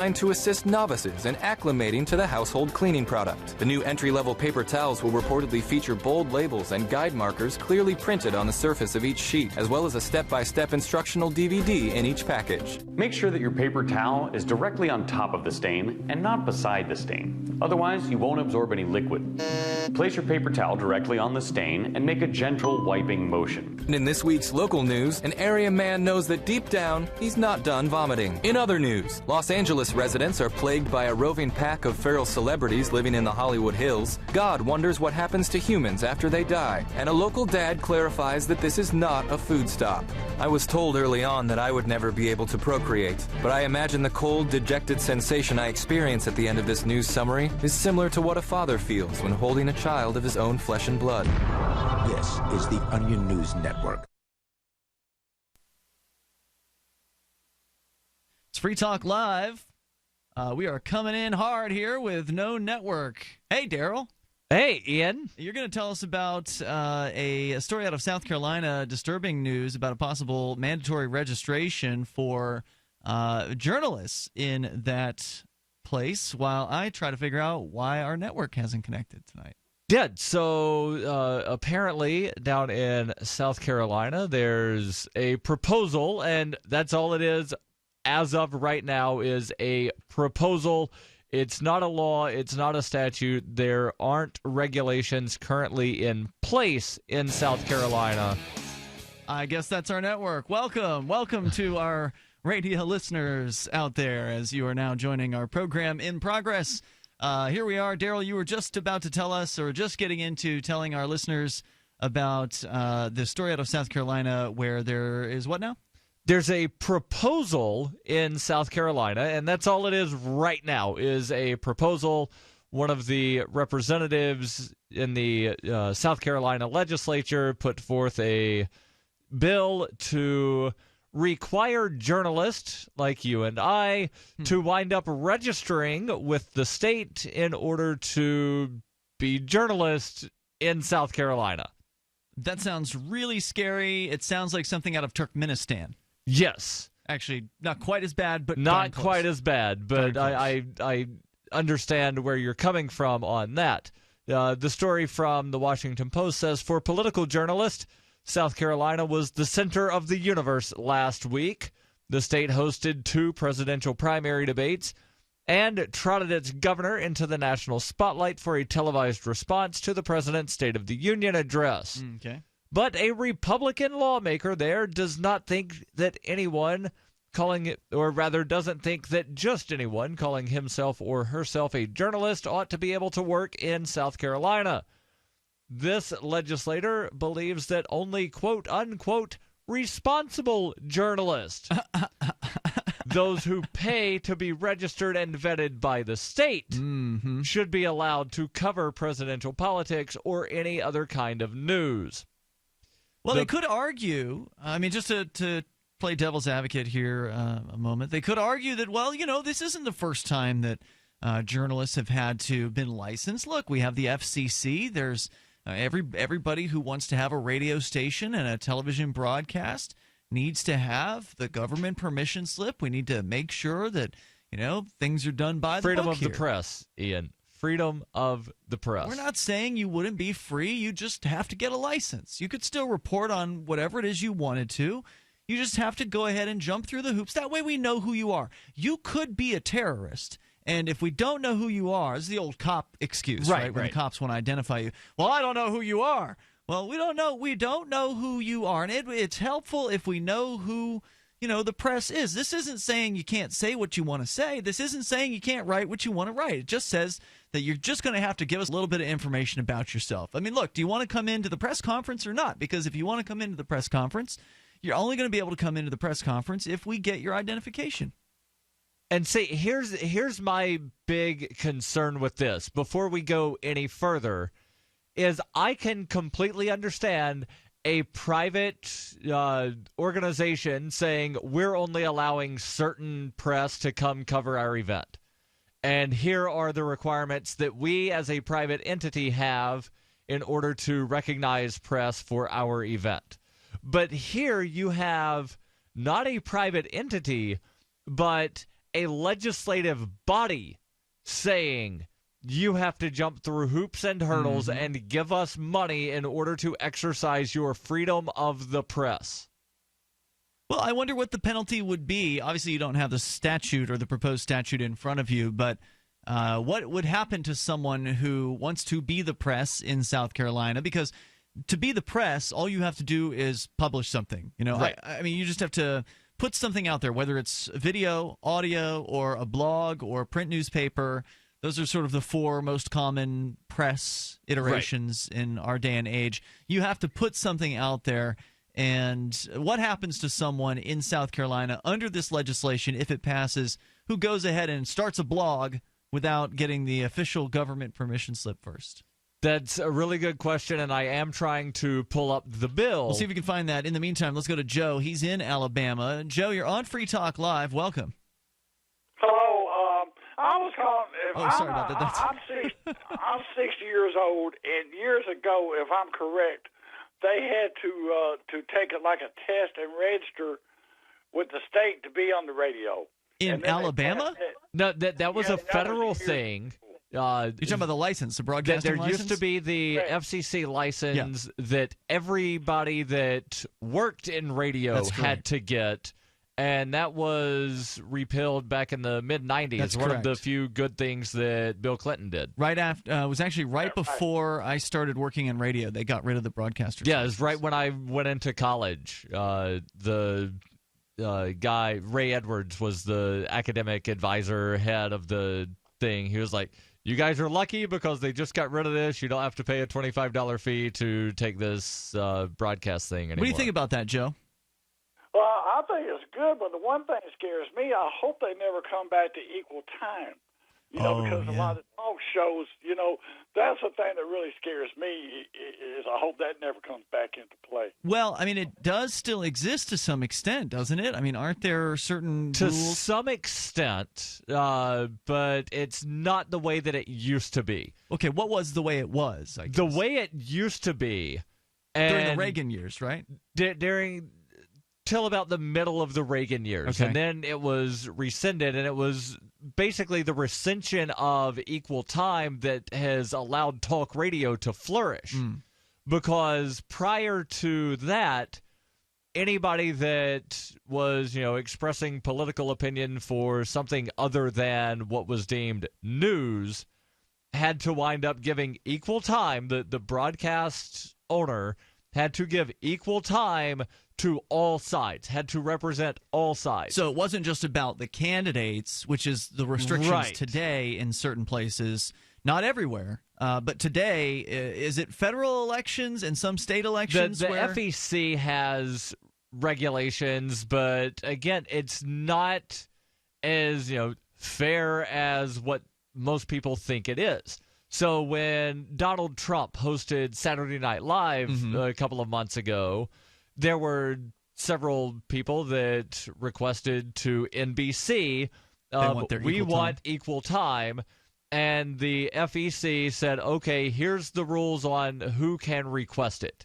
to assist novices in acclimating to the household cleaning product. The new entry-level paper towels will reportedly feature bold labels and guide markers clearly printed on the surface of each sheet, as well as a step-by-step instructional DVD in each package. Make sure that your paper towel is directly on top of the stain and not beside the stain. Otherwise, you won't absorb any liquid. Place your paper towel directly on the stain and make a gentle wiping motion. And in this week's local news, an area man knows that deep down, he's not done vomiting. In other news, Los Angeles residents are plagued by a roving pack of feral celebrities living in the Hollywood Hills. God wonders what happens to humans after they die, and a local dad clarifies that this is not a food stop. I was told early on that I would never be able to procreate, but I imagine the cold, dejected sensation I experience at the end of this news summary is similar to what a father feels when holding a child of his own flesh and blood. This is the Onion News Network. It's Free Talk Live. We are coming in hard here with no network. Hey, Darryl. Hey, Ian. You're going to tell us about a story out of South Carolina, disturbing news about a possible mandatory registration for journalists in that place, while I try to figure out why our network hasn't connected tonight. Yeah, so apparently down in South Carolina, there's a proposal, and that's all it is as of right now, is a proposal. It's not a law. It's not a statute. There aren't regulations currently in place in South Carolina. I guess that's our network. Welcome to our radio listeners out there as you are now joining our program in progress. Here we are. Darryl, you were just about to tell us, or just getting into telling our listeners about the story out of South Carolina where there is what now? There's a proposal in South Carolina, and that's all it is right now, is a proposal. One of the representatives in the South Carolina legislature put forth a bill to require journalists like you and I to wind up registering with the state in order to be journalists in South Carolina. That sounds really scary. It sounds like something out of Turkmenistan. Yes. Actually, not quite as bad, but not quite as bad, but I understand where you're coming from on that. The story from the Washington Post says, for political journalists, South Carolina was the center of the universe last week. The state hosted 2 presidential primary debates and trotted its governor into the national spotlight for a televised response to the president's State of the Union address. Okay. But a Republican lawmaker there does not think that anyone calling it, or rather doesn't think that just anyone calling himself or herself a journalist ought to be able to work in South Carolina. This legislator believes that only quote-unquote responsible journalists, those who pay to be registered and vetted by the state, should be allowed to cover presidential politics or any other kind of news. Well, they could argue, I mean, just to play devil's advocate here a moment, they could argue that, well, you know, this isn't the first time that journalists have had to been licensed. Look, we have the FCC. There's everybody who wants to have a radio station and a television broadcast needs to have the government permission slip. We need to make sure that, you know, things are done by the freedom book of here. the press, Ian. Freedom of the press. We're not saying you wouldn't be free. You just have to get a license. You could still report on whatever it is you wanted to. You just have to go ahead and jump through the hoops. That way we know who you are. You could be a terrorist, and if we don't know who you are, it's the old cop excuse, right? When the cops want to identify you. Well, I don't know who you are. Well, we don't know who you are, and it's helpful if we know who, you know, the press is. This isn't saying you can't say what you want to say. This isn't saying you can't write what you want to write. It just says that you're just going to have to give us a little bit of information about yourself. I mean, look, do you want to come into the press conference or not? Because if you want to come into the press conference, you're only going to be able to come into the press conference if we get your identification. And see, here's my big concern with this. Before we go any further, is I can completely understand a private organization saying we're only allowing certain press to come cover our event. And here are the requirements that we as a private entity have in order to recognize press for our event. But here you have not a private entity, but a legislative body saying you have to jump through hoops and hurdles and give us money in order to exercise your freedom of the press. Well, I wonder what the penalty would be. Obviously, you don't have the statute or the proposed statute in front of you, but what would happen to someone who wants to be the press in South Carolina? Because to be the press, all you have to do is publish something. You know, right. I mean, you just have to put something out there, whether it's video, audio, or a blog or a print newspaper. Those are sort of the four most common press iterations in our day and age. You have to put something out there. And what happens to someone in South Carolina under this legislation, if it passes, who goes ahead and starts a blog without getting the official government permission slip first? That's a really good question, and I am trying to pull up the bill. We'll see if we can find that. In the meantime, let's go to Joe. He's in Alabama. Joe, you're on Free Talk Live. Welcome. Hello. I was calling. Sorry about that. I'm 60 years old, and years ago, if I'm correct, they had to take it like a test and register with the state to be on the radio. In Alabama? No, that was a federal thing. You're talking about the license, the broadcasting license? There used to be the FCC license that everybody that worked in radio had to get, and that was repealed back in the mid-'90s. That's one correct. of the few good things that Bill Clinton did. Right after, it was actually right before I started working in radio. They got rid of the broadcasters. Yeah, it was right when I went into college. The guy, Ray Edwards, was the academic advisor, head of the thing. He was like, you guys are lucky because they just got rid of this. You don't have to pay a $25 fee to take this broadcast thing anymore. What do you think about that, Joe? Well, I think it's good, but the one thing that scares me, I hope they never come back to equal time. You know, because a lot of talk shows, you know, that's the thing that really scares me is I hope that never comes back into play. Well, I mean, it does still exist to some extent, doesn't it? I mean, aren't there certain to rules? some extent, but it's not the way that it used to be. Okay, what was the way it was? I guess? The way it used to be. During the Reagan years, right? Till about the middle of the Reagan years. Okay. And then it was rescinded, and it was basically the rescension of equal time that has allowed talk radio to flourish. Because prior to that, anybody that was, expressing political opinion for something other than what was deemed news had to wind up giving equal time. The broadcast owner had to give equal time to all sides, had to represent all sides. So it wasn't just about the candidates, which is the restrictions today in certain places, not everywhere. But today, is it federal elections and some state elections? The FEC has regulations, but again, it's not as fair as what most people think it is. So when Donald Trump hosted Saturday Night Live a couple of months ago, there were several people that requested to NBC, we want equal time. And the FEC said, okay, here's the rules on who can request it.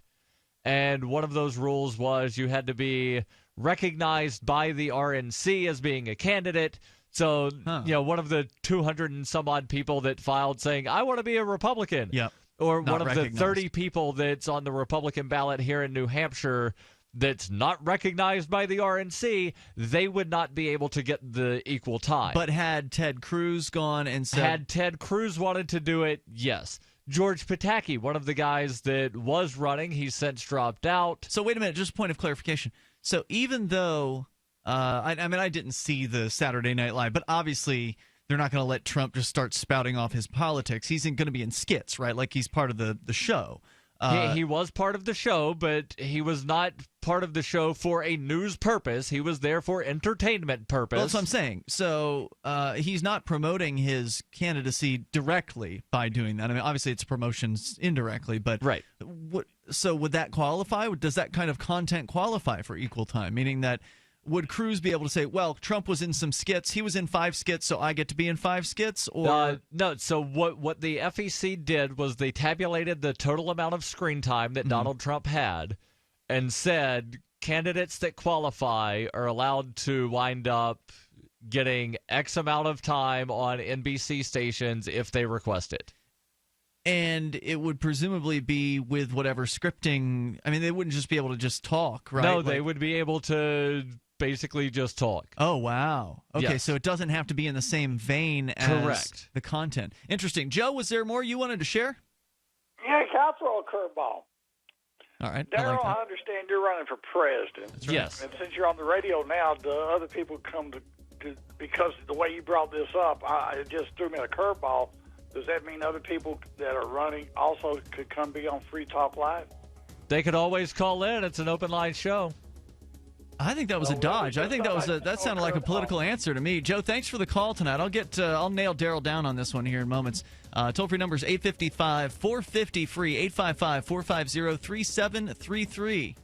And one of those rules was you had to be recognized by the RNC as being a candidate. So, one of the 200 and some odd people that filed saying, I want to be a Republican. Yep. Or Not one of recognized. the 30 people that's on the Republican ballot here in New Hampshire that's not recognized by the RNC, they would not be able to get the equal time. But had Ted Cruz gone and said... Had Ted Cruz wanted to do it, yes. George Pataki, one of the guys that was running, he's since dropped out. So wait a minute, just a point of clarification. So even though... I didn't see the Saturday Night Live, but obviously they're not going to let Trump just start spouting off his politics. He's going to be in skits, right? Like he's part of the show. He was part of the show, but he was not part of the show for a news purpose. He was there for entertainment purpose. Well, that's what I'm saying. So he's not promoting his candidacy directly by doing that. I mean, obviously it's promotions indirectly, but right. So would that qualify? Does that kind of content qualify for equal time? Meaning that would Cruz be able to say, well, Trump was in some skits, he was in 5 skits, so I get to be in 5 skits? Or no, so what the FEC did was they tabulated the total amount of screen time that Donald Trump had and said candidates that qualify are allowed to wind up getting X amount of time on NBC stations if they request it. And it would presumably be with whatever scripting. I mean, they wouldn't just be able to just talk, right? No, they would be able to basically just talk. Oh, wow. Okay, Yes. so it doesn't have to be in the same vein as Correct. the content. Interesting. Joe, was there more you wanted to share? Yeah, I'll throw a curveball. All right. Darryl, I I like understand you're running for president. Yes. And since you're on the radio now, the other people come to because the way you brought this up, it just threw me a curveball. Does that mean other people that are running also could come be on Free Talk Live? They could always call in. It's an open line show. I think that was a dodge. I think that sounded like a political answer to me. Joe, thanks for the call tonight. I'll nail Darryl down on this one here in moments. Toll-free number is 855-450-FREE, 855-450-3733.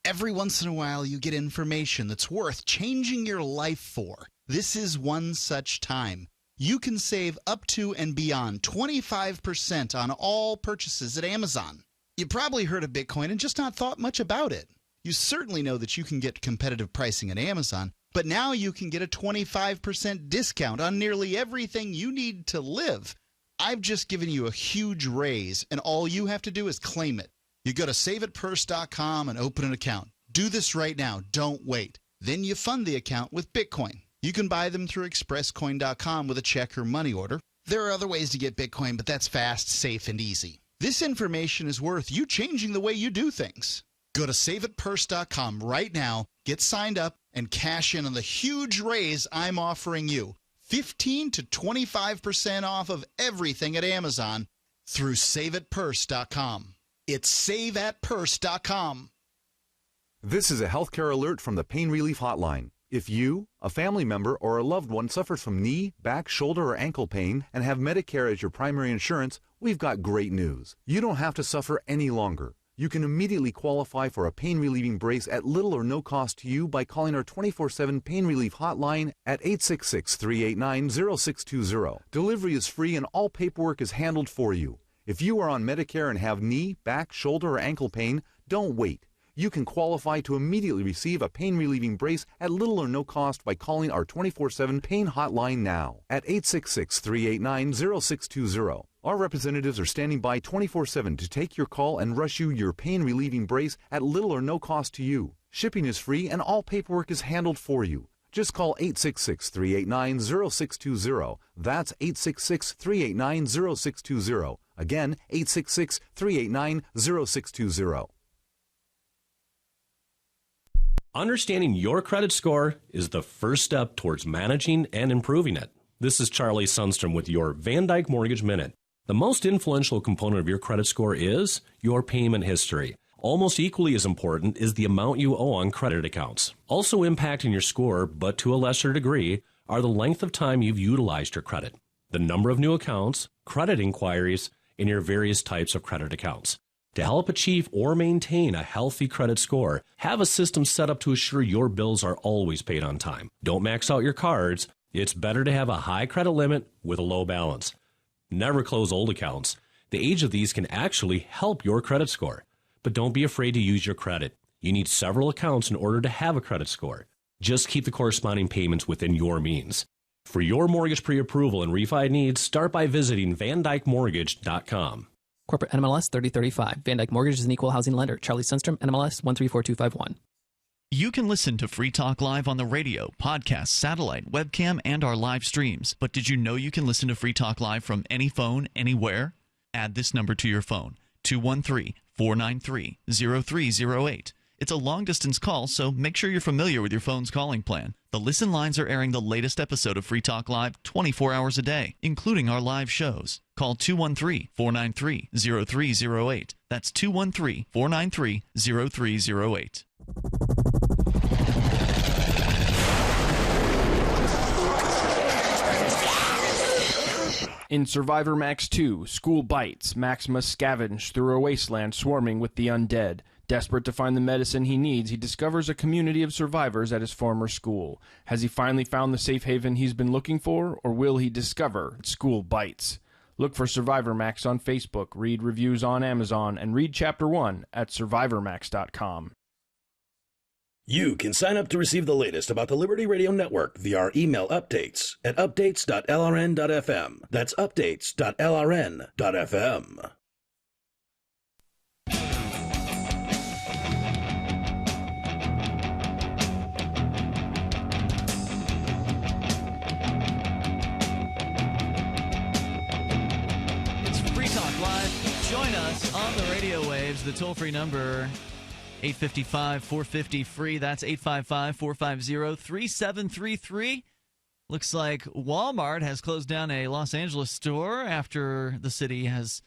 Every once in a while, you get information that's worth changing your life for. This is one such time. You can save up to and beyond 25% on all purchases at Amazon. You probably heard of Bitcoin and just not thought much about it. You certainly know that you can get competitive pricing at Amazon, but now you can get a 25% discount on nearly everything you need to live. I've just given you a huge raise, and all you have to do is claim it. You go to saveitpurse.com and open an account. Do this right now. Don't wait. Then you fund the account with Bitcoin. You can buy them through expresscoin.com with a check or money order. There are other ways to get Bitcoin, but that's fast, safe, and easy. This information is worth you changing the way you do things. Go to saveitpurse.com right now, get signed up, and cash in on the huge raise I'm offering you. 15 to 25% off of everything at Amazon through saveitpurse.com. It's saveatpurse.com. This is a healthcare alert from the Pain Relief Hotline. If you, a family member, or a loved one suffers from knee, back, shoulder, or ankle pain and have Medicare as your primary insurance, we've got great news. You don't have to suffer any longer. You can immediately qualify for a pain-relieving brace at little or no cost to you by calling our 24/7 Pain Relief Hotline at 866-389-0620. Delivery is free and all paperwork is handled for you. If you are on Medicare and have knee, back, shoulder, or ankle pain, don't wait. You can qualify to immediately receive a pain-relieving brace at little or no cost by calling our 24/7 Pain Hotline now at 866-389-0620. Our representatives are standing by 24/7 to take your call and rush you your pain-relieving brace at little or no cost to you. Shipping is free and all paperwork is handled for you. Just call 866-389-0620. That's 866-389-0620. Again, 866-389-0620. Understanding your credit score is the first step towards managing and improving it. This is Charlie Sundstrom with your Van Dyke Mortgage Minute. The most influential component of your credit score is your payment history. Almost equally as important is the amount you owe on credit accounts. Also impacting your score, but to a lesser degree, are the length of time you've utilized your credit, the number of new accounts, credit inquiries, and your various types of credit accounts. To help achieve or maintain a healthy credit score, have a system set up to assure your bills are always paid on time. Don't max out your cards. It's better to have a high credit limit with a low balance. Never close old accounts. The age of these can actually help your credit score. But don't be afraid to use your credit. You need several accounts in order to have a credit score. Just keep the corresponding payments within your means. For your mortgage pre-approval and refi needs, start by visiting VanDykeMortgage.com. Corporate NMLS 3035. Van Dyke Mortgage is an equal housing lender. Charlie Sundstrom, NMLS 134251. You can listen to Free Talk Live on the radio, podcast, satellite, webcam, and our live streams. But did you know you can listen to Free Talk Live from any phone, anywhere? Add this number to your phone, 213-493-0308. It's a long-distance call, so make sure you're familiar with your phone's calling plan. The listen lines are airing the latest episode of Free Talk Live 24 hours a day, including our live shows. Call 213-493-0308. That's 213-493-0308. In Survivor Max 2, School Bites, Max must scavenge through a wasteland swarming with the undead. Desperate to find the medicine he needs, he discovers a community of survivors at his former school. Has he finally found the safe haven he's been looking for, or will he discover School Bites? Look for Survivor Max on Facebook, read reviews on Amazon, and read Chapter 1 at SurvivorMax.com. You can sign up to receive the latest about the Liberty Radio Network via our email updates at updates.lrn.fm. That's updates.lrn.fm. It's Free Talk Live. Join us on the radio waves. The toll-free number, 855-450-FREE. That's 855-450-3733. Looks like Walmart has closed down a Los Angeles store after the city has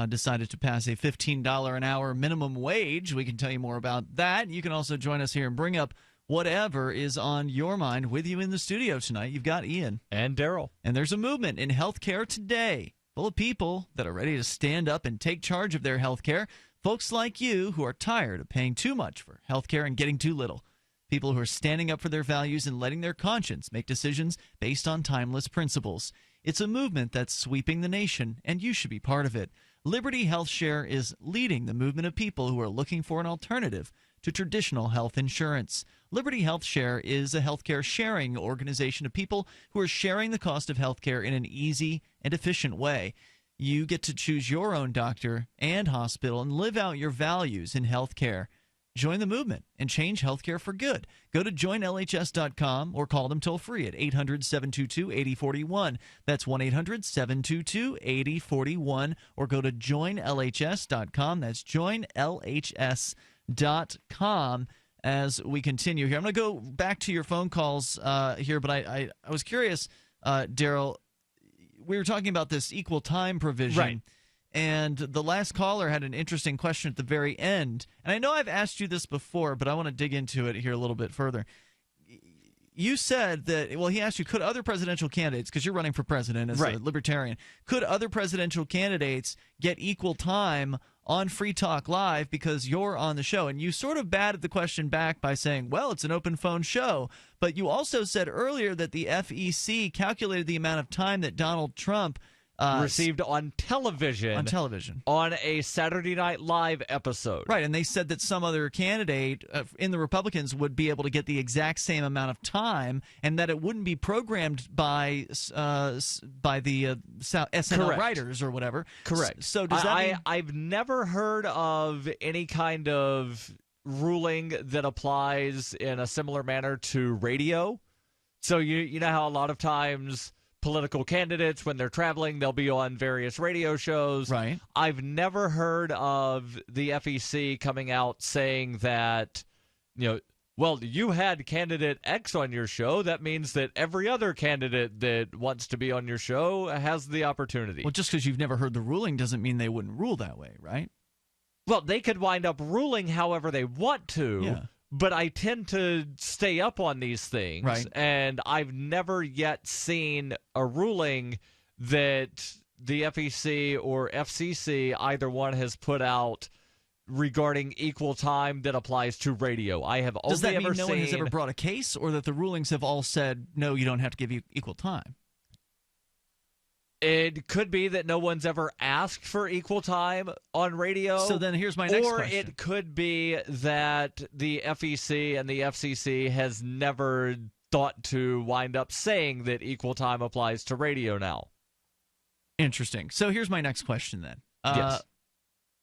decided to pass a $15 an hour minimum wage. We can tell you more about that. You can also join us here and bring up whatever is on your mind. With you in the studio tonight, you've got Ian. And Darryl. And there's a movement in healthcare today full of people that are ready to stand up and take charge of their healthcare. Folks like you who are tired of paying too much for healthcare and getting too little. People who are standing up for their values and letting their conscience make decisions based on timeless principles. It's a movement that's sweeping the nation, and you should be part of it. Liberty Health Share is leading the movement of people who are looking for an alternative to traditional health insurance. Liberty Health Share is a healthcare sharing organization of people who are sharing the cost of healthcare in an easy and efficient way. You get to choose your own doctor and hospital and live out your values in healthcare. Join the movement and change healthcare for good. Go to joinlhs.com or call them toll free at 800-722-8041. That's 1-800-722-8041. Or go to joinlhs.com. That's joinlhs.com. As we continue here, I'm going to go back to your phone calls here, but I was curious, Darryl. We were talking about this equal time provision. Right. And the last caller had an interesting question at the very end. And I know I've asked you this before, but I want to dig into it here a little bit further. You said that, well, he asked you, could other presidential candidates, because you're running for president as a libertarian, could other presidential candidates get equal time on Free Talk Live because you're on the show? And you sort of batted the question back by saying, well, it's an open phone show. But you also said earlier that the FEC calculated the amount of time that Donald Trump received on television on a Saturday Night Live episode. Right, and they said that some other candidate in the Republicans would be able to get the exact same amount of time, and that it wouldn't be programmed by the SNL Correct. writers or whatever. Correct. So does that mean I've never heard of any kind of ruling that applies in a similar manner to radio. So you know how a lot of times political candidates, when they're traveling, they'll be on various radio shows. Right. I've never heard of the FEC coming out saying that, well, you had candidate X on your show. That means that every other candidate that wants to be on your show has the opportunity. Well, just because you've never heard the ruling doesn't mean they wouldn't rule that way, right? Well, they could wind up ruling however they want to. Yeah. But I tend to stay up on these things, right. And I've never yet seen a ruling that the FEC or FCC, either one, has put out regarding equal time that applies to radio. I have only Does that ever mean no seen... one has ever brought a case, or that the rulings have all said, no, you don't have to give you equal time? It could be that no one's ever asked for equal time on radio. So then here's my next question. Or it could be that the FEC and the FCC has never thought to wind up saying that equal time applies to radio now. Interesting. So here's my next question then. Yes.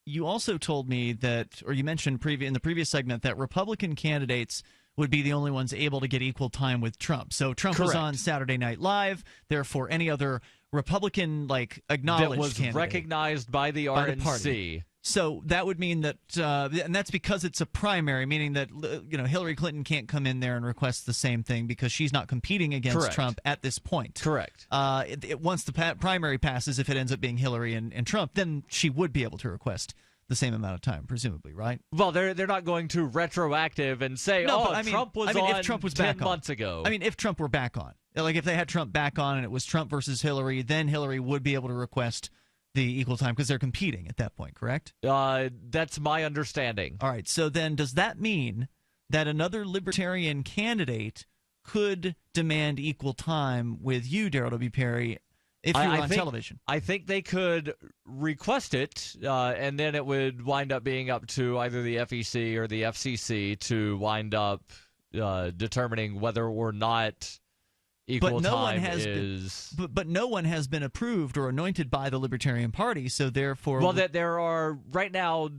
You also told me that, or you mentioned in the previous segment, that Republican candidates would be the only ones able to get equal time with Trump. So Trump was on Saturday Night Live. Therefore, any other Republican acknowledged that was candidate recognized by the RNC. party. So that would mean that, and that's because it's a primary, meaning that Hillary Clinton can't come in there and request the same thing because she's not competing against Trump at this point. Correct. Once the primary passes, if it ends up being Hillary and Trump, then she would be able to request the same amount of time, presumably, right? Well, they're not going to retroactive and say, Trump was on if Trump was 10 back months ago. I mean, if Trump were back on. Like, if they had Trump back on and it was Trump versus Hillary, then Hillary would be able to request the equal time because they're competing at that point, correct? That's my understanding. All right, so then does that mean that another libertarian candidate could demand equal time with you, Darryl W. Perry, if you were on television? I think they could request it, and then it would wind up being up to either the FEC or the FCC to wind up determining whether or not equal time is. But no one has been approved or anointed by the Libertarian Party, so therefore. Well, that there are right now,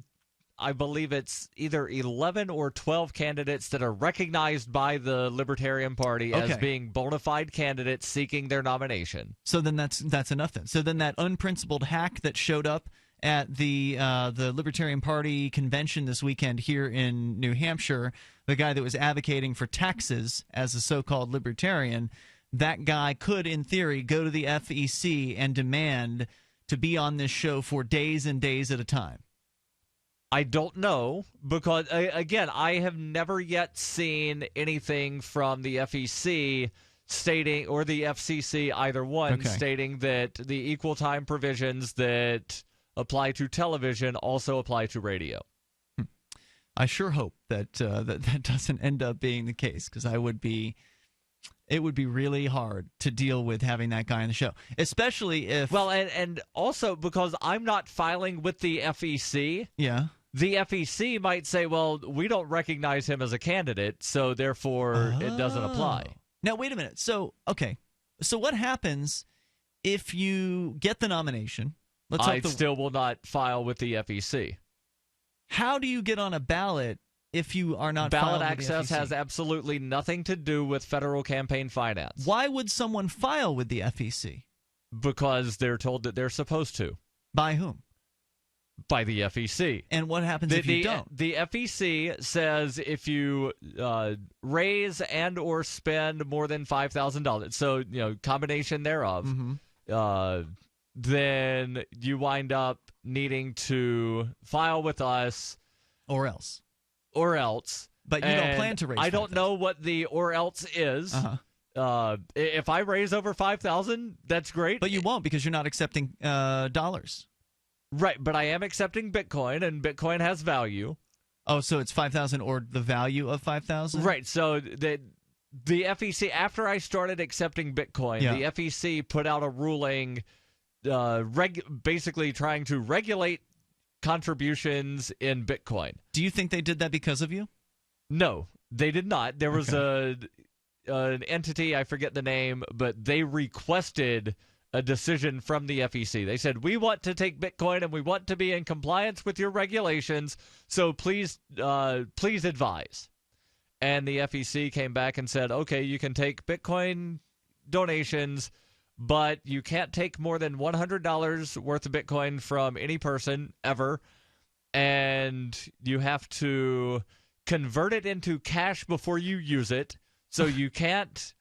I believe it's either 11 or 12 candidates that are recognized by the Libertarian Party as being bona fide candidates seeking their nomination. So then that's enough then. So then that unprincipled hack that showed up at the Libertarian Party convention this weekend here in New Hampshire, the guy that was advocating for taxes as a so-called libertarian, that guy could, in theory, go to the FEC and demand to be on this show for days and days at a time. I don't know, because, again, I have never yet seen anything from the FEC stating, or the FCC, either one, stating that the equal time provisions that apply to television also apply to radio. I sure hope that that doesn't end up being the case, because it would be really hard to deal with having that guy on the show, especially if... Well, and also because I'm not filing with the FEC. Yeah. The FEC might say, well, we don't recognize him as a candidate, so therefore it doesn't apply. Now, wait a minute. So what happens if you get the nomination? I still will not file with the FEC. How do you get on a ballot if you are not ballot filed access with the FEC? has absolutely nothing to do with federal campaign finance. Why would someone file with the FEC? Because they're told that they're supposed to. By whom? By the FEC. And what happens if you don't? The FEC says if you raise and or spend more than $5,000, so combination thereof, then you wind up needing to file with us, or else. But you don't plan to raise. I don't know what the or else is. If I raise over $5,000, that's great. But you won't, because you're not accepting dollars. Right, but I am accepting Bitcoin, and Bitcoin has value. Oh, so it's 5,000 or the value of 5,000? Right, so the FEC, after I started accepting Bitcoin, the FEC put out a ruling basically trying to regulate contributions in Bitcoin. Do you think they did that because of you? No, they did not. There was an entity, I forget the name, but they requested a decision from the FEC. They said, we want to take Bitcoin and we want to be in compliance with your regulations, so please advise. And the FEC came back and said, okay, you can take Bitcoin donations, but you can't take more than $100 worth of Bitcoin from any person ever, and you have to convert it into cash before you use it, so you can't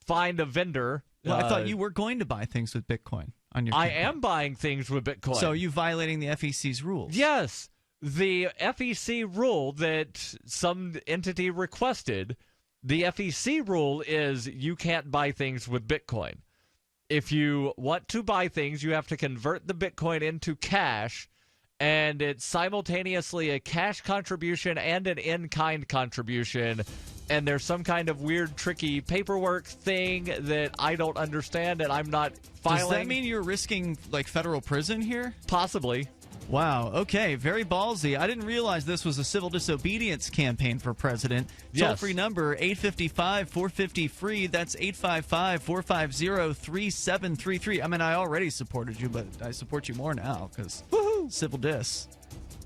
find a vendor. Well, I thought you were going to buy things with Bitcoin on your campaign. I am buying things with Bitcoin. So are you violating the FEC's rules? Yes. The FEC rule that some entity requested, the FEC rule is you can't buy things with Bitcoin. If you want to buy things, you have to convert the Bitcoin into cash, and it's simultaneously a cash contribution and an in-kind contribution. And there's some kind of weird, tricky paperwork thing that I don't understand, and I'm not filing. Does that mean you're risking, federal prison here? Possibly. Wow. Okay. Very ballsy. I didn't realize this was a civil disobedience campaign for president. Yes. Toll-free number, 855-450-FREE. That's 855-450-3733. I mean, I already supported you, but I support you more now because civil dis.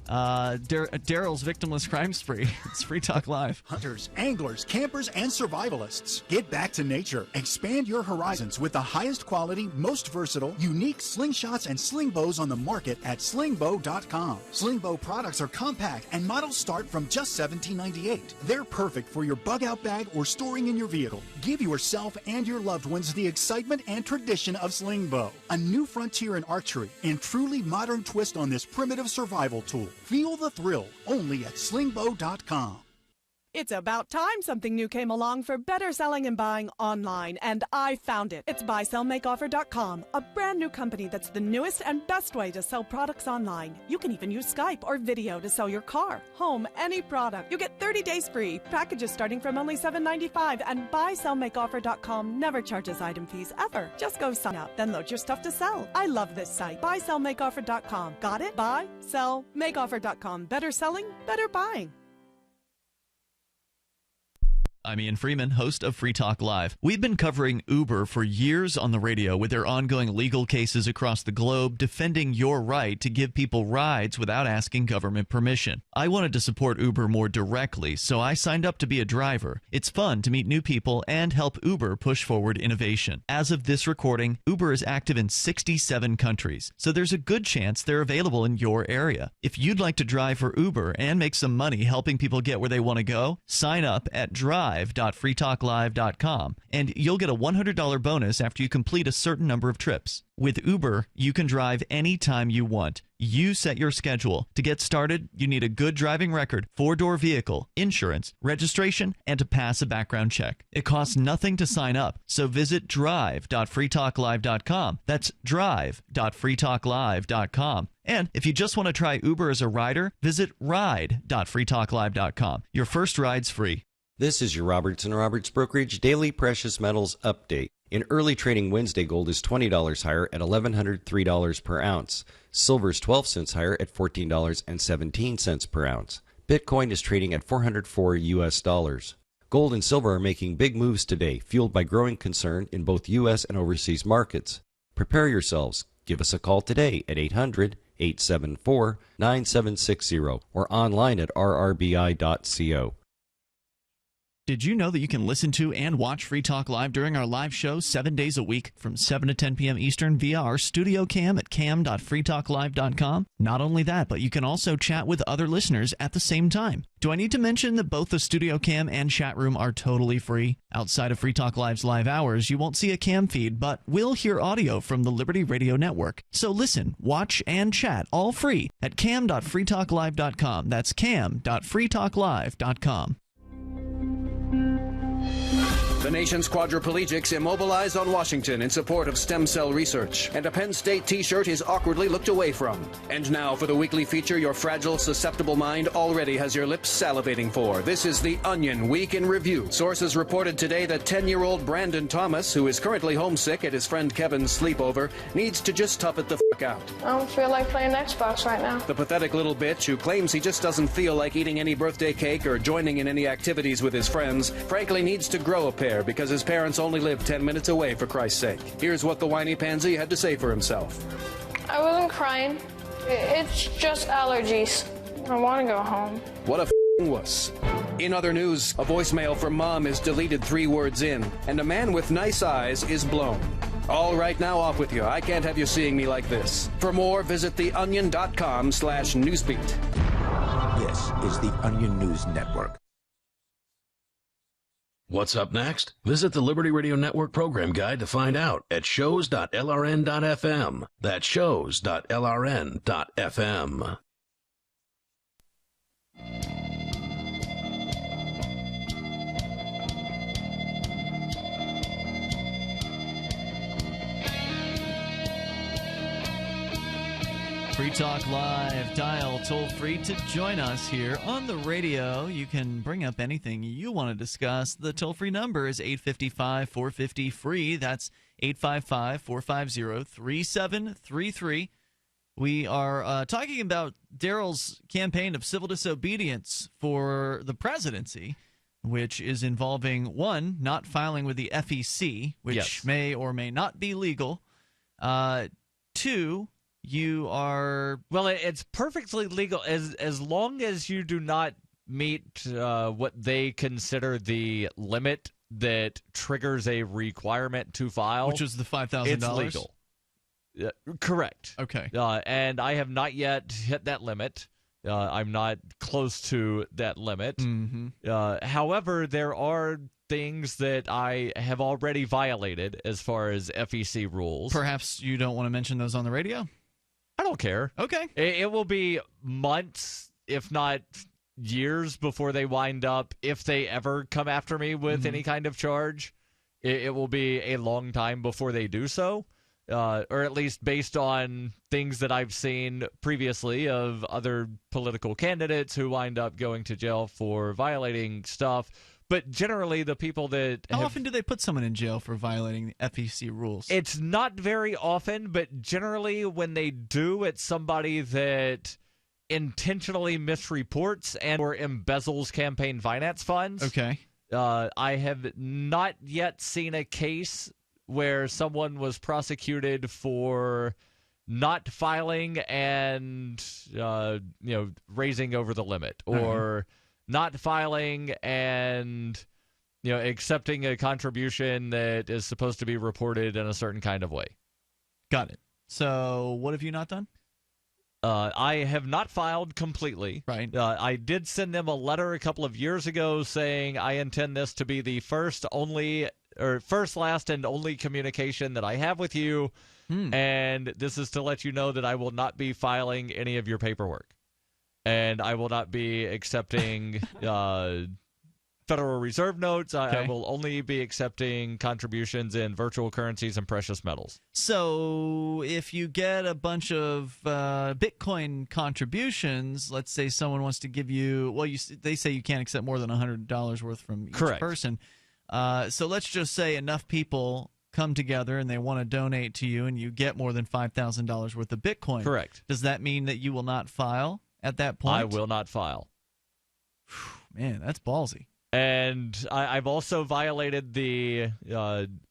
Darryl's victimless crime spree. It's Free Talk Live. Hunters, anglers, campers, and survivalists. Get back to nature. Expand your horizons with the highest quality, most versatile, unique slingshots and sling bows on the market at slingbow.com. Slingbow products are compact and models start from just $17.98. They're perfect for your bug out bag or storing in your vehicle. Give yourself and your loved ones the excitement and tradition of Slingbow. A new frontier in archery and truly modern twist on this primitive survival tool. Feel the thrill only at slingbow.com. It's about time something new came along for better selling and buying online, and I found it. It's buysellmakeoffer.com, a brand new company that's the newest and best way to sell products online. You can even use Skype or video to sell your car, home, any product. You get 30 days free, packages starting from only $7.95, and buysellmakeoffer.com never charges item fees ever. Just go sign up, then load your stuff to sell. I love this site, buysellmakeoffer.com. Got it? Buysellmakeoffer.com. Better selling, better buying. I'm Ian Freeman, host of Free Talk Live. We've been covering Uber for years on the radio with their ongoing legal cases across the globe defending your right to give people rides without asking government permission. I wanted to support Uber more directly, so I signed up to be a driver. It's fun to meet new people and help Uber push forward innovation. As of this recording, Uber is active in 67 countries, so there's a good chance they're available in your area. If you'd like to drive for Uber and make some money helping people get where they want to go, sign up at drive.freetalklive.com and you'll get a $100 bonus after you complete a certain number of trips. With Uber, you can drive anytime you want. You set your schedule. To get started, you need a good driving record, 4-door vehicle, insurance, registration, and to pass a background check. It costs nothing to sign up, so visit drive.freetalklive.com. That's drive.freetalklive.com. And if you just want to try Uber as a rider, visit ride.freetalklive.com. Your first ride's free. This is your Robertson Roberts Brokerage Daily Precious Metals Update. In early trading Wednesday, gold is $20 higher at $1,103 per ounce. Silver is 12 cents higher at $14.17 per ounce. Bitcoin is trading at $404 US. Gold and silver are making big moves today, fueled by growing concern in both U.S. and overseas markets. Prepare yourselves. Give us a call today at 800-874-9760 or online at rrbi.co. Did you know that you can listen to and watch Free Talk Live during our live show 7 days a week from 7 to 10 p.m. Eastern via our studio cam at cam.freetalklive.com? Not only that, but you can also chat with other listeners at the same time. Do I need to mention that both the studio cam and chat room are totally free? Outside of Free Talk Live's live hours, you won't see a cam feed, but will hear audio from the Liberty Radio Network. So listen, watch, and chat all free at cam.freetalklive.com. That's cam.freetalklive.com. The nation's quadriplegics immobilized on Washington in support of stem cell research, and a Penn State t-shirt is awkwardly looked away from. And now for the weekly feature your fragile, susceptible mind already has your lips salivating for. This is The Onion Week in Review. Sources reported today that 10-year-old Brandon Thomas, who is currently homesick at his friend Kevin's sleepover, needs to just tough it the fuck out. I don't feel like playing Xbox right now. The pathetic little bitch who claims he just doesn't feel like eating any birthday cake or joining in any activities with his friends, frankly needs to grow a pair because his parents only live 10 minutes away, for Christ's sake. Here's what the whiny pansy had to say for himself. I wasn't crying. It's just allergies. I want to go home. What a f***ing wuss. In other news, a voicemail from mom is deleted 3 words in, and a man with nice eyes is blown. All right, now off with you. I can't have you seeing me like this. For more, visit theonion.com/newsbeat. This is the Onion News Network. What's up next? Visit the Liberty Radio Network program guide to find out at shows.lrn.fm. That's shows.lrn.fm. Free Talk Live, dial toll free to join us here on the radio. You can bring up anything you want to discuss. The toll free number is 855-450-FREE. That's 855-450-3733. We are talking about Darryl's campaign of civil disobedience for the presidency, which is involving, one, not filing with the FEC, which may or may not be legal. Two, you are... Well, it's perfectly legal as long as you do not meet what they consider the limit that triggers a requirement to file. Which is the $5,000? It's legal. Correct. Okay. And I have not yet hit that limit. I'm not close to that limit. Mm-hmm. However, there are things that I have already violated as far as FEC rules. Perhaps you don't want to mention those on the radio? I don't care. Okay. It will be months, if not years, before they wind up, if they ever come after me with any kind of charge. It will be a long time before they do so, or at least based on things that I've seen previously of other political candidates who wind up going to jail for violating stuff. But generally, the people that How often do they put someone in jail for violating the FEC rules? It's not very often, but generally when they do, it's somebody that intentionally misreports and or embezzles campaign finance funds. Okay. I have not yet seen a case where someone was prosecuted for not filing and raising over the limit, or not filing and accepting a contribution that is supposed to be reported in a certain kind of way. Got it. So what have you not done? I have not filed completely. Right. I did send them a letter a couple of years ago saying I intend this to be the first, last, and only communication that I have with you. And this is to let you know that I will not be filing any of your paperwork. And I will not be accepting Federal Reserve notes. I will only be accepting contributions in virtual currencies and precious metals. So if you get a bunch of Bitcoin contributions, let's say someone wants to give you, they say you can't accept more than $100 worth from each person. So let's just say enough people come together and they want to donate to you and you get more than $5,000 worth of Bitcoin. Correct. Does that mean that you will not file at that point? I will not file. Man, that's ballsy. And I've also violated the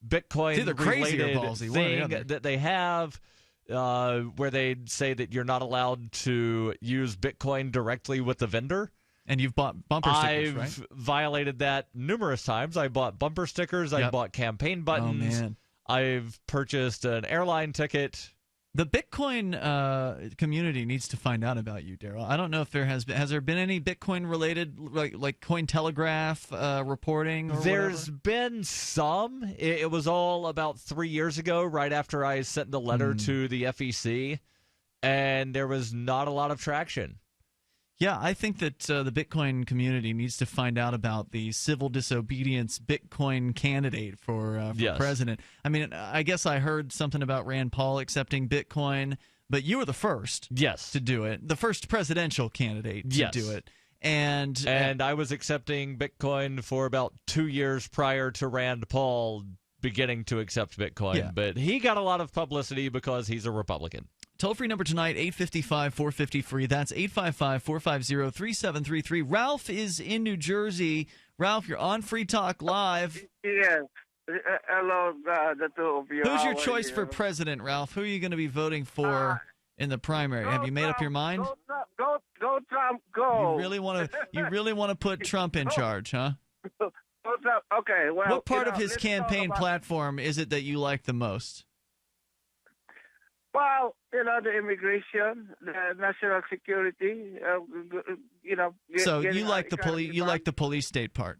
Bitcoin-related thing that they have where they say that you're not allowed to use Bitcoin directly with the vendor. And you've bought bumper stickers, right? I've violated that numerous times. I bought bumper stickers. I bought campaign buttons. Oh, man. I've purchased an airline ticket. The Bitcoin community needs to find out about you, Darryl. I don't know if there has there been any Bitcoin-related, like Cointelegraph reporting or There's whatever? been some. It was all about 3 years ago, right after I sent the letter to the FEC, and there was not a lot of traction. Yeah, I think that the Bitcoin community needs to find out about the civil disobedience Bitcoin candidate for president. I mean, I guess I heard something about Rand Paul accepting Bitcoin, but you were the first to do it, the first presidential candidate to do it. And I was accepting Bitcoin for about 2 years prior to Rand Paul beginning to accept Bitcoin, but he got a lot of publicity because he's a Republican. Toll-free number tonight, 855-450-FREE. That's 855-450-3733. Ralph is in New Jersey. Ralph, you're on Free Talk Live. Yes. Hello, the two of you. Who's your choice for president, Ralph? Who are you going to be voting for in the primary? Have you made up your mind? Go Trump, go. You really want to put Trump in charge, huh? Go Trump. Okay, well. What part of his campaign platform is it that you like the most? Well, the immigration, the national security, So you like the police? You like the police state part?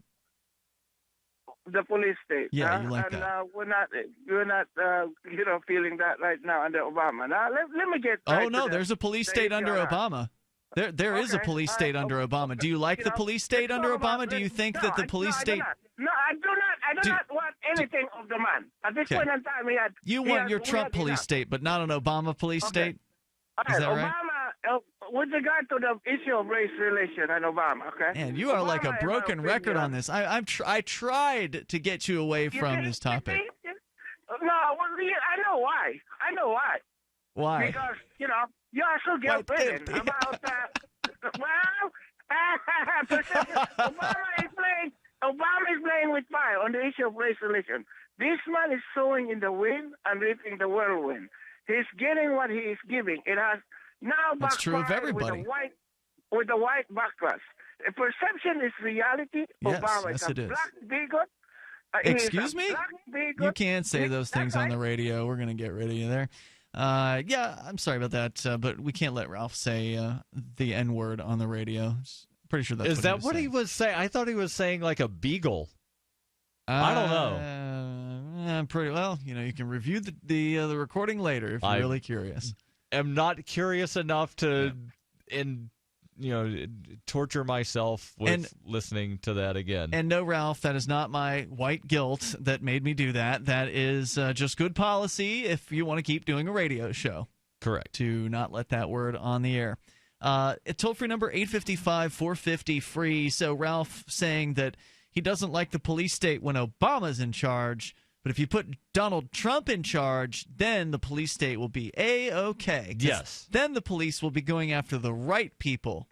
The police state. Yeah, you like and, that. We're not feeling that right now under Obama. Now let me get. Oh no, there's a police state under Obama. There is a police state under Obama. Do you like the police state under Obama? Do you think that the police state? No, I do not. I do not want anything of the man. At this point in time, you want your Trump police state, but not an Obama police state. Is that right? Obama, with regard to the issue of race relation and Obama, okay? Man, you are Obama, like a broken record on this. I tried to get you away from this topic. No, I know why. Why? Because you are so guilt-ridden about Obama is playing with fire on the issue of race relation. This man is sowing in the wind and reaping the whirlwind. He's getting what he is giving. It has now That's true of everybody. With the white backlash. Perception is reality. Yes, Obama yes, is a it is. black bigot. Excuse me? You can't say those things on the radio. We're going to get rid of you there. Yeah, I'm sorry about that, but we can't let Ralph say the N-word on the radio. Pretty sure that's what he was saying? I thought he was saying like a beagle. I don't know. Pretty well. You can review the recording later if you're really curious. I'm not curious enough to torture myself with listening to that again. And no, Ralph, that is not my white guilt that made me do that. That is just good policy if you want to keep doing a radio show. Correct. To not let that word on the air. Toll-free number 855-450-FREE. So Ralph saying that he doesn't like the police state when Obama's in charge, but if you put Donald Trump in charge, then the police state will be A-okay. Yes. Then the police will be going after the right people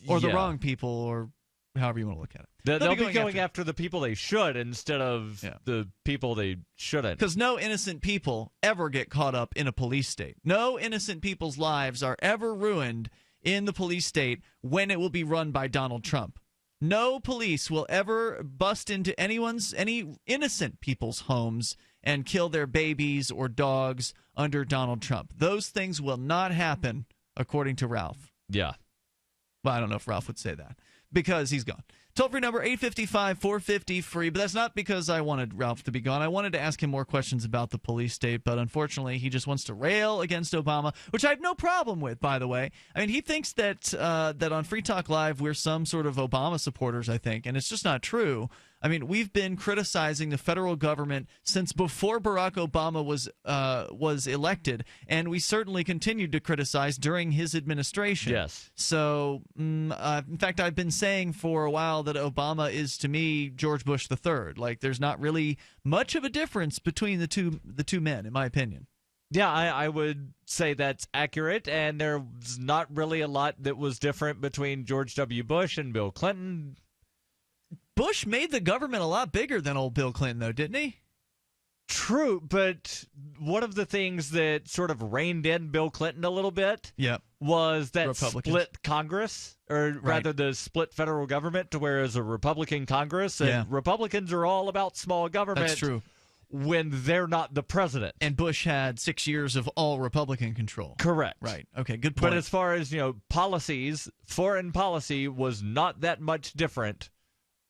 or the wrong people or however you want to look at it. They'll be going after the people they should instead of the people they shouldn't. Because no innocent people ever get caught up in a police state. No innocent people's lives are ever ruined in the police state when it will be run by Donald Trump. No police will ever bust into any innocent people's homes and kill their babies or dogs under Donald Trump. Those things will not happen, according to Ralph. Yeah. Well, I don't know if Ralph would say that because he's gone. Toll-free number 855-450-FREE, but that's not because I wanted Ralph to be gone. I wanted to ask him more questions about the police state, but unfortunately he just wants to rail against Obama, which I have no problem with, by the way. I mean, he thinks that that on Free Talk Live we're some sort of Obama supporters, I think, and it's just not true. I mean, we've been criticizing the federal government since before Barack Obama was elected, and we certainly continued to criticize during his administration. Yes. So, in fact, I've been saying for a while that Obama is, to me, George Bush III. Like, there's not really much of a difference between the two men, in my opinion. Yeah, I would say that's accurate, and there's not really a lot that was different between George W. Bush and Bill Clinton. Bush made the government a lot bigger than old Bill Clinton, though, didn't he? True, but one of the things that sort of reined in Bill Clinton a little bit was that split Congress, or rather the split federal government, to where it's a Republican Congress, and Republicans are all about small government. That's true. When they're not the president. And Bush had 6 years of all Republican control. Correct. Right. Okay, good point. But as far as, policies, foreign policy was not that much different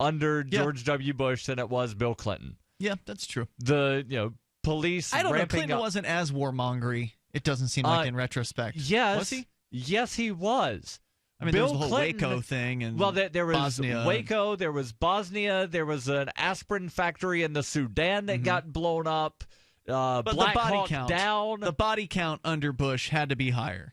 under George W. Bush than it was Bill Clinton. Yeah, that's true. The, police I don't know, ramping Clinton up. wasn't as warmongery, it doesn't seem like, in retrospect. Yes. Was he? Yes, he was. I mean, Bill there was the whole Clinton, Waco thing, and there was Bosnia. Waco, there was Bosnia, there was an aspirin factory in the Sudan that got blown up. But Black the body Hawk count, Down. the body count under Bush had to be higher.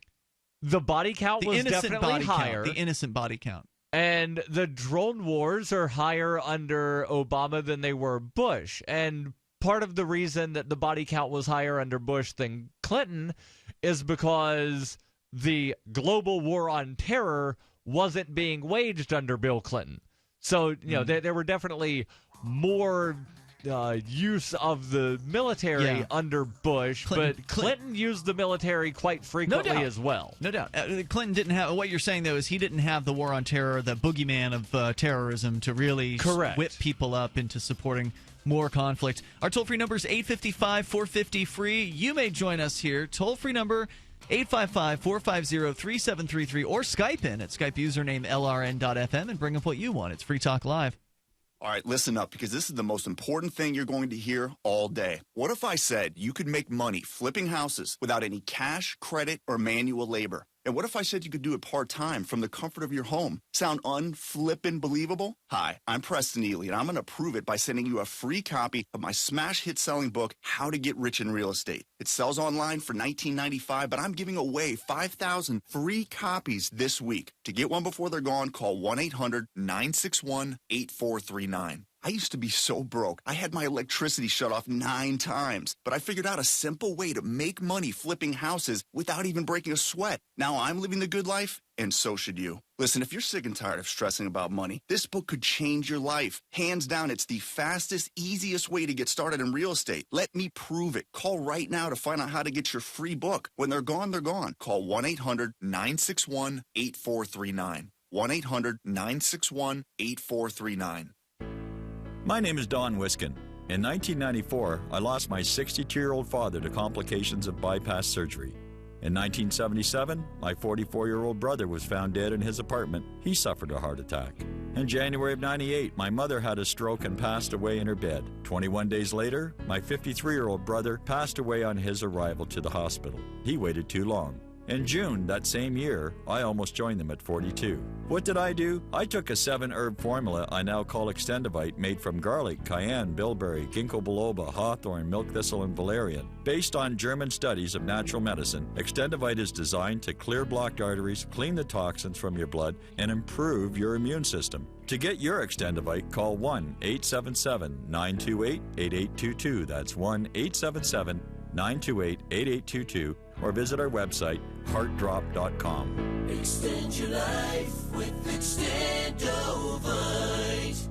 The body count was definitely higher. The innocent body count. And the drone wars are higher under Obama than they were Bush. And part of the reason that the body count was higher under Bush than Clinton is because the global war on terror wasn't being waged under Bill Clinton. So, there were definitely more use of the military under Bush, but Clinton used the military quite frequently as well. No doubt. Clinton didn't have, what you're saying, though, is he didn't have the war on terror, the boogeyman of terrorism, to really whip people up into supporting more conflict. Our toll-free number is 855-450-FREE. You may join us here. Toll-free number 855-450-3733, or Skype in at Skype username LRN.FM and bring up what you want. It's Free Talk Live. All right, listen up, because this is the most important thing you're going to hear all day. What if I said you could make money flipping houses without any cash, credit, or manual labor? And what if I said you could do it part-time from the comfort of your home? Sound unflippin' believable? Hi, I'm Preston Ely, and I'm going to prove it by sending you a free copy of my smash hit-selling book, How to Get Rich in Real Estate. It sells online for $19.95, but I'm giving away 5,000 free copies this week. To get one before they're gone, call 1-800-961-8439. I used to be so broke. I had my electricity shut off 9 times, but I figured out a simple way to make money flipping houses without even breaking a sweat. Now I'm living the good life, and so should you. Listen, if you're sick and tired of stressing about money, this book could change your life. Hands down, it's the fastest, easiest way to get started in real estate. Let me prove it. Call right now to find out how to get your free book. When they're gone, they're gone. Call 1-800-961-8439. 1-800-961-8439. My name is Don Wiskin. In 1994, I lost my 62-year-old father to complications of bypass surgery. In 1977, my 44-year-old brother was found dead in his apartment. He suffered a heart attack. In January of 98, my mother had a stroke and passed away in her bed. 21 days later, my 53-year-old brother passed away on his arrival to the hospital. He waited too long. In June that same year, I almost joined them at 42. What did I do? I took a 7-herb formula I now call Extendivite, made from garlic, cayenne, bilberry, ginkgo biloba, hawthorn, milk thistle, and valerian. Based on German studies of natural medicine, Extendivite is designed to clear blocked arteries, clean the toxins from your blood, and improve your immune system. To get your Extendivite, call 1-877-928-8822. That's 1-877-928-8822. 928-8822 or visit our website, heartdrop.com. Extend your life with Extendovite.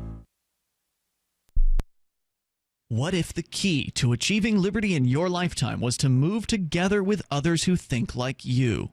What if the key to achieving liberty in your lifetime was to move together with others who think like you?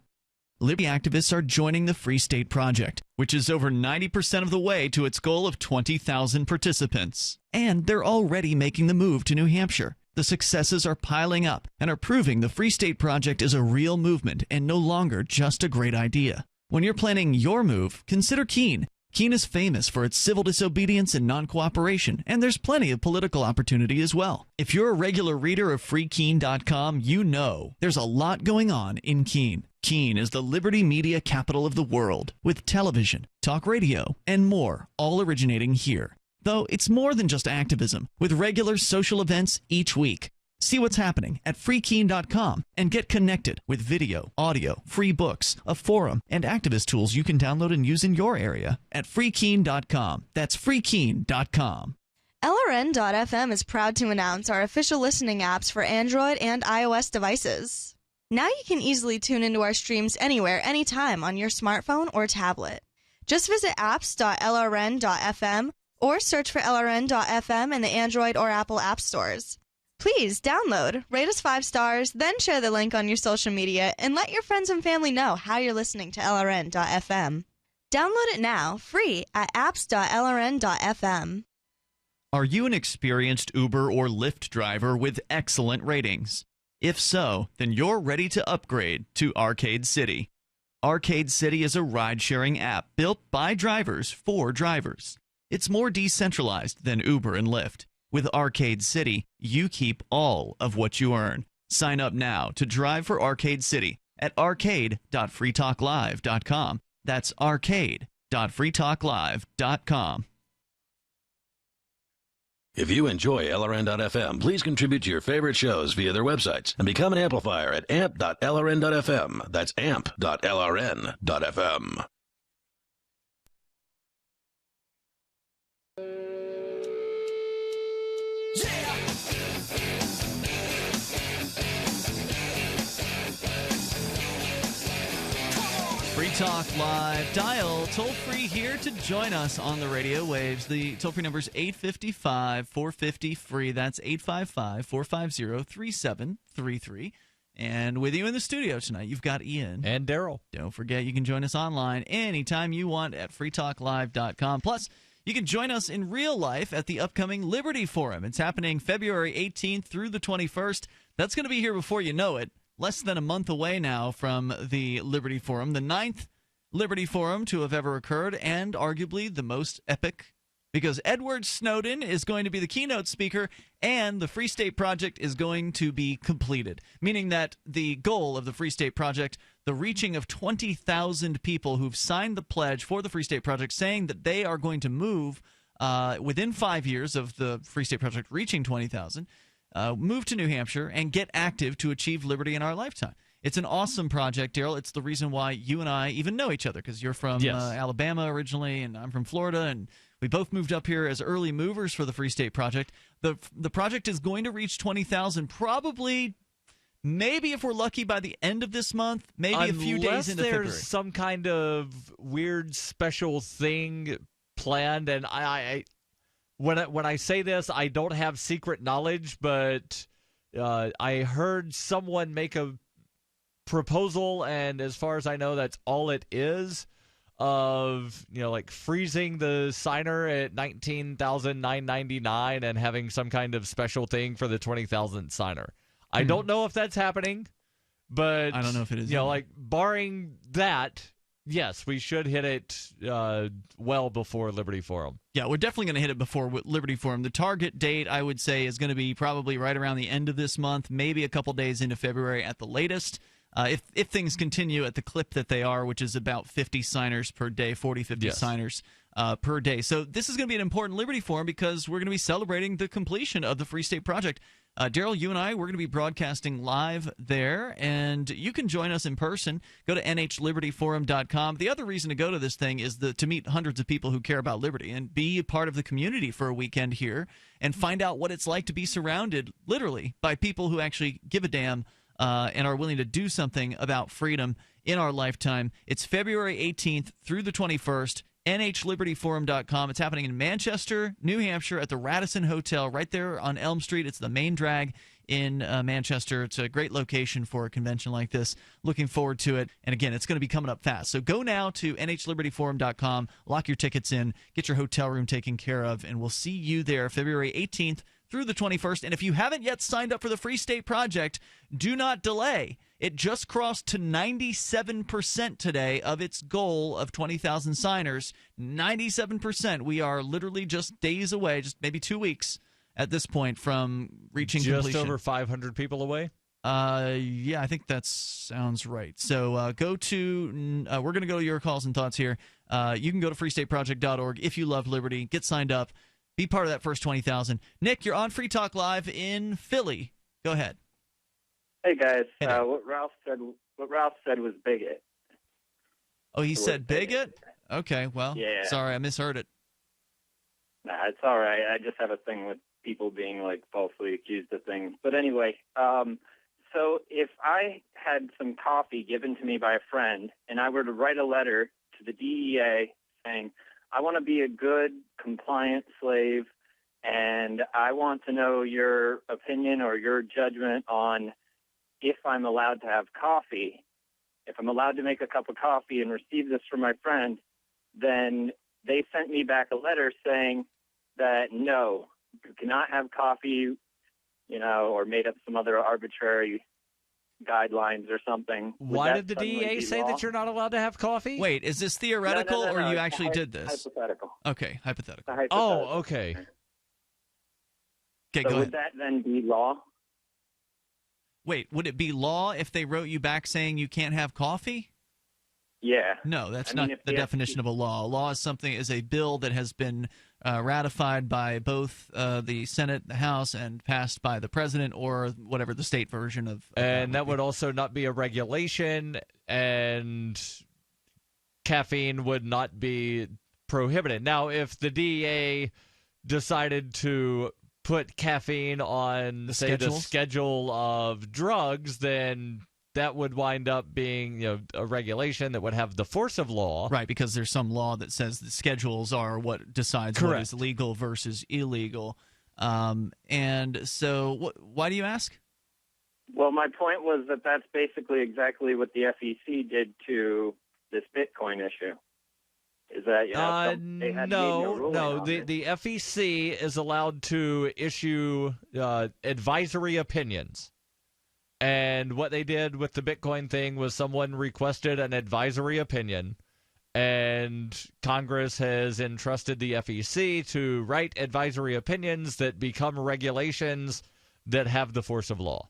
Liberty activists are joining the Free State Project, which is over 90% of the way to its goal of 20,000 participants. And they're already making the move to New Hampshire. The successes are piling up and are proving the Free State Project is a real movement and no longer just a great idea. When you're planning your move, consider Keene. Keene is famous for its civil disobedience and non-cooperation, and there's plenty of political opportunity as well. If you're a regular reader of freekeene.com, you know there's a lot going on in Keene. Keene is the liberty media capital of the world, with television, talk radio, and more, all originating here. Though it's more than just activism, with regular social events each week. See what's happening at freekeene.com and get connected with video, audio, free books, a forum, and activist tools you can download and use in your area at freekeene.com. That's freekeene.com. LRN.FM is proud to announce our official listening apps for Android and iOS devices. Now you can easily tune into our streams anywhere, anytime on your smartphone or tablet. Just visit apps.lrn.fm or search for LRN.FM in the Android or Apple app stores. Please download, rate us 5 stars, then share the link on your social media, and let your friends and family know how you're listening to LRN.FM. Download it now, free, at apps.lrn.fm. Are you an experienced Uber or Lyft driver with excellent ratings? If so, then you're ready to upgrade to Arcade City. Arcade City is a ride-sharing app built by drivers for drivers. It's more decentralized than Uber and Lyft. With Arcade City, you keep all of what you earn. Sign up now to drive for Arcade City at arcade.freetalklive.com. That's arcade.freetalklive.com. If you enjoy LRN.FM, please contribute to your favorite shows via their websites and become an amplifier at amp.lrn.fm. That's amp.lrn.fm. Free Talk Live. Dial toll-free here to join us on the radio waves. The toll-free number is 855-450-FREE. That's 855-450-3733. And with you in the studio tonight, you've got Ian. And Darryl. Don't forget, you can join us online anytime you want at freetalklive.com. Plus, you can join us in real life at the upcoming Liberty Forum. It's happening February 18th through the 21st. That's going to be here before you know it. Less than a month away now from the Liberty Forum, the 9th Liberty Forum to have ever occurred, and arguably the most epic, because Edward Snowden is going to be the keynote speaker, and the Free State Project is going to be completed, meaning that the goal of the Free State Project, the reaching of 20,000 people who've signed the pledge for the Free State Project, saying that they are going to move within 5 years of the Free State Project reaching 20,000, move to New Hampshire and get active to achieve liberty in our lifetime. It's an awesome project, Darryl. It's the reason why you and I even know each other, because you're from Alabama originally, and I'm from Florida, and we both moved up here as early movers for the Free State Project. The project is going to reach 20,000 probably, maybe if we're lucky, by the end of this month, maybe a few days into February. Unless there's some kind of weird special thing planned, and when I say this, I don't have secret knowledge, but I heard someone make a proposal, and as far as I know, that's all it is, of, like freezing the signer at $19,999 and having some kind of special thing for the 20,000th signer. I don't know if that's happening, but I don't know if it is. Like barring that, yes, we should hit it well before Liberty Forum. Yeah, we're definitely going to hit it before Liberty Forum. The target date, I would say, is going to be probably right around the end of this month, maybe a couple days into February at the latest. If things continue at the clip that they are, which is about 50 signers per day, 40, 50 signers per day. So this is going to be an important Liberty Forum because we're going to be celebrating the completion of the Free State Project. Darryl, you and I, we're going to be broadcasting live there, and you can join us in person. Go to nhlibertyforum.com. The other reason to go to this thing is to meet hundreds of people who care about liberty and be a part of the community for a weekend here and find out what it's like to be surrounded, literally, by people who actually give a damn and are willing to do something about freedom in our lifetime. It's February 18th through the 21st. NHLibertyForum.com. It's happening in Manchester, New Hampshire, at the Radisson Hotel right there on Elm Street. It's the main drag in Manchester. It's a great location for a convention like this. Looking forward to it. And again, it's going to be coming up fast. So go now to NHLibertyForum.com, lock your tickets in, get your hotel room taken care of, and we'll see you there February 18th through the 21st. And if you haven't yet signed up for the Free State Project, do not delay. It just crossed to 97% today of its goal of 20,000 signers. 97%. We are literally just days away, just maybe 2 weeks at this point from reaching completion. Just over 500 people away? Yeah, I think that sounds right. So go to, we're going to go to your calls and thoughts here. You can go to freestateproject.org if you love liberty. Get signed up. Be part of that first 20,000. Nick, you're on Free Talk Live in Philly. Go ahead. Hey guys, what Ralph said was bigot. Oh, he said bigot? Okay, well, yeah. Sorry, I misheard it. Nah, it's all right. I just have a thing with people being like falsely accused of things. But anyway, so if I had some coffee given to me by a friend and I were to write a letter to the DEA saying, I want to be a good, compliant slave, and I want to know your opinion or your judgment on if I'm allowed to have coffee, if I'm allowed to make a cup of coffee and receive this from my friend, then they sent me back a letter saying that no, you cannot have coffee, or made up some other arbitrary guidelines or something. Why did the DEA say that you're not allowed to have coffee? Wait, is this theoretical No, or you it's actually did this? Hypothetical. Okay, hypothetical. Oh, okay. Okay, so go would ahead. that then be law? Wait, would it be law if they wrote you back saying you can't have coffee? Yeah. No, that's I mean, not if the the definition of a law. A law is a bill that has been ratified by both the Senate, the House, and passed by the president or whatever the state version of and that would also not be a regulation, and caffeine would not be prohibited. Now, if the DEA decided to put caffeine on, say, the schedule of drugs, then that would wind up being a regulation that would have the force of law. Right, because there's some law that says the schedules are what decides what is legal versus illegal. And so why do you ask? Well, my point was that that's basically exactly what the FEC did to this Bitcoin issue. Is that, they had made no ruling on it. The FEC is allowed to issue advisory opinions. And what they did with the Bitcoin thing was someone requested an advisory opinion, and Congress has entrusted the FEC to write advisory opinions that become regulations that have the force of law.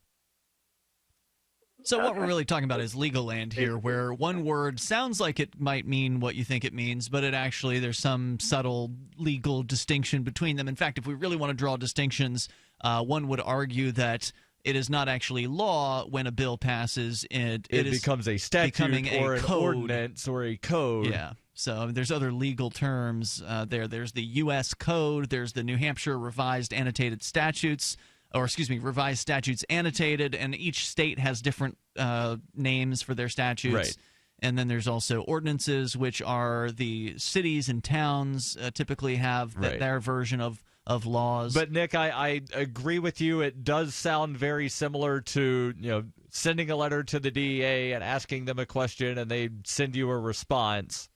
So what we're really talking about is legal land here, where one word sounds like it might mean what you think it means, but there's some subtle legal distinction between them. In fact, if we really want to draw distinctions, one would argue that it is not actually law when a bill passes. It becomes a statute or an ordinance or a code. Yeah. So there's other legal terms there. There's the U.S. Code. There's the New Hampshire Revised Annotated Statutes. Revised Statutes Annotated, and each state has different names for their statutes. Right. And then there's also ordinances, which are the cities and towns typically have their version of laws. But Nick, I agree with you. It does sound very similar to sending a letter to the DEA and asking them a question, and they send you a response.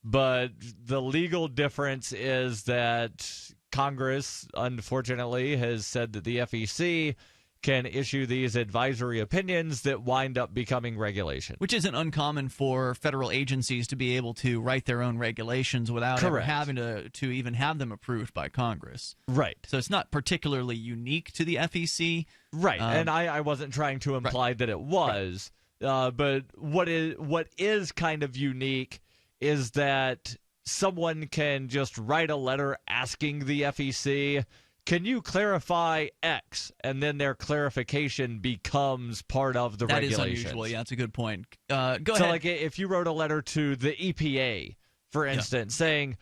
But the legal difference is that Congress, unfortunately, has said that the FEC can issue these advisory opinions that wind up becoming regulation. Which isn't uncommon for federal agencies to be able to write their own regulations without ever having to even have them approved by Congress. Right. So it's not particularly unique to the FEC. Right, and I wasn't trying to imply that it was. But what is kind of unique is that someone can just write a letter asking the FEC, can you clarify X? And then their clarification becomes part of the regulations. That is unusual. Yeah, that's a good point. Go ahead. So, like, if you wrote a letter to the EPA, for instance, saying,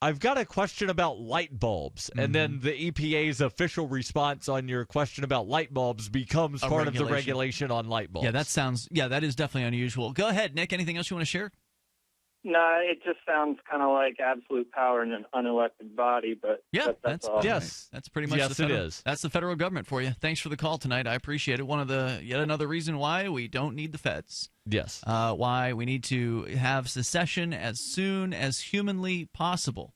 I've got a question about light bulbs, and then the EPA's official response on your question about light bulbs becomes part of the regulation on light bulbs. Yeah, that is definitely unusual. Go ahead, Nick. Anything else you want to share? No, it just sounds kind of like absolute power in an unelected body, but that's all. That's pretty much it is. That's the federal government for you. Thanks for the call tonight. I appreciate it. Yet another reason why we don't need the feds. Yes. Why we need to have secession as soon as humanly possible.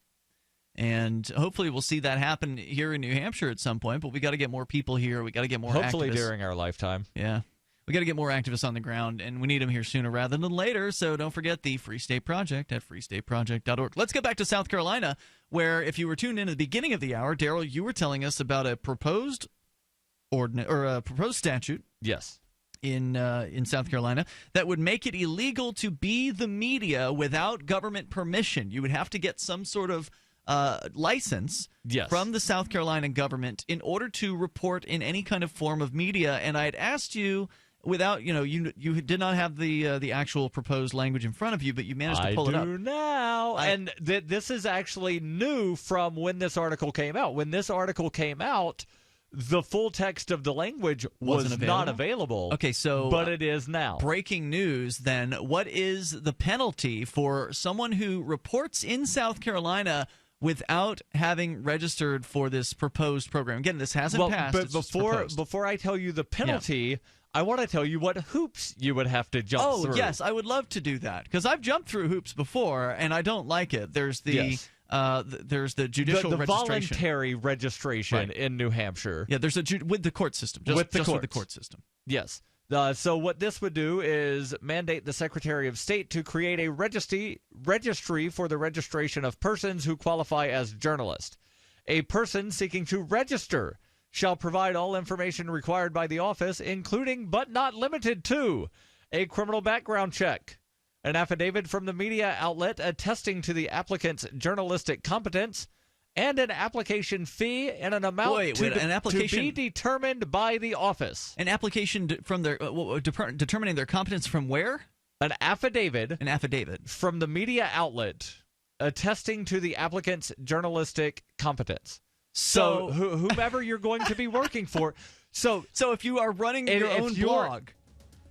And hopefully we'll see that happen here in New Hampshire at some point, but we got to get more people here. We got to get more hopefully activists. During our lifetime. Yeah. We got to get more activists on the ground, and we need them here sooner rather than later. So don't forget the Free State Project at freestateproject.org. Let's get back to South Carolina, where if you were tuned in at the beginning of the hour, Darryl, you were telling us about a proposed ordinance or a proposed statute. Yes. In South Carolina that would make it illegal to be the media without government permission. You would have to get some sort of license from the South Carolina government in order to report in any kind of form of media. And I had asked you, without you did not have the actual proposed language in front of you, but you managed to pull it up. I do now, and this is actually new from when this article came out. When this article came out, the full text of the language was not available. Okay, so but it is now. Breaking news. Then, what is the penalty for someone who reports in South Carolina without having registered for this proposed program? Again, this hasn't passed. But before I tell you the penalty, I want to tell you what hoops you would have to jump through. Oh, yes, I would love to do that, because I've jumped through hoops before, and I don't like it. There's the there's the judicial the registration. Voluntary registration in New Hampshire. Yeah, with the court system. With the court system. Yes. So what this would do is mandate the Secretary of State to create a registry for the registration of persons who qualify as journalists. A person seeking to register shall provide all information required by the office, including but not limited to a criminal background check, an affidavit from the media outlet attesting to the applicant's journalistic competence, and an application fee in an amount to be determined by the office. An application from their determining their competence from where? An affidavit. An affidavit from the media outlet attesting to the applicant's journalistic competence. So whomever you're going to be working for. So if you are running your own blog,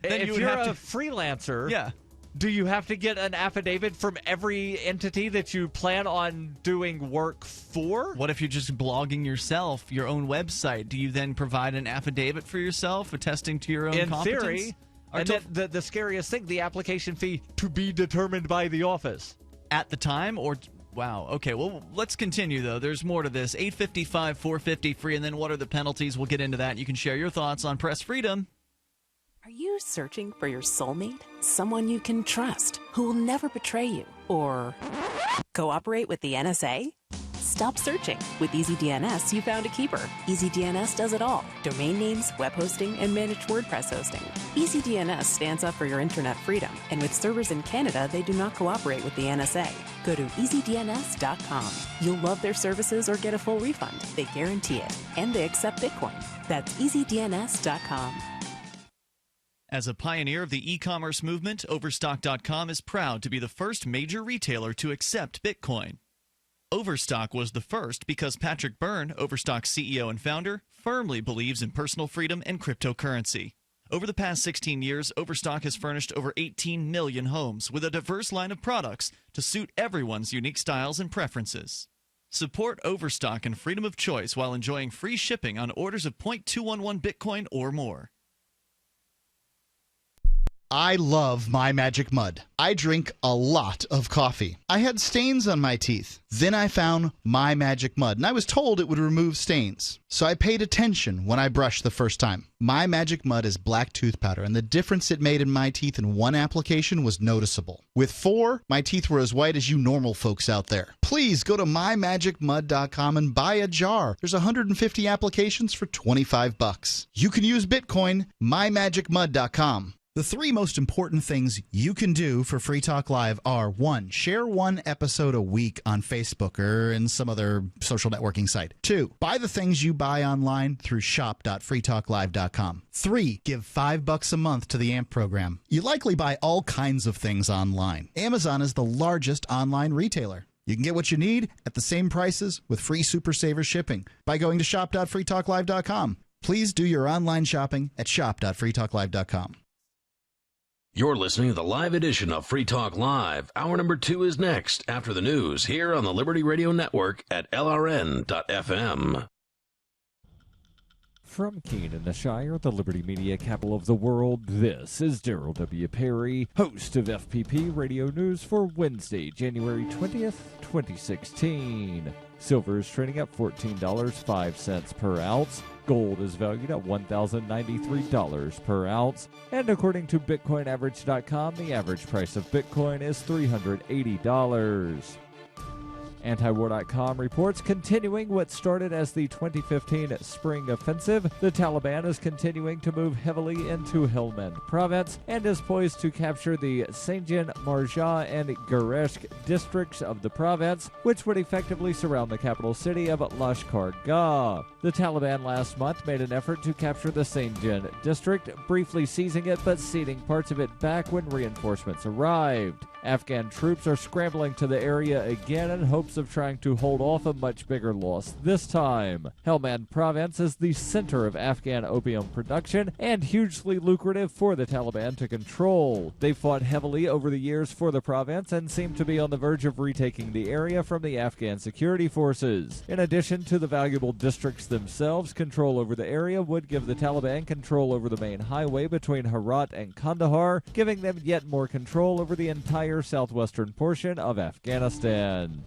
then if you're a freelancer, do you have to get an affidavit from every entity that you plan on doing work for? What if you're just blogging yourself, your own website? Do you then provide an affidavit for yourself attesting to your own competence? In theory. And then the scariest thing, the application fee to be determined by the office. At the time or... Wow. Okay. Well, let's continue, though. There's more to this. 855-450-FREE, and then what are the penalties? We'll get into that. You can share your thoughts on Press Freedom. Are you searching for your soulmate? Someone you can trust, who will never betray you? Or cooperate with the NSA? Stop searching. With EasyDNS, you found a keeper. EasyDNS does it all. Domain names, web hosting, and managed WordPress hosting. EasyDNS stands up for your internet freedom. And with servers in Canada, they do not cooperate with the NSA. Go to EasyDNS.com. You'll love their services or get a full refund. They guarantee it. And they accept Bitcoin. That's EasyDNS.com. As a pioneer of the e-commerce movement, Overstock.com is proud to be the first major retailer to accept Bitcoin. Overstock was the first because Patrick Byrne, Overstock's CEO and founder, firmly believes in personal freedom and cryptocurrency. Over the past 16 years, Overstock has furnished over 18 million homes with a diverse line of products to suit everyone's unique styles and preferences. Support Overstock and freedom of choice while enjoying free shipping on orders of 0.211 Bitcoin or more. I love My Magic Mud. I drink a lot of coffee. I had stains on my teeth. Then I found My Magic Mud, and I was told it would remove stains. So I paid attention when I brushed the first time. My Magic Mud is black tooth powder, and the difference it made in my teeth in one application was noticeable. With 4, my teeth were as white as you normal folks out there. Please go to mymagicmud.com and buy a jar. There's 150 applications for $25. You can use Bitcoin, mymagicmud.com. The three most important things you can do for Free Talk Live are: 1, share one episode a week on Facebook or in some other social networking site. 2, buy the things you buy online through shop.freetalklive.com. 3, give $5 a month to the AMP program. You likely buy all kinds of things online. Amazon is the largest online retailer. You can get what you need at the same prices with free Super Saver shipping by going to shop.freetalklive.com. Please do your online shopping at shop.freetalklive.com. You're listening to the live edition of Free Talk Live. Hour number 2 is next after the news here on the Liberty Radio Network at LRN.FM. From Keene in the Shire, the Liberty Media capital of the world, this is Darryl W. Perry, host of FPP Radio News for Wednesday, January 20th, 2016. Silver is trading at $14.05 per ounce. Gold is valued at $1,093 per ounce. And according to BitcoinAverage.com, the average price of Bitcoin is $380. Antiwar.com reports continuing what started as the 2015 spring offensive. The Taliban is continuing to move heavily into Helmand province and is poised to capture the Sanjan, Marja, and Gereshk districts of the province, which would effectively surround the capital city of Lashkar Gah. The Taliban last month made an effort to capture the Sanjan district, briefly seizing it but ceding parts of it back when reinforcements arrived. Afghan troops are scrambling to the area again in hopes of trying to hold off a much bigger loss this time. Helmand province is the center of Afghan opium production and hugely lucrative for the Taliban to control. They fought heavily over the years for the province and seem to be on the verge of retaking the area from the Afghan security forces. In addition to the valuable districts themselves, control over the area would give the Taliban control over the main highway between Herat and Kandahar, giving them yet more control over the entire southwestern portion of Afghanistan.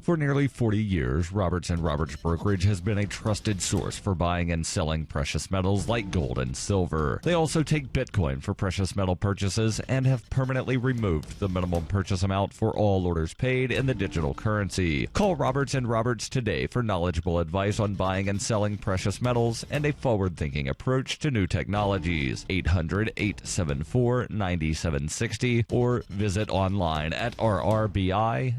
For nearly 40 years, Roberts & Roberts Brokerage has been a trusted source for buying and selling precious metals like gold and silver. They also take Bitcoin for precious metal purchases and have permanently removed the minimum purchase amount for all orders paid in the digital currency. Call Roberts & Roberts today for knowledgeable advice on buying and selling precious metals and a forward-thinking approach to new technologies. 800-874-9760 or visit online at rrbi.co.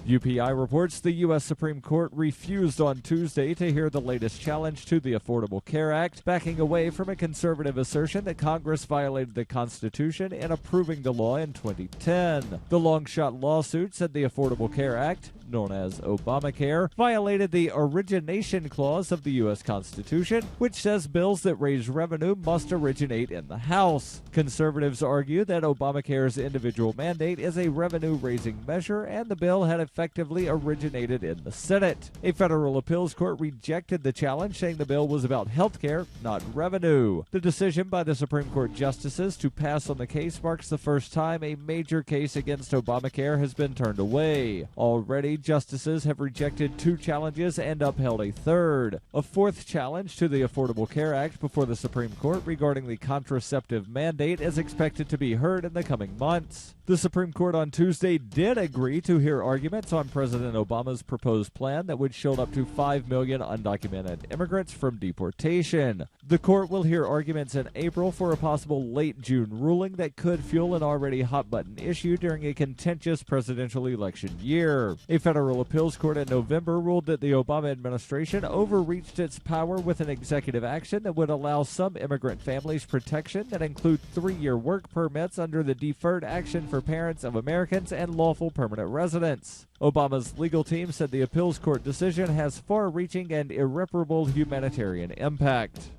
UPI reports the U.S. Supreme Court refused on Tuesday to hear the latest challenge to the Affordable Care Act, backing away from a conservative assertion that Congress violated the Constitution in approving the law in 2010. The long-shot lawsuit said the Affordable Care Act, known as Obamacare, violated the origination clause of the U.S. Constitution, which says bills that raise revenue must originate in the House. Conservatives argue that Obamacare's individual mandate is a revenue-raising measure, and the bill had effectively originated in the Senate. A federal appeals court rejected the challenge, saying the bill was about health care, not revenue. The decision by the Supreme Court justices to pass on the case marks the first time a major case against Obamacare has been turned away. Already, justices have rejected 2 challenges and upheld a third. A fourth challenge to the Affordable Care Act before the Supreme Court regarding the contraceptive mandate is expected to be heard in the coming months. The Supreme Court on Tuesday did agree to hear arguments on President Obama's proposed plan that would shield up to 5 million undocumented immigrants from deportation. The court will hear arguments in April for a possible late June ruling that could fuel an already hot-button issue during a contentious presidential election year. A federal appeals court in November ruled that the Obama administration overreached its power with an executive action that would allow some immigrant families protection that include 3-year work permits under the Deferred Action for Parents of Americans and Lawful Permanent Residents. Obama's legal team said the appeals court decision has far-reaching and irreparable humanitarian impact.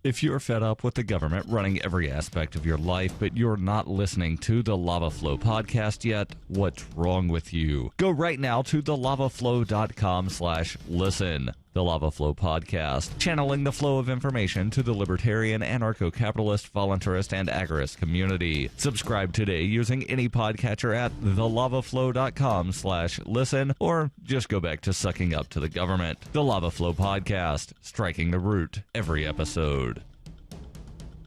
If you're fed up with the government running every aspect of your life, but you're not listening to the Lava Flow podcast yet, what's wrong with you? Go right now to thelavaflow.com/listen. The Lava Flow podcast, channeling the flow of information to the libertarian, anarcho-capitalist, voluntarist, and agorist community. Subscribe today using any podcatcher at thelavaflow.com/listen, or just go back to sucking up to the government. The Lava Flow podcast, striking the root every episode.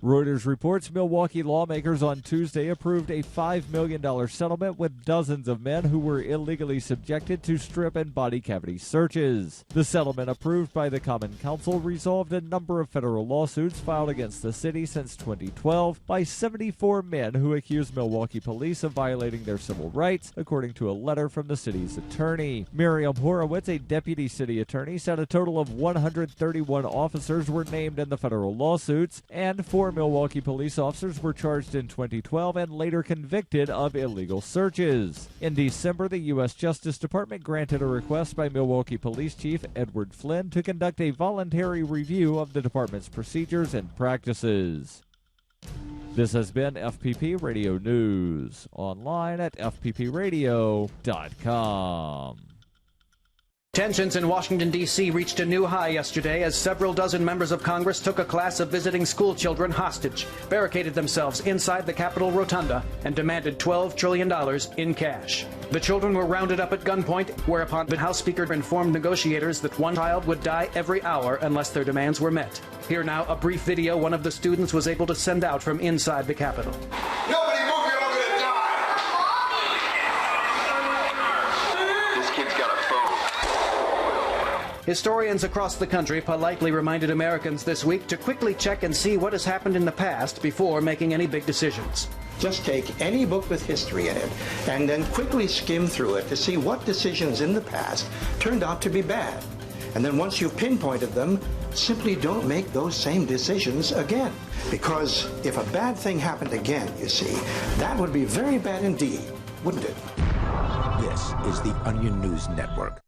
Reuters reports Milwaukee lawmakers on Tuesday approved a $5 million settlement with dozens of men who were illegally subjected to strip and body cavity searches. The settlement, approved by the Common Council, resolved a number of federal lawsuits filed against the city since 2012 by 74 men who accused Milwaukee police of violating their civil rights, according to a letter from the city's attorney. Miriam Horowitz, a deputy city attorney, said a total of 131 officers were named in the federal lawsuits, and 4 Milwaukee police officers were charged in 2012 and later convicted of illegal searches. In December, the U.S. Justice Department granted a request by Milwaukee Police Chief Edward Flynn to conduct a voluntary review of the department's procedures and practices. This has been FPP Radio News, online at fppradio.com. Tensions in Washington, D.C. reached a new high yesterday as several dozen members of Congress took a class of visiting school children hostage, barricaded themselves inside the Capitol Rotunda, and demanded $12 trillion in cash. The children were rounded up at gunpoint, whereupon the House Speaker informed negotiators that one child would die every hour unless their demands were met. Here now, a brief video one of the students was able to send out from inside the Capitol. Nobody move, you're all gonna die! This kid's got a phone. Historians across the country politely reminded Americans this week to quickly check and see what has happened in the past before making any big decisions. Just take any book with history in it and then quickly skim through it to see what decisions in the past turned out to be bad. And then once you've pinpointed them, simply don't make those same decisions again. Because if a bad thing happened again, you see, that would be very bad indeed, wouldn't it? This is the Onion News Network.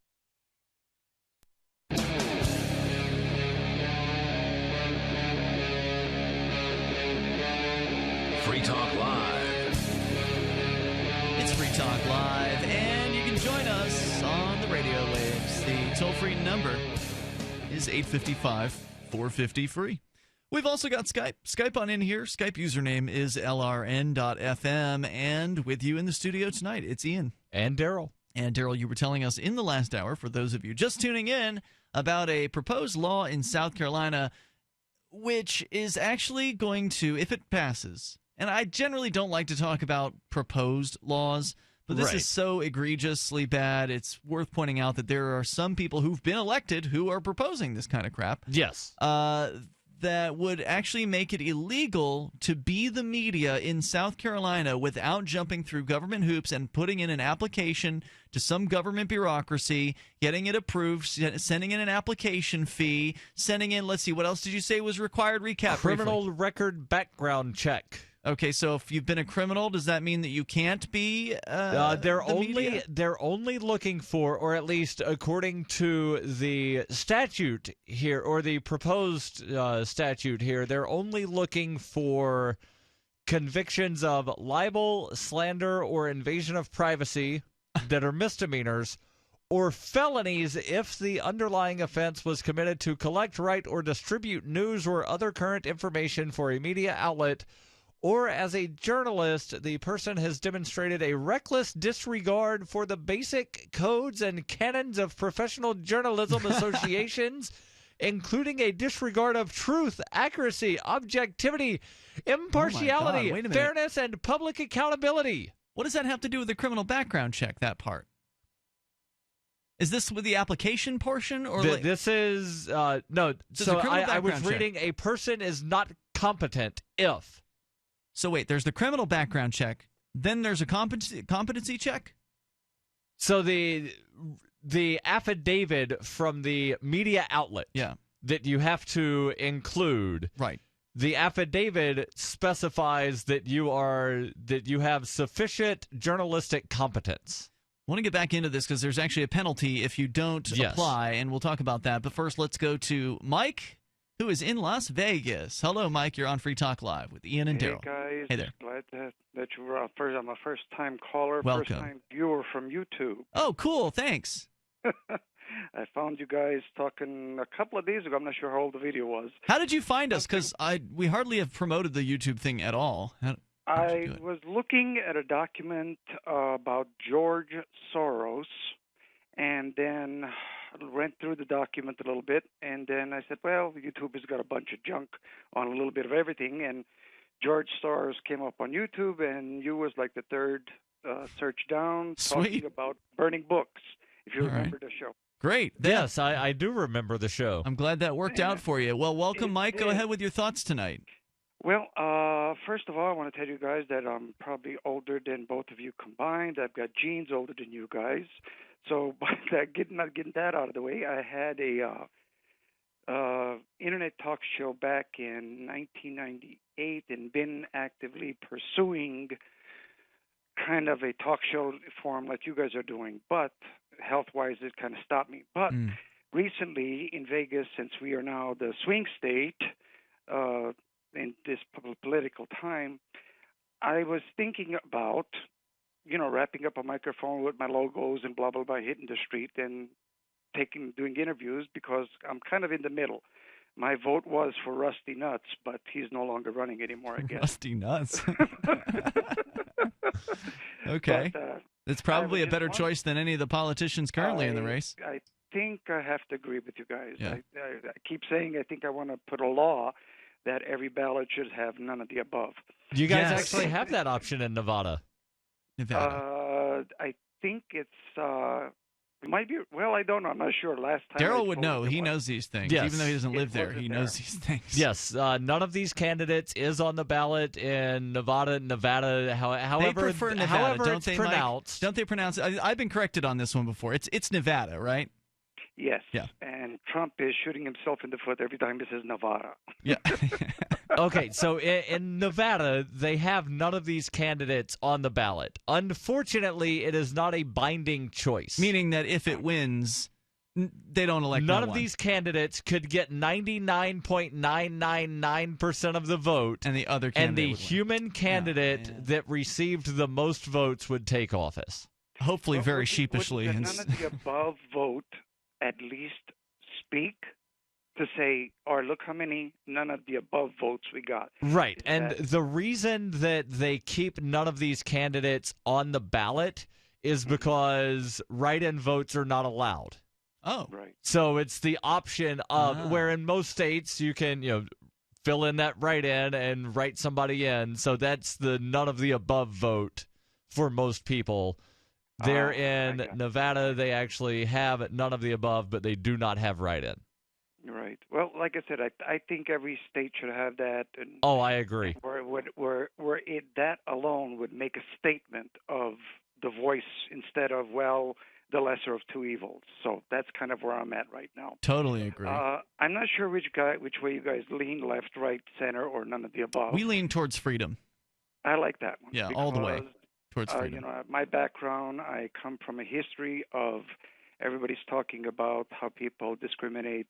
Free Talk Live. It's Free Talk Live, and you can join us on the radio waves. The toll-free number is 855-450-FREE. We've also got Skype. Skype on in here. Skype username is lrn.fm, and with you in the studio tonight, it's Ian. And Darryl. And Darryl, you were telling us in the last hour, for those of you just tuning in, about a proposed law in South Carolina, which is actually going to, if it passes, and I generally don't like to talk about proposed laws, but this is so egregiously bad, it's worth pointing out that there are some people who've been elected who are proposing this kind of crap. Yes. That would actually make it illegal to be the media in South Carolina without jumping through government hoops and putting in an application to some government bureaucracy, getting it approved, sending in an application fee, sending in, let's see, what else did you say was required? Recap. Criminal record background check. Okay, so if you've been a criminal, does that mean that you can't be they're only looking for, or at least according to the statute here, or the proposed statute here, they're only looking for convictions of libel, slander, or invasion of privacy that are misdemeanors, or felonies if the underlying offense was committed to collect, write, or distribute news or other current information for a media outlet, or as a journalist, the person has demonstrated a reckless disregard for the basic codes and canons of professional journalism associations, including a disregard of truth, accuracy, objectivity, impartiality, fairness, and public accountability. What does that have to do with the criminal background check, that part? Is this with the application portion? Or this is, no. So I was reading a person is not competent if. So wait, there's the criminal background check, then there's a competency check? So the affidavit from the media outlet that you have to include. Right. The affidavit specifies that you have sufficient journalistic competence. I want to get back into this because there's actually a penalty if you don't apply, and we'll talk about that. But first, let's go to Mike, who is in Las Vegas. Hello, Mike. You're on Free Talk Live with Ian and Darryl. Hey, guys. Hey there. Glad that you were first. I'm a first-time caller, Welcome. first-time viewer from YouTube. Oh, cool. Thanks. I found you guys talking a couple of days ago. I'm not sure how old the video was. How did you find us? Because we hardly have promoted the YouTube thing at all. I was looking at a document about George Soros, and then went through the document a little bit, and then I said, well, YouTube has got a bunch of junk on a little bit of everything, and George Soros came up on YouTube, and you was like the third search down, talking about burning books, if you remember the show. Great. Yes, I do remember the show. I'm glad that worked out for you. Well, welcome, Mike. Go ahead with your thoughts tonight. Well, first of all, I want to tell you guys that I'm probably older than both of you combined. I've got genes older than you guys. So, by that, getting that out of the way, I had a internet talk show back in 1998 and been actively pursuing kind of a talk show form like you guys are doing. But health-wise, it kind of stopped me. But recently in Vegas, since we are now the swing state in this political time, I was thinking about, wrapping up a microphone with my logos and blah, blah, blah, hitting the street and doing interviews, because I'm kind of in the middle. My vote was for Rusty Nuts, but he's no longer running anymore, I guess. Rusty Nuts. Okay. But, it's probably a better choice than any of the politicians currently in the race. I think I have to agree with you guys. Yeah. I keep saying I think I want to put a law that every ballot should have none of the above. You guys actually have that option in Nevada. I think it's it might be. Well, I don't know. I'm not sure. Last time Darryl would know. He knows these things. Yes. Even though he doesn't live there, he knows these things. Yes, none of these candidates is on the ballot in Nevada. However, they prefer Nevada, however don't it's they, pronounced. Mike? Don't they pronounce it? I've been corrected on this one before. It's Nevada, right? Yes. Yeah. And Trump is shooting himself in the foot every time he says Nevada. Yeah. Okay, so in Nevada, they have none of these candidates on the ballot. Unfortunately, it is not a binding choice. Meaning that if it wins, they don't elect none no of one. these candidates could get 99.999% of the vote, and the other and the candidate would win. human candidate that received the most votes would take office. Hopefully, very sheepishly. Would none of the above vote at least speak to say, or look how many none of the above votes we got. Right, and the reason that they keep none of these candidates on the ballot is because write-in votes are not allowed. Oh. Right. So it's the option of where in most states you can, fill in that write-in and write somebody in. So that's the none of the above vote for most people. There in Nevada, they actually have none of the above, but they do not have write-in. Right. Well, like I said, I think every state should have that. And oh, I agree. Where that alone would make a statement of the voice instead of, well, the lesser of two evils. So that's kind of where I'm at right now. Totally agree. I'm not sure which way you guys lean, left, right, center, or none of the above. We lean towards freedom. I like that one. Yeah, all the way towards freedom. My background, I come from a history of everybody's talking about how people discriminate.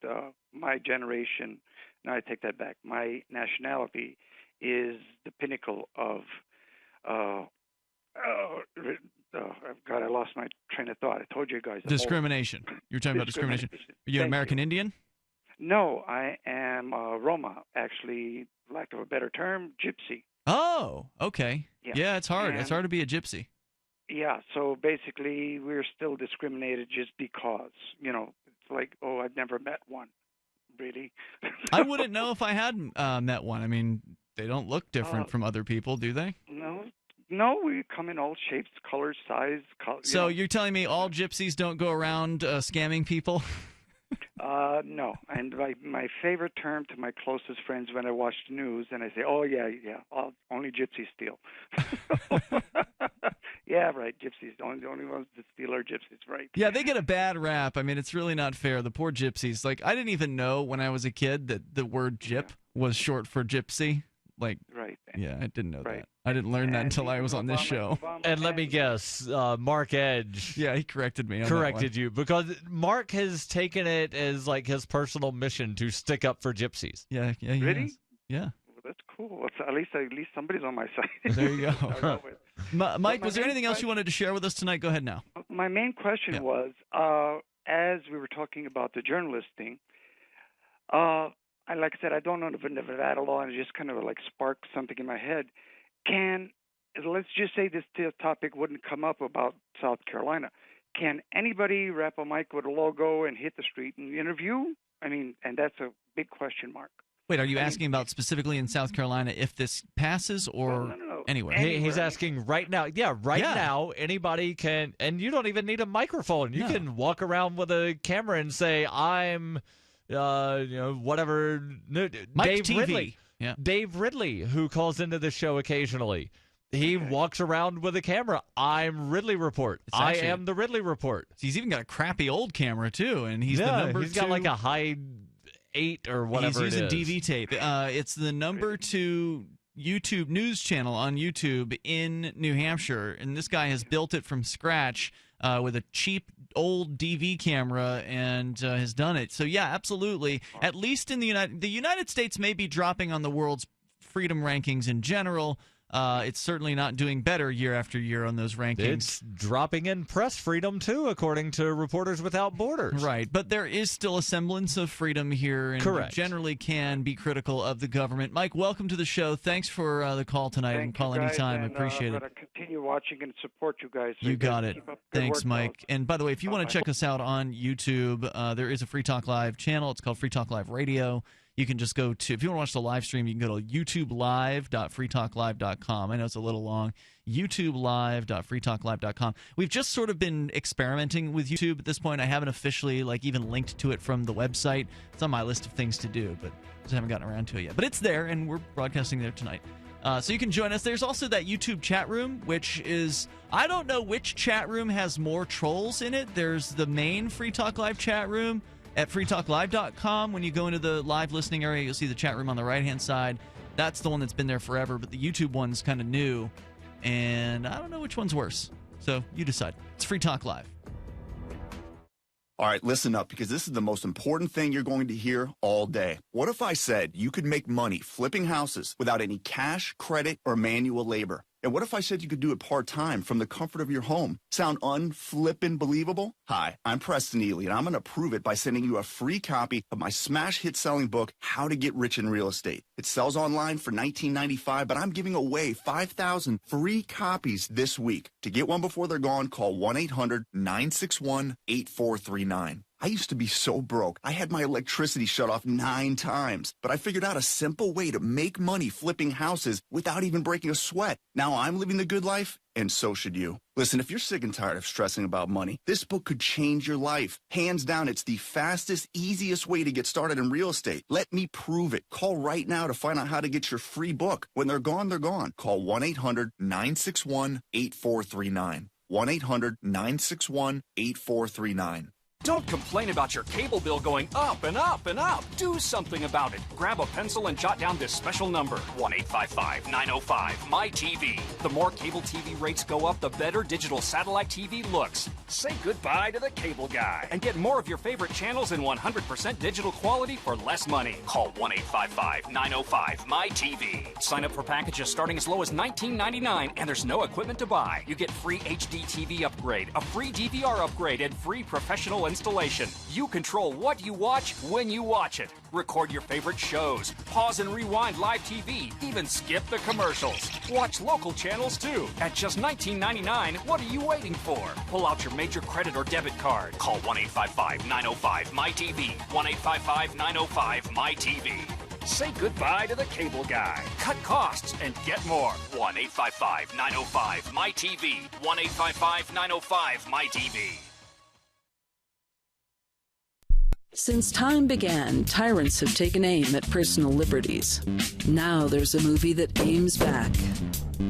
My generation, now I take that back. My nationality is the pinnacle of. God, I lost my train of thought. I told you guys. Discrimination. You're talking about discrimination. Are you an American Indian? No, I am Roma. Actually, lack of a better term, Gypsy. Oh, okay. Yeah, it's hard. And it's hard to be a gypsy. Yeah, so basically we're still discriminated just because, it's like, oh, I've never met one. Really? I wouldn't know if I had met one. I mean, they don't look different from other people, do they? No, we come in all shapes, colors, size. So you're telling me all gypsies don't go around scamming people? No, and my favorite term to my closest friends when I watch the news, and I say, oh, yeah, only gypsies steal. Yeah, right, gypsies. The only ones that steal are gypsies, right? Yeah, they get a bad rap. I mean, it's really not fair. The poor gypsies. Like, I didn't even know when I was a kid that the word gyp was short for gypsy. Like, right. Yeah, I didn't know that. I didn't learn that until I was on this show. And let me guess, Mark Edge. Yeah, he corrected me. Corrected you because Mark has taken it as like his personal mission to stick up for gypsies. Yeah. Really? Has. Yeah. Well, that's cool. At least somebody's on my side. There you go. Mike, was there anything else you wanted to share with us tonight? Go ahead now. My main question was, as we were talking about the journalist thing, like I said, I don't know the Nevada law, and it just kind of like sparked something in my head. Let's just say this topic wouldn't come up about South Carolina. can anybody wrap a mic with a logo and hit the street and interview? I mean, and that's a big question mark. Wait, are you asking about specifically in South Carolina if this passes or no. anywhere? He's asking right now. Yeah, now anybody can, and you don't even need a microphone. You can walk around with a camera and say, "I'm, whatever." Dave TV. Ridley. Yeah. Dave Ridley, who calls into the show occasionally. He walks around with a camera. I'm Ridley Report. I am the Ridley Report. He's even got a crappy old camera too, and he's the number 2. He's got like a high 8 or whatever He's using DV tape. It's the number 2 YouTube news channel on YouTube in New Hampshire, and this guy has built it from scratch with a cheap old DV camera and has done it. So yeah, absolutely. At least in the United States may be dropping on the world's freedom rankings in general. It's certainly not doing better year after year on those rankings. It's dropping in press freedom, too, according to Reporters Without Borders. Right, but there is still a semblance of freedom here, and Correct. You generally can be critical of the government. Mike, welcome to the show. Thanks for the call tonight. Thank call you guys, anytime. I and, appreciate I'm it. going to continue watching and support you guys. So You got it. keep up the good Thanks, work, Mike. fellas. And by the way, if you want to check us out on YouTube, there is a Free Talk Live channel. It's called Free Talk Live Radio. You can just go to, if you want to watch the live stream, you can go to youtubelive.freetalklive.com. I know it's a little long. youtubelive.freetalklive.com. We've just sort of been experimenting with YouTube at this point. I haven't officially even linked to it from the website. It's on my list of things to do, but just haven't gotten around to it yet. But it's there, and we're broadcasting there tonight. So you can join us. There's also that YouTube chat room, which is, I don't know which chat room has more trolls in it. There's the main Free Talk Live chat room at freetalklive.com. When you go into the live listening area, you'll see the chat room on the right-hand side. That's the one that's been there forever, but the YouTube one's kind of new, and I don't know which one's worse. So you decide. It's Free Talk Live. All right, listen up, because this is the most important thing you're going to hear all day. What if I said you could make money flipping houses without any cash, credit, or manual labor? And what if I said you could do it part-time from the comfort of your home? Sound unflippin' believable? Hi, I'm Preston Ely, and I'm going to prove it by sending you a free copy of my smash hit selling book, How to Get Rich in Real Estate. It sells online for $19.95, but I'm giving away 5,000 free copies this week. To get one before they're gone, call 1-800-961-8439. I used to be so broke. I had my electricity shut off 9 times, but I figured out a simple way to make money flipping houses without even breaking a sweat. Now I'm living the good life, and so should you. Listen, if you're sick and tired of stressing about money, this book could change your life. Hands down, it's the fastest, easiest way to get started in real estate. Let me prove it. Call right now to find out how to get your free book. When they're gone, they're gone. Call 1-800-961-8439. 1-800-961-8439. Don't complain about your cable bill going up and up and up. Do something about it. Grab a pencil and jot down this special number, 1-855-905-MY-TV. The more cable TV rates go up, the better digital satellite TV looks. Say goodbye to the cable guy and get more of your favorite channels in 100% digital quality for less money. Call 1-855-905-MY-TV. Sign up for packages starting as low as $19.99, and there's no equipment to buy. You get free HD TV upgrade, a free DVR upgrade, and free professional installation. You control what you watch when you watch it. Record your favorite shows, pause and rewind live TV, even skip the commercials. Watch local channels too. At just $19.99, what are you waiting for? Pull out your major credit or debit card. Call 1-855-905-MY-TV. 1-855-905-MY-TV. Say goodbye to the cable guy. Cut costs and get more. 1-855-905-MY-TV. 1-855-905-MY-TV. Since time began, tyrants have taken aim at personal liberties. Now there's a movie that aims back.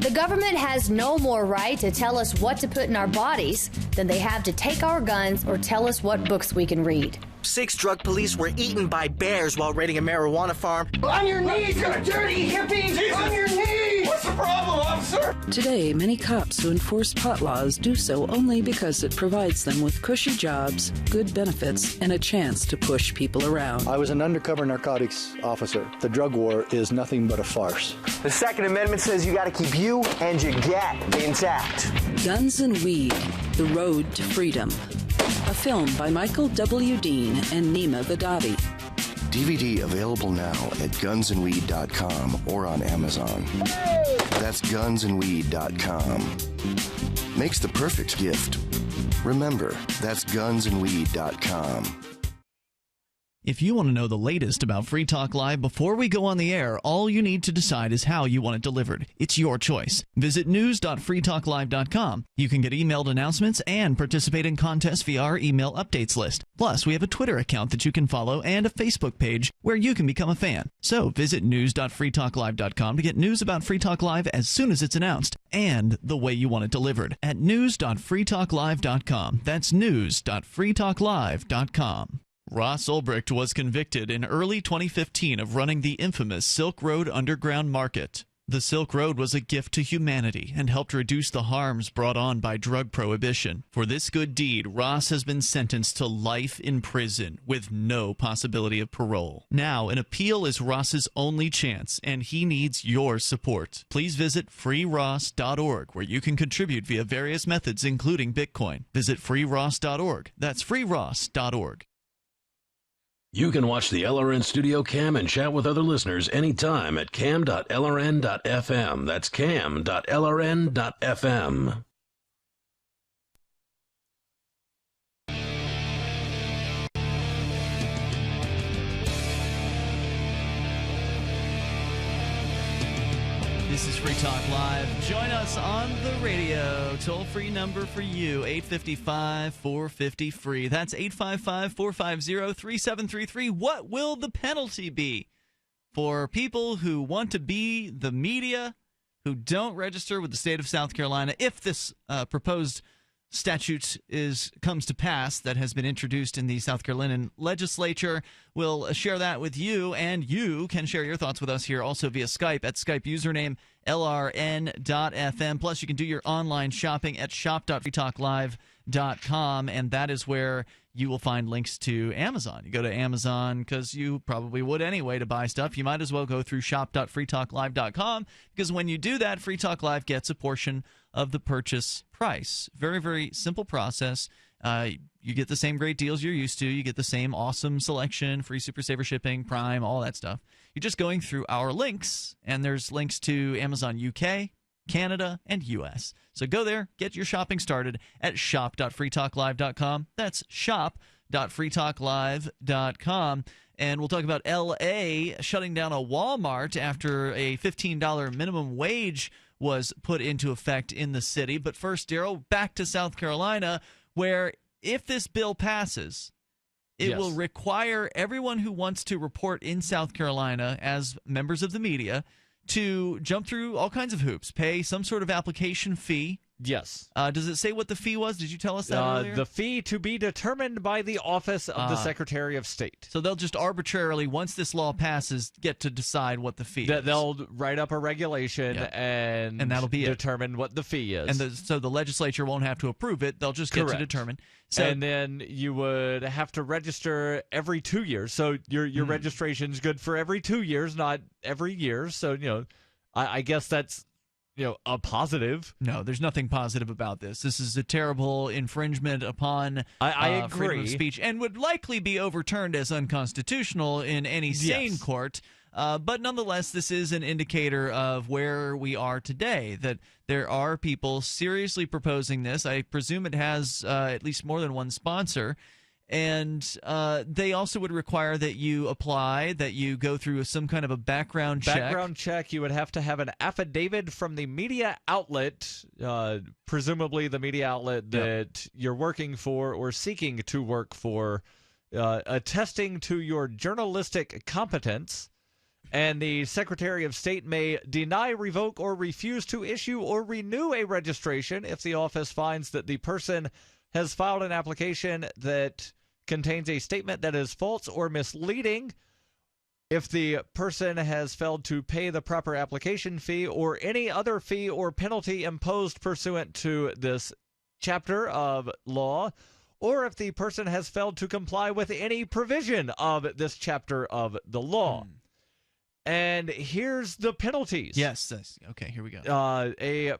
The government has no more right to tell us what to put in our bodies than they have to take our guns or tell us what books we can read. 6 drug police were eaten by bears while raiding a marijuana farm. On your knees, you dirty hippie! Jesus. On your knees! What's the problem, officer? Today, many cops who enforce pot laws do so only because it provides them with cushy jobs, good benefits, and a chance to push people around. I was an undercover narcotics officer. The drug war is nothing but a farce. The Second Amendment says you gotta keep you and your gat intact. Guns and Weed, The Road to Freedom. A film by Michael W. Dean and Nima Vadadi. DVD available now at gunsandweed.com or on Amazon. That's gunsandweed.com. Makes the perfect gift. Remember, that's gunsandweed.com. If you want to know the latest about Free Talk Live before we go on the air, all you need to decide is how you want it delivered. It's your choice. Visit news.freetalklive.com. You can get emailed announcements and participate in contests via our email updates list. Plus, we have a Twitter account that you can follow and a Facebook page where you can become a fan. So visit news.freetalklive.com to get news about Free Talk Live as soon as it's announced and the way you want it delivered at news.freetalklive.com. That's news.freetalklive.com. Ross Ulbricht was convicted in early 2015 of running the infamous Silk Road Underground Market. The Silk Road was a gift to humanity and helped reduce the harms brought on by drug prohibition. For this good deed, Ross has been sentenced to life in prison with no possibility of parole. Now, an appeal is Ross's only chance, and he needs your support. Please visit freeross.org, where you can contribute via various methods, including Bitcoin. Visit freeross.org. That's freeross.org. You can watch the LRN Studio Cam and chat with other listeners anytime at cam.lrn.fm. That's cam.lrn.fm. This is Free Talk Live. Join us on the radio. Toll-free number for you, 855-450-FREE. That's 855-450-3733. What will the penalty be for people who want to be the media who don't register with the state of South Carolina if this proposed statute comes to pass that has been introduced in the South Carolinian legislature? We'll share that with you, and you can share your thoughts with us here also via Skype at Skype username LRN.FM. Plus, you can do your online shopping at shop.freetalklive.com, and that is where you will find links to Amazon. You go to Amazon because you probably would anyway to buy stuff. You might as well go through shop.freetalklive.com because when you do that, Free Talk Live gets a portion of the purchase price. Very, very simple process. You get the same great deals you're used to. You get the same awesome selection, free Super Saver shipping, Prime, all that stuff. You're just going through our links, and there's links to Amazon UK, Canada, and US. So go there, get your shopping started at shop.freetalklive.com. That's shop.freetalklive.com. And we'll talk about L.A. shutting down a Walmart after a $15 minimum wage was put into effect in the city. But first, Darryl, back to South Carolina, where if this bill passes, it will require everyone who wants to report in South Carolina as members of the media to jump through all kinds of hoops, pay some sort of application fee. Yes. Does it say what the fee was? Did you tell us that earlier? The fee to be determined by the Office of the Secretary of State. So they'll just arbitrarily, once this law passes, get to decide what the fee is. They'll write up a regulation and that'll be determine what the fee is. And so the legislature won't have to approve it. They'll just get to determine. So, and then you would have to register every 2 years. So your registration's good for every 2 years, not every year. So, I guess that's a positive. No, there's nothing positive about this. This is a terrible infringement upon I agree. freedom of speech and would likely be overturned as unconstitutional in any sane court. But nonetheless, this is an indicator of where we are today, that there are people seriously proposing this. I presume it has at least more than one sponsor. And they also would require that you apply, that you go through some kind of a background check. Background check. You would have to have an affidavit from the media outlet, presumably the media outlet that you're working for or seeking to work for, attesting to your journalistic competence. And the Secretary of State may deny, revoke, or refuse to issue or renew a registration if the office finds that the person has filed an application that contains a statement that is false or misleading, if the person has failed to pay the proper application fee or any other fee or penalty imposed pursuant to this chapter of law, or if the person has failed to comply with any provision of this chapter of the law. And here's the penalties. Yes. Okay, here we go.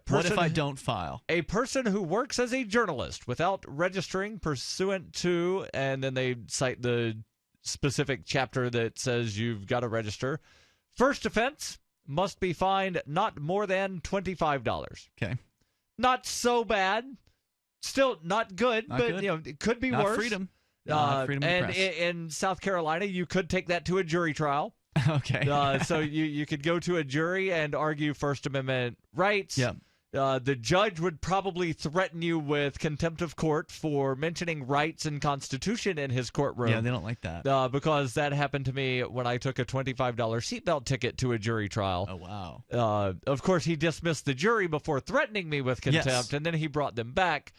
What if I don't file? A person who works as a journalist without registering pursuant to, and then they cite the specific chapter that says you've got to register. First offense must be fined not more than $25. Okay. Not so bad. Still not good, Not but good. it could be Not worse. freedom. Not freedom of the and press. in South Carolina, you could take that to a jury trial. Okay. So you could go to a jury and argue First Amendment rights. Yeah. The judge would probably threaten you with contempt of court for mentioning rights and Constitution in his courtroom. Yeah, they don't like that. Because that happened to me when I took a $25 seatbelt ticket to a jury trial. Oh, wow. Of course, he dismissed the jury before threatening me with contempt, Yes. and then he brought them back.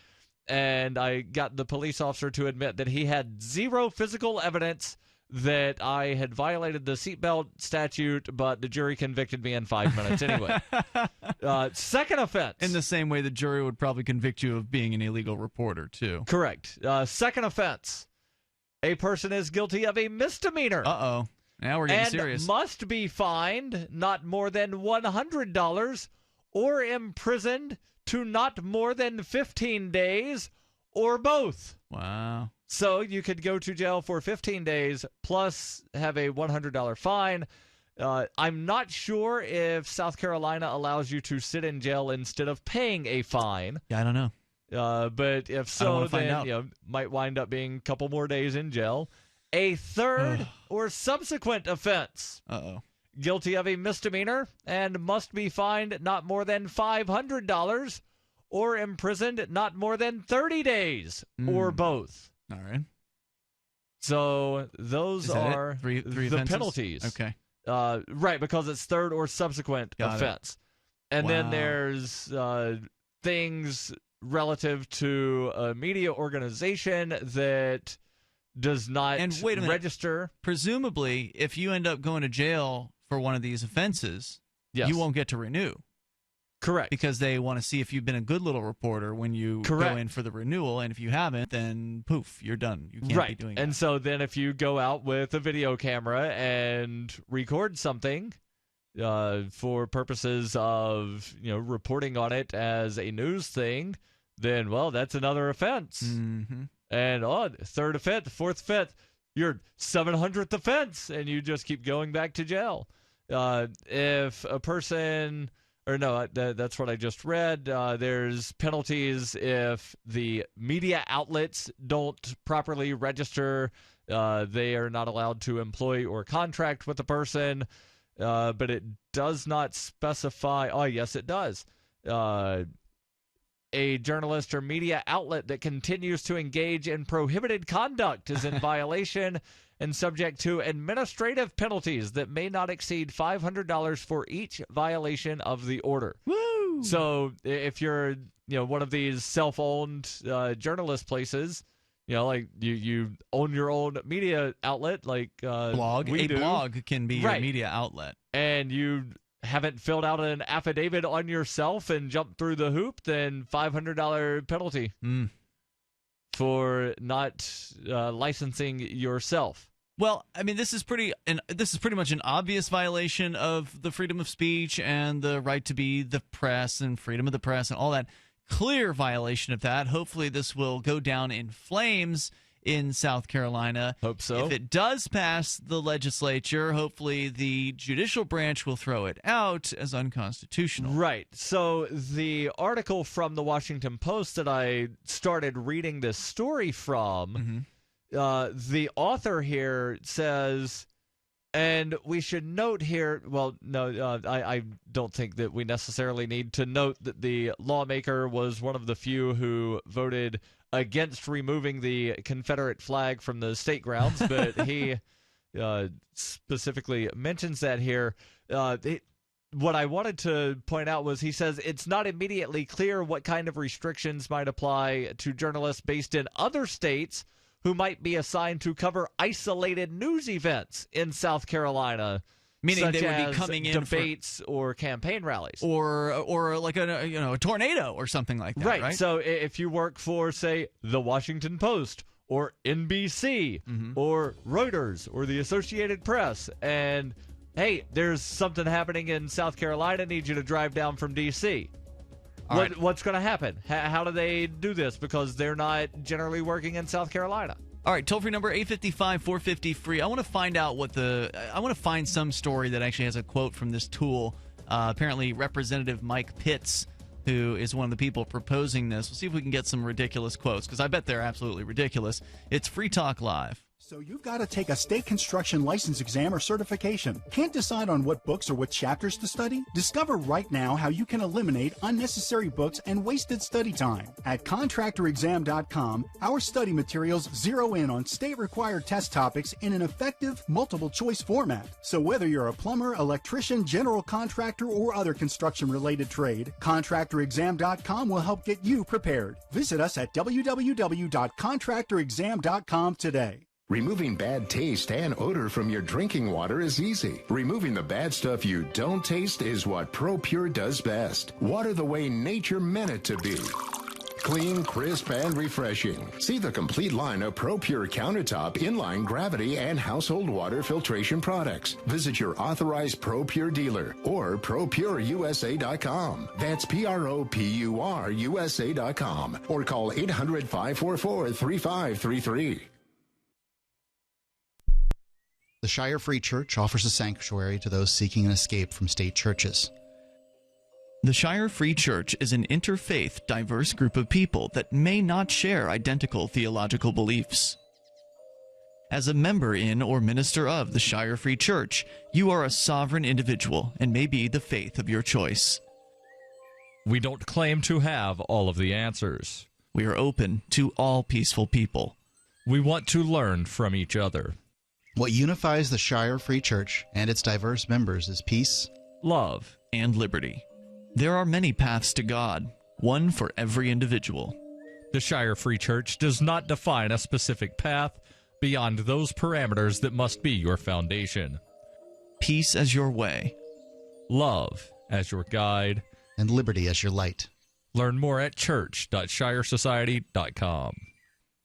And I got the police officer to admit that he had zero physical evidence that I had violated the seatbelt statute, but the jury convicted me in 5 minutes anyway. Second offense. In the same way the jury would probably convict you of being an illegal reporter, too. Correct. Second offense. A person is guilty of a misdemeanor. Uh-oh. Now we're getting and serious. Must be fined not more than $100 or imprisoned to not more than 15 days or both. Wow. So you could go to jail for 15 days plus have a $100 fine. I'm not sure if South Carolina allows you to sit in jail instead of paying a fine. Yeah, I don't know. But if I don't so, wanna find then out. might wind up being a couple more days in jail. A third or subsequent offense. Uh-oh. Guilty of a misdemeanor and must be fined not more than $500 or imprisoned not more than 30 days or both. All right. So those are three the offenses? penalties. Okay. Right, because it's third or subsequent Got it. offense. And then Wow. there's things relative to a media organization that does not And wait a minute. register. Presumably, if you end up going to jail for one of these offenses, Yes. you won't get to renew. Correct. Because they want to see if you've been a good little reporter when you Correct. go in for the renewal. And if you haven't, then poof, you're done. You can't be Right. doing And that. so then if you go out with a video camera and record something for purposes of, reporting on it as a news thing, then, well, that's another offense. Mm-hmm. And, third offense, fourth offense, your 700th offense, and you just keep going back to jail. If a person... Or no, that's what I just read. There's penalties if the media outlets don't properly register. They are not allowed to employ or contract with the person. But it does not specify. Oh, yes, it does. A journalist or media outlet that continues to engage in prohibited conduct is in violation and subject to administrative penalties that may not exceed $500 for each violation of the order. Woo! So if you're, one of these self-owned journalist places, like you own your own media outlet, like blog. we do. Blog can be your Right. media outlet. And you haven't filled out an affidavit on yourself and jumped through the hoop, then $500 penalty for not licensing yourself. Well, I mean, this is pretty much an obvious violation of the freedom of speech and the right to be the press and freedom of the press and all that. Clear violation of that. Hopefully, this will go down in flames in South Carolina. Hope so. If it does pass the legislature, hopefully the judicial branch will throw it out as unconstitutional. Right. So the article from the Washington Post that I started reading this story from, the author here says, and we should note here, well, no, I don't think that we necessarily need to note that the lawmaker was one of the few who voted against removing the Confederate flag from the state grounds, but he specifically mentions that here. What I wanted to point out was he says it's not immediately clear what kind of restrictions might apply to journalists based in other states who might be assigned to cover isolated news events in South Carolina, Meaning such they would as be coming in debates or campaign rallies, or like a tornado or something like that. Right. So if you work for, say, the Washington Post or NBC or Reuters or the Associated Press, and hey, there's something happening in South Carolina, I need you to drive down from D.C. What's going to happen? How do they do this? Because they're not generally working in South Carolina. All right, toll-free number 855-450-FREE. I want to find out I want to find some story that actually has a quote from this tool. Apparently, Representative Mike Pitts who is one of the people proposing this. We'll see if we can get some ridiculous quotes, because I bet they're absolutely ridiculous. It's Free Talk Live. So you've got to take a state construction license exam or certification. Can't decide on what books or what chapters to study? Discover right now how you can eliminate unnecessary books and wasted study time. At contractorexam.com, our study materials zero in on state-required test topics in an effective multiple-choice format. So whether you're a plumber, electrician, general contractor, or other construction-related trade, contractorexam.com will help get you prepared. Visit us at www.contractorexam.com today. Removing bad taste and odor from your drinking water is easy. Removing the bad stuff you don't taste is what ProPure does best. Water the way nature meant it to be. Clean, crisp, and refreshing. See the complete line of ProPure countertop, inline, gravity, and household water filtration products. Visit your authorized ProPure dealer or ProPureUSA.com. That's PROPUR USA.com or call 800-544-3533. The Shire Free Church offers a sanctuary to those seeking an escape from state churches. The Shire Free Church is an interfaith, diverse group of people that may not share identical theological beliefs. As a member in or minister of the Shire Free Church, you are a sovereign individual and may be the faith of your choice. We don't claim to have all of the answers. We are open to all peaceful people. We want to learn from each other. What unifies the Shire Free Church and its diverse members is peace, love, and liberty. There are many paths to God, one for every individual. The Shire Free Church does not define a specific path beyond those parameters that must be your foundation. Peace as your way, love as your guide, and liberty as your light. Learn more at church.shiresociety.com.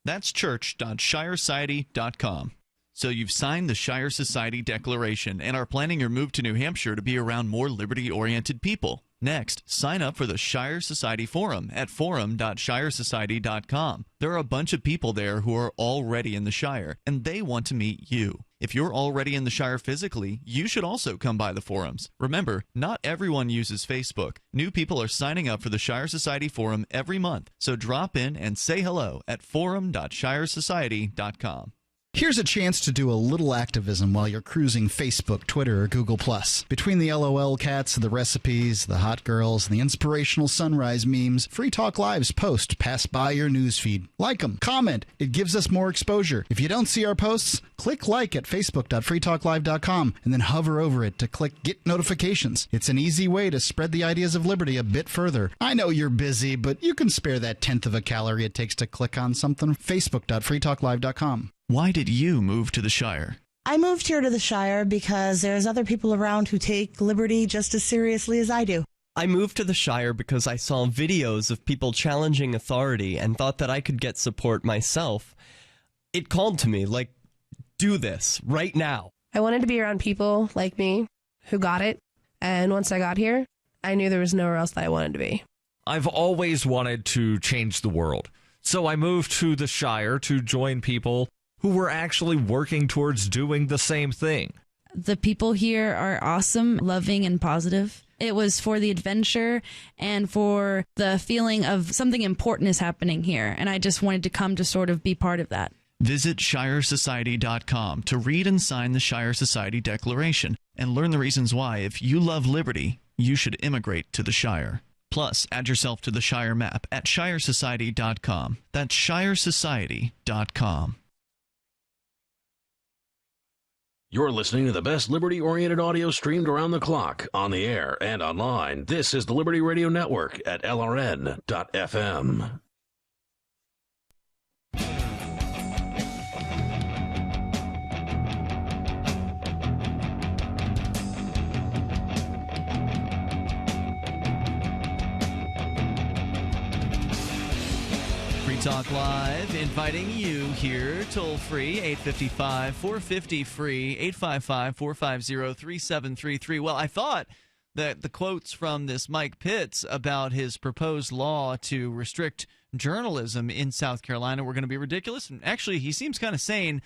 That's church.shiresociety.com. So you've signed the Shire Society Declaration and are planning your move to New Hampshire to be around more liberty-oriented people. Next, sign up for the Shire Society Forum at forum.shiresociety.com. There are a bunch of people there who are already in the Shire, and they want to meet you. If you're already in the Shire physically, you should also come by the forums. Remember, not everyone uses Facebook. New people are signing up for the Shire Society Forum every month, so drop in and say hello at forum.shiresociety.com. Here's a chance to do a little activism while you're cruising Facebook, Twitter, or Google+. Between the LOL cats, the recipes, the hot girls, and the inspirational sunrise memes, Free Talk Live's posts pass by your newsfeed. Like them, comment. It gives us more exposure. If you don't see our posts, click like at facebook.freetalklive.com and then hover over it to click Get Notifications. It's an easy way to spread the ideas of liberty a bit further. I know you're busy, but you can spare that tenth of a calorie it takes to click on something. facebook.freetalklive.com. Why did you move to the Shire? I moved here to the Shire because there's other people around who take liberty just as seriously as I do. I moved to the Shire because I saw videos of people challenging authority and thought that I could get support myself. It called to me, like, do this right now. I wanted to be around people like me who got it, and once I got here, I knew there was nowhere else that I wanted to be. I've always wanted to change the world, so I moved to the Shire to join people who were actually working towards doing the same thing. The people here are awesome, loving, and positive. It was for the adventure and for the feeling of something important is happening here, and I just wanted to come to sort of be part of that. Visit shiresociety.com to read and sign the Shire Society Declaration and learn the reasons why, if you love liberty, you should immigrate to the Shire. Plus, add yourself to the Shire map at shiresociety.com. That's shiresociety.com. You're listening to the best liberty-oriented audio streamed around the clock, on the air and online. This is the Liberty Radio Network at LRN.FM. Talk Live, inviting you here, toll-free, 855-450-FREE, 855-450-3733. Well, I thought that the quotes from this Mike Pitts about his proposed law to restrict journalism in South Carolina were going to be ridiculous. And actually, he seems kind of sane.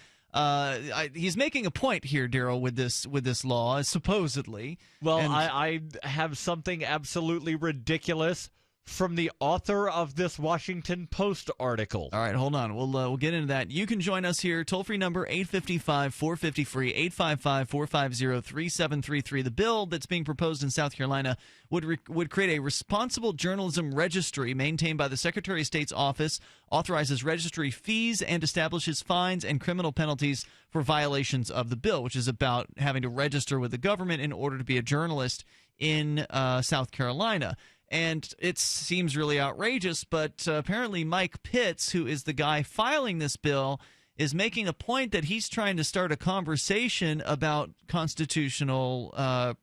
He's making a point here, Darryl, with this law, supposedly. Well, I have something absolutely ridiculous from the author of this Washington Post article. All right, hold on. We'll get into that. You can join us here. Toll-free number 855-450-FREE, 855-450-3733. The bill that's being proposed in South Carolina would create a responsible journalism registry maintained by the Secretary of State's office, authorizes registry fees, and establishes fines and criminal penalties for violations of the bill, which is about having to register with the government in order to be a journalist in South Carolina. And it seems really outrageous, but apparently Mike Pitts, who is the guy filing this bill, is making a point that he's trying to start a conversation about constitutional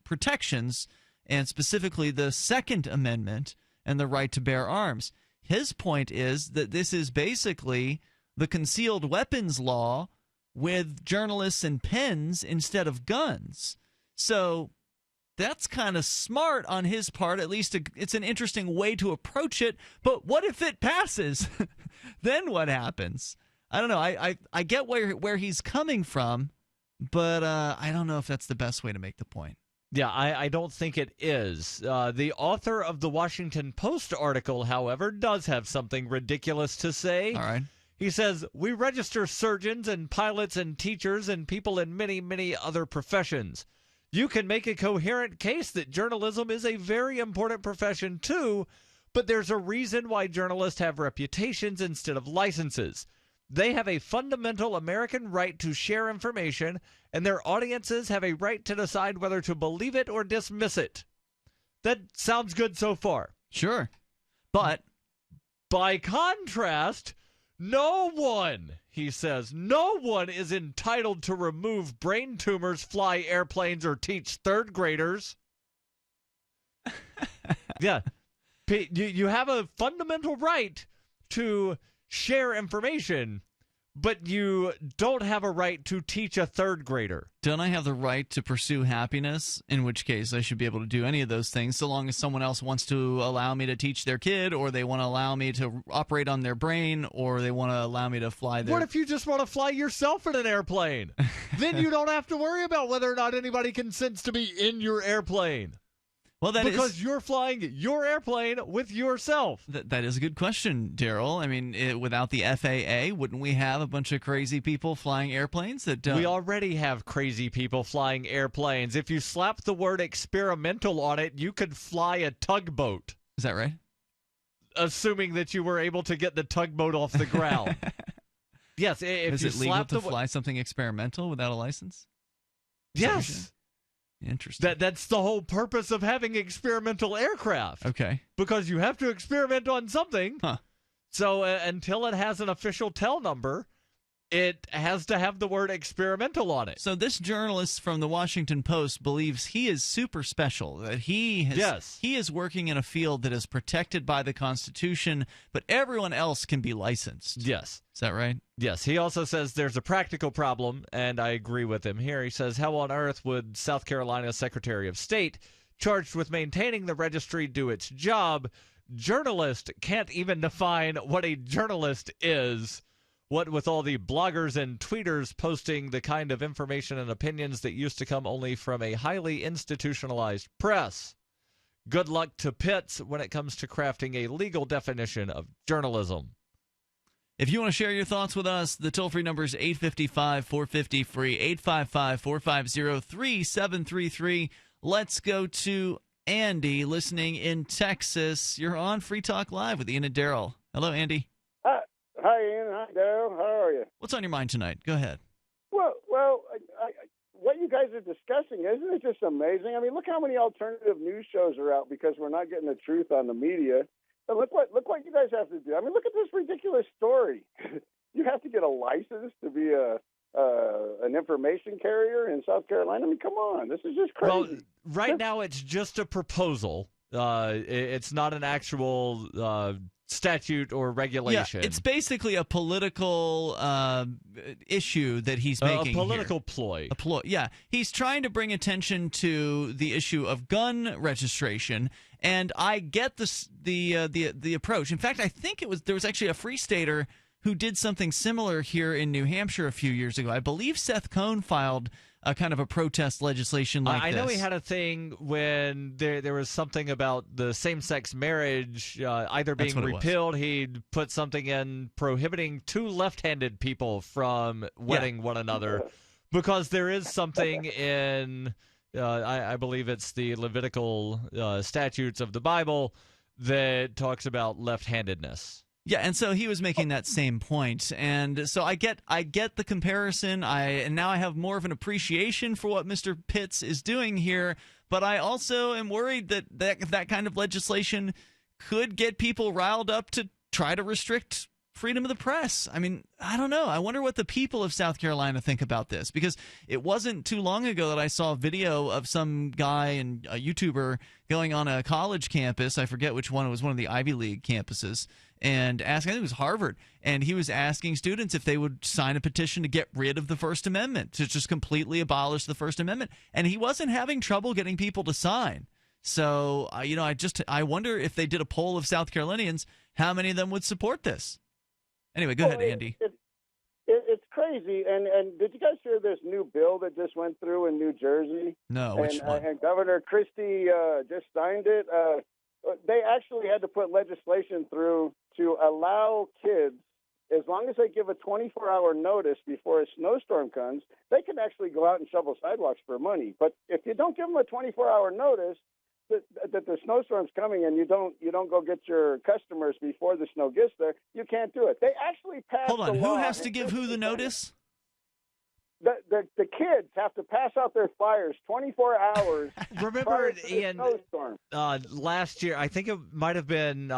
protections, and specifically the Second Amendment and the right to bear arms. His point is that this is basically the concealed weapons law with journalists and pens instead of guns. So that's kind of smart on his part. At least it's an interesting way to approach it. But what if it passes? Then what happens? I don't know. I get where he's coming from, but I don't know if that's the best way to make the point. Yeah, I don't think it is. The author of the Washington Post article, however, does have something ridiculous to say. All right. He says, we register surgeons and pilots and teachers and people in many, many other professions. You can make a coherent case that journalism is a very important profession too, but there's a reason why journalists have reputations instead of licenses. They have a fundamental American right to share information, and their audiences have a right to decide whether to believe it or dismiss it. That sounds good so far. Sure. But by contrast, no one, he says, no one is entitled to remove brain tumors, fly airplanes, or teach third graders. Yeah. You have a fundamental right to share information, but you don't have a right to teach a third grader. Don't I have the right to pursue happiness? In which case, I should be able to do any of those things so long as someone else wants to allow me to teach their kid, or they want to allow me to operate on their brain, or they want to allow me to fly their... What if you just want to fly yourself in an airplane? Then you don't have to worry about whether or not anybody consents to be in your airplane. Well, because you're flying your airplane with yourself. That is a good question, Darryl. I mean, without the FAA, wouldn't we have a bunch of crazy people flying airplanes that don't? We already have crazy people flying airplanes. If you slap the word experimental on it, you could fly a tugboat. Is that right? Assuming that you were able to get the tugboat off the ground. Yes. If is you it legal to fly something experimental without a license? Yes. Interesting. That's the whole purpose of having experimental aircraft. Okay. Because you have to experiment on something. Huh. So until it has an official tail number, it has to have the word experimental on it. So this journalist from the Washington Post believes he is super special, that he is working in a field that is protected by the Constitution, but everyone else can be licensed. Yes. Is that right? Yes. He also says there's a practical problem, and I agree with him here. He says, how on earth would South Carolina's Secretary of State, charged with maintaining the registry, do its job? Journalist can't even define what a journalist is. What with all the bloggers and tweeters posting the kind of information and opinions that used to come only from a highly institutionalized press. Good luck to Pitts when it comes to crafting a legal definition of journalism. If you want to share your thoughts with us, the toll-free number is 855-450-FREE, 855-450-3733. Let's go to Andy listening in Texas. You're on Free Talk Live with Ian and Darryl. Hello, Andy. Hi, Ian. Hi, Darryl. How are you? What's on your mind tonight? Go ahead. Well, what you guys are discussing, isn't it just amazing? I mean, look how many alternative news shows are out because we're not getting the truth on the media. But look what you guys have to do. I mean, look at this ridiculous story. You have to get a license to be an information carrier in South Carolina. I mean, come on. This is just crazy. Well, right now it's just a proposal. It's not an actual statute or regulation. Yeah, it's basically a political issue that he's making. A political here. ploy. A ploy. Yeah, he's trying to bring attention to the issue of gun registration, and I get the approach. In fact, I think there was actually a Free Stater who did something similar here in New Hampshire a few years ago. I believe Seth Cohn filed a kind of a protest legislation like I this. know he had a thing when there was something about the same-sex marriage either being repealed. He'd put something in prohibiting two left-handed people from wedding one another, because there is something in, I believe it's the Levitical statutes of the Bible that talks about left-handedness. Yeah, and so he was making that same point, and so I get the comparison. And now I have more of an appreciation for what Mr. Pitts is doing here, but I also am worried that kind of legislation could get people riled up to try to restrict freedom of the press. I mean, I don't know. I wonder what the people of South Carolina think about this, because it wasn't too long ago that I saw a video of some guy and a YouTuber going on a college campus. I forget which one. It was one of the Ivy League campuses. And asking, I think it was Harvard, and he was asking students if they would sign a petition to get rid of the First Amendment, to just completely abolish the First Amendment. And he wasn't having trouble getting people to sign. So, I wonder if they did a poll of South Carolinians, how many of them would support this? Anyway, go ahead, Andy. It's crazy. And did you guys hear this new bill that just went through in New Jersey? No, which one? And Governor Christie just signed it. They actually had to put legislation through to allow kids, as long as they give a 24-hour notice before a snowstorm comes, they can actually go out and shovel sidewalks for money. But if you don't give them a 24-hour notice that the snowstorm's coming and you don't go get your customers before the snow gets there, you can't do it. They actually passed Hold on, the law. Who has to give who the notice? The kids have to pass out their flyers 24 hours. Remember, Ian, snowstorm. Last year, I think it might have been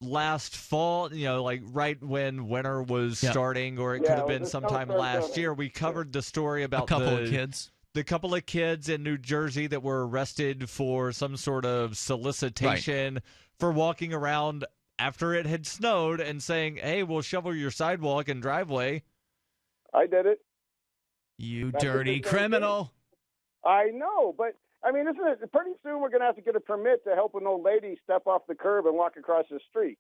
last fall, like right when winter was starting, or it could have been sometime last year. We covered the story about a couple of kids. The couple of kids in New Jersey that were arrested for some sort of solicitation for walking around after it had snowed and saying, "Hey, we'll shovel your sidewalk and driveway." I did it. You dirty criminal. I know, but I mean, isn't it pretty soon we're going to have to get a permit to help an old lady step off the curb and walk across the street?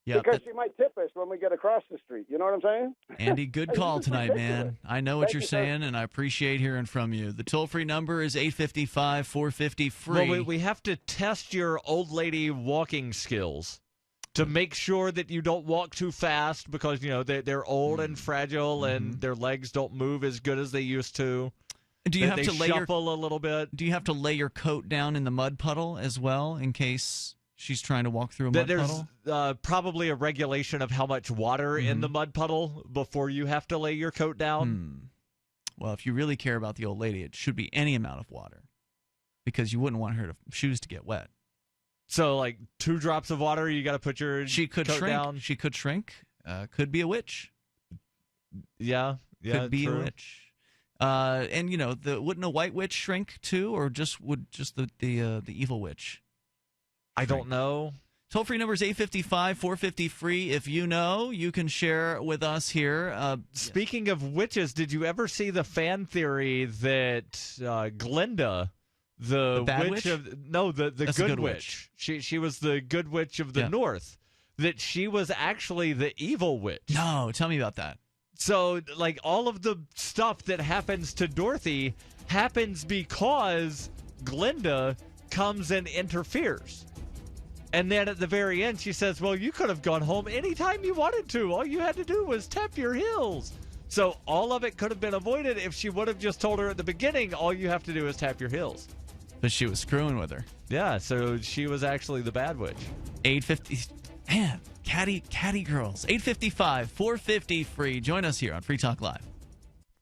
Yeah, because she might tip us when we get across the street. You know what I'm saying? Andy, good call tonight, man. I know what you're saying, and I appreciate hearing from you. The toll-free number is 855-450-FREE. Well, we have to test your old lady walking skills to make sure that you don't walk too fast, because, they're old and fragile and their legs don't move as good as they used to. Do you have to shuffle a little bit? Do you have to lay your coat down in the mud puddle as well, in case she's trying to walk through a mud puddle? There's probably a regulation of how much water in the mud puddle before you have to lay your coat down. Well, if you really care about the old lady, it should be any amount of water, because you wouldn't want her shoes to get wet. So, like 2 drops of water, you got to put your coat down? She could shrink. Could be a witch. Yeah, could be true. a witch. And wouldn't a white witch shrink too, or would the evil witch? I don't know. Toll-free number is 855-450-FREE. If you know, you can share with us here. Speaking of witches, did you ever see the fan theory that Glinda, the bad witch witch? The good witch. She was the good witch of the North, that she was actually the evil witch. No, tell me about that. So, like, all of the stuff that happens to Dorothy happens because Glinda comes and interferes. And then at the very end, she says, well, you could have gone home anytime you wanted to. All you had to do was tap your heels. So all of it could have been avoided if she would have just told her at the beginning, all you have to do is tap your heels. But she was screwing with her. Yeah, so she was actually the bad witch. 850, man, catty girls. 855-450-FREE. Join us here on Free Talk Live.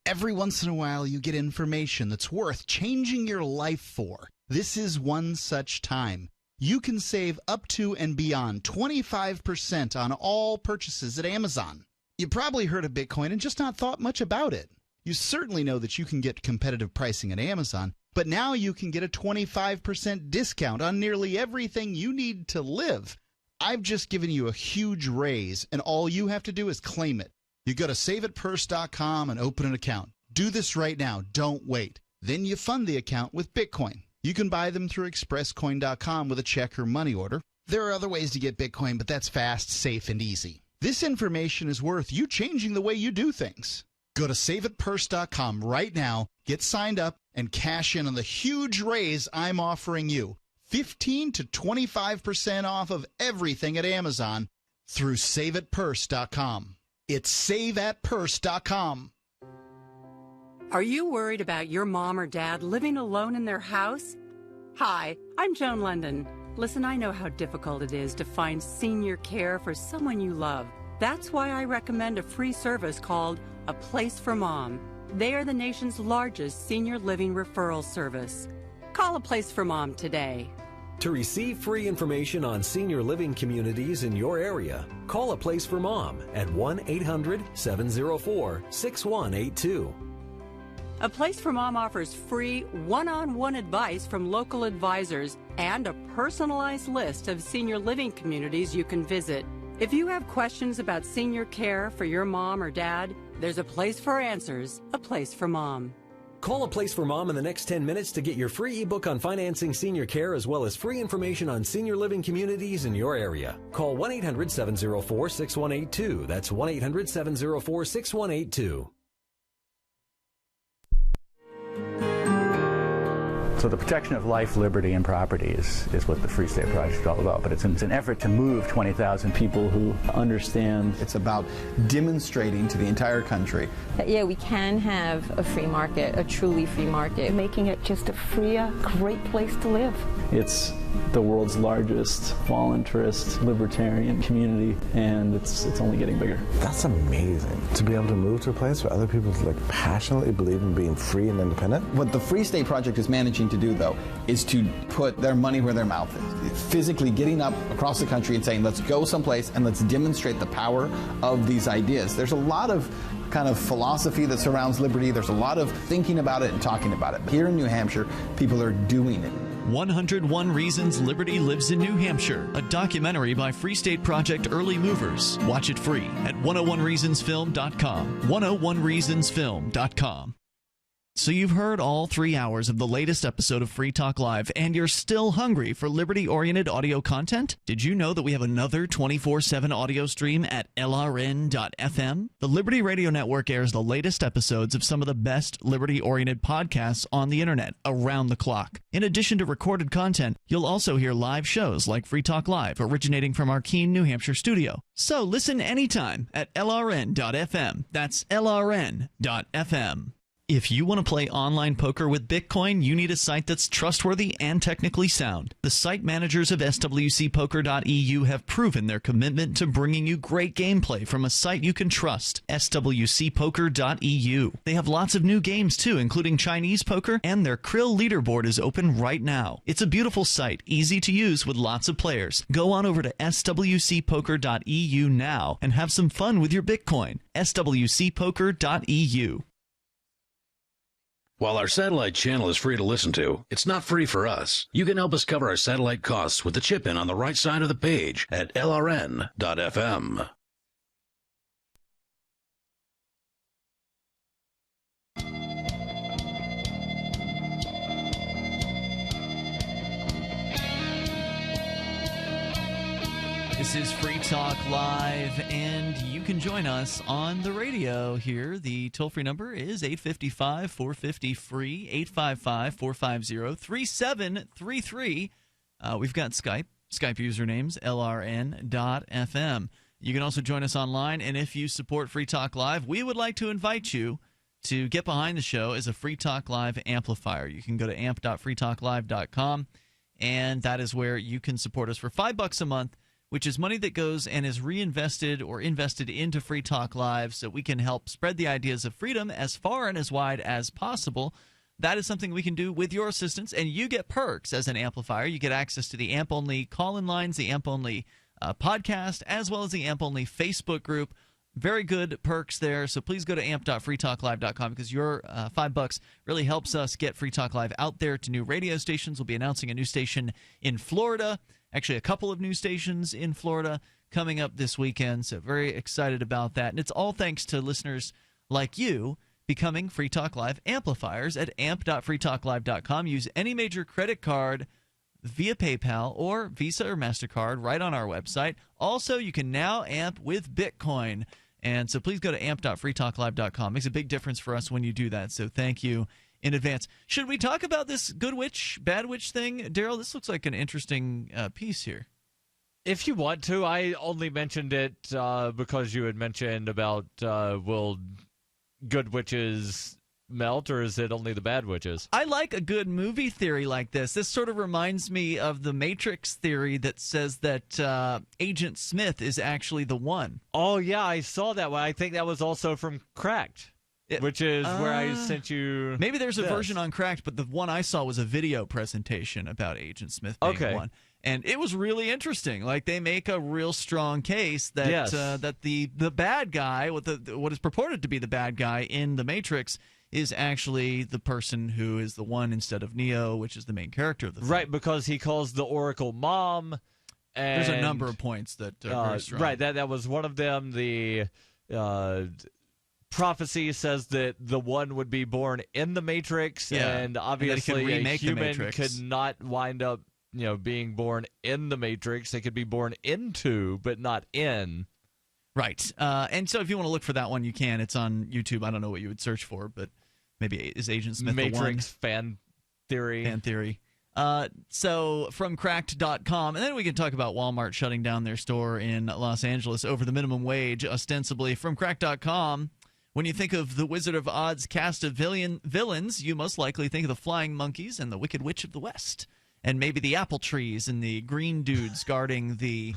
Every once in a while, you get information that's worth changing your life for. This is one such time. You can save up to and beyond 25% on all purchases at Amazon. You probably heard of Bitcoin and just not thought much about it. You certainly know that you can get competitive pricing at Amazon, but now you can get a 25% discount on nearly everything you need to live. I've just given you a huge raise, and all you have to do is claim it. You go to saveitpurse.com and open an account. Do this right now. Don't wait. Then you fund the account with Bitcoin. You can buy them through expresscoin.com with a check or money order. There are other ways to get Bitcoin, but that's fast, safe, and easy. This information is worth you changing the way you do things. Go to saveatpurse.com right now, get signed up, and cash in on the huge raise I'm offering you. 15 to 25% off of everything at Amazon through saveatpurse.com. It's saveatpurse.com. Are you worried about your mom or dad living alone in their house? Hi, I'm Joan London. Listen, I know how difficult it is to find senior care for someone you love. That's why I recommend a free service called A Place for Mom. They are the nation's largest senior living referral service. Call A Place for Mom today. To receive free information on senior living communities in your area, call A Place for Mom at 1-800-704-6182. A Place for Mom offers free one-on-one advice from local advisors and a personalized list of senior living communities you can visit. If you have questions about senior care for your mom or dad, there's a place for answers, A Place for Mom. Call A Place for Mom in the next 10 minutes to get your free ebook on financing senior care as well as free information on senior living communities in your area. Call 1-800-704-6182. That's 1-800-704-6182. So the protection of life, liberty, and property is what the Free State Project is all about. But it's an effort to move 20,000 people who understand. It's about demonstrating to the entire country that, yeah, we can have a free market, a truly free market. Making it just a freer, great place to live. It's the world's largest voluntarist libertarian community, and it's only getting bigger. That's amazing, to be able to move to a place where other people passionately believe in being free and independent. What the Free State Project is managing to do, though, is to put their money where their mouth is. Physically getting up across the country and saying, let's go someplace and let's demonstrate the power of these ideas. There's a lot of kind of philosophy that surrounds liberty. There's a lot of thinking about it and talking about it. But here in New Hampshire, people are doing it. 101 Reasons Liberty Lives in New Hampshire, a documentary by Free State Project Early Movers. Watch it free at 101reasonsfilm.com. 101reasonsfilm.com. So you've heard all 3 hours of the latest episode of Free Talk Live, and you're still hungry for liberty-oriented audio content? Did you know that we have another 24/7 audio stream at LRN.FM? The Liberty Radio Network airs the latest episodes of some of the best liberty-oriented podcasts on the internet around the clock. In addition to recorded content, you'll also hear live shows like Free Talk Live, originating from our Keene, New Hampshire studio. So listen anytime at LRN.FM. That's LRN.FM. If you want to play online poker with Bitcoin, you need a site that's trustworthy and technically sound. The site managers of swcpoker.eu have proven their commitment to bringing you great gameplay from a site you can trust, swcpoker.eu. They have lots of new games too, including Chinese poker, and their Krill leaderboard is open right now. It's a beautiful site, easy to use with lots of players. Go on over to swcpoker.eu now and have some fun with your Bitcoin. swcpoker.eu. While our satellite channel is free to listen to, it's not free for us. You can help us cover our satellite costs with the chip-in on the right side of the page at lrn.fm. This is Free Talk Live, and you can join us on the radio here. The toll-free number is 855-450-FREE, 855-450-3733. We've got Skype usernames, lrn.fm. You can also join us online, and if you support Free Talk Live, we would like to invite you to get behind the show as a Free Talk Live amplifier. You can go to amp.freetalklive.com, and that is where you can support us for $5 a month, which is money that goes and is reinvested or invested into Free Talk Live so we can help spread the ideas of freedom as far and as wide as possible. That is something we can do with your assistance, and you get perks as an amplifier. You get access to the AMP-only call-in lines, the AMP-only podcast, as well as the AMP-only Facebook group. Very good perks there, so please go to amp.freetalklive.com because your $5 really helps us get Free Talk Live out there to new radio stations. We'll be announcing a new station in Florida. Actually, a couple of new stations in Florida coming up this weekend, so very excited about that. And it's all thanks to listeners like you becoming Free Talk Live amplifiers at amp.freetalklive.com. Use any major credit card via PayPal or Visa or MasterCard right on our website. Also, you can now amp with Bitcoin. And so please go to amp.freetalklive.com. Makes a big difference for us when you do that. So thank you in advance. Should we talk about this good witch, bad witch thing? Darryl, this looks like an interesting piece here. If you want to, I only mentioned it because you had mentioned about will good witches melt, or is it only the bad witches? I like a good movie theory like this. This sort of reminds me of the Matrix theory that says that Agent Smith is actually the one. Oh, yeah, I saw that one. I think that was also from Cracked. Which is where I sent you. Maybe there's a version on Cracked, but the one I saw was a video presentation about Agent Smith being one. And it was really interesting. Like, they make a real strong case that that the bad guy, what is purported to be the bad guy in the Matrix, is actually the person who is the one instead of Neo, which is the main character of the film. Right, because he calls the Oracle Mom. And, there's a number of points that are very strong. Right, that was one of them. The prophecy says that the one would be born in the Matrix, and obviously a human could not wind up, being born in the Matrix. They could be born into, but not in. Right. And so if you want to look for that one, you can. It's on YouTube. I don't know what you would search for, but maybe is Agent Smith Matrix the one? fan theory. Fan theory. So from cracked.com, and then we can talk about Walmart shutting down their store in Los Angeles over the minimum wage, ostensibly. From cracked.com, when you think of the Wizard of Oz cast of villains, you most likely think of the Flying Monkeys and the Wicked Witch of the West, and maybe the apple trees and the green dudes guarding the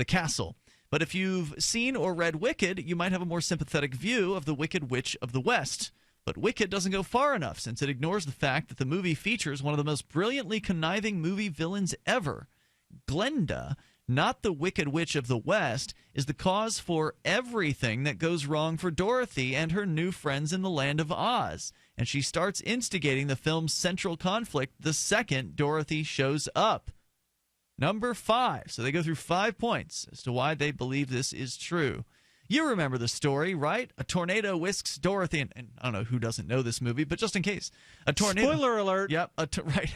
castle. But if you've seen or read Wicked, you might have a more sympathetic view of the Wicked Witch of the West. But Wicked doesn't go far enough, since it ignores the fact that the movie features one of the most brilliantly conniving movie villains ever. Glenda, not the Wicked Witch of the West, is the cause for everything that goes wrong for Dorothy and her new friends in the Land of Oz. And she starts instigating the film's central conflict the second Dorothy shows up. Number 5. So they go through 5 points as to why they believe this is true. You remember the story, right? A tornado whisks Dorothy, and I don't know who doesn't know this movie, but just in case. A tornado. Spoiler alert. Yep. Right.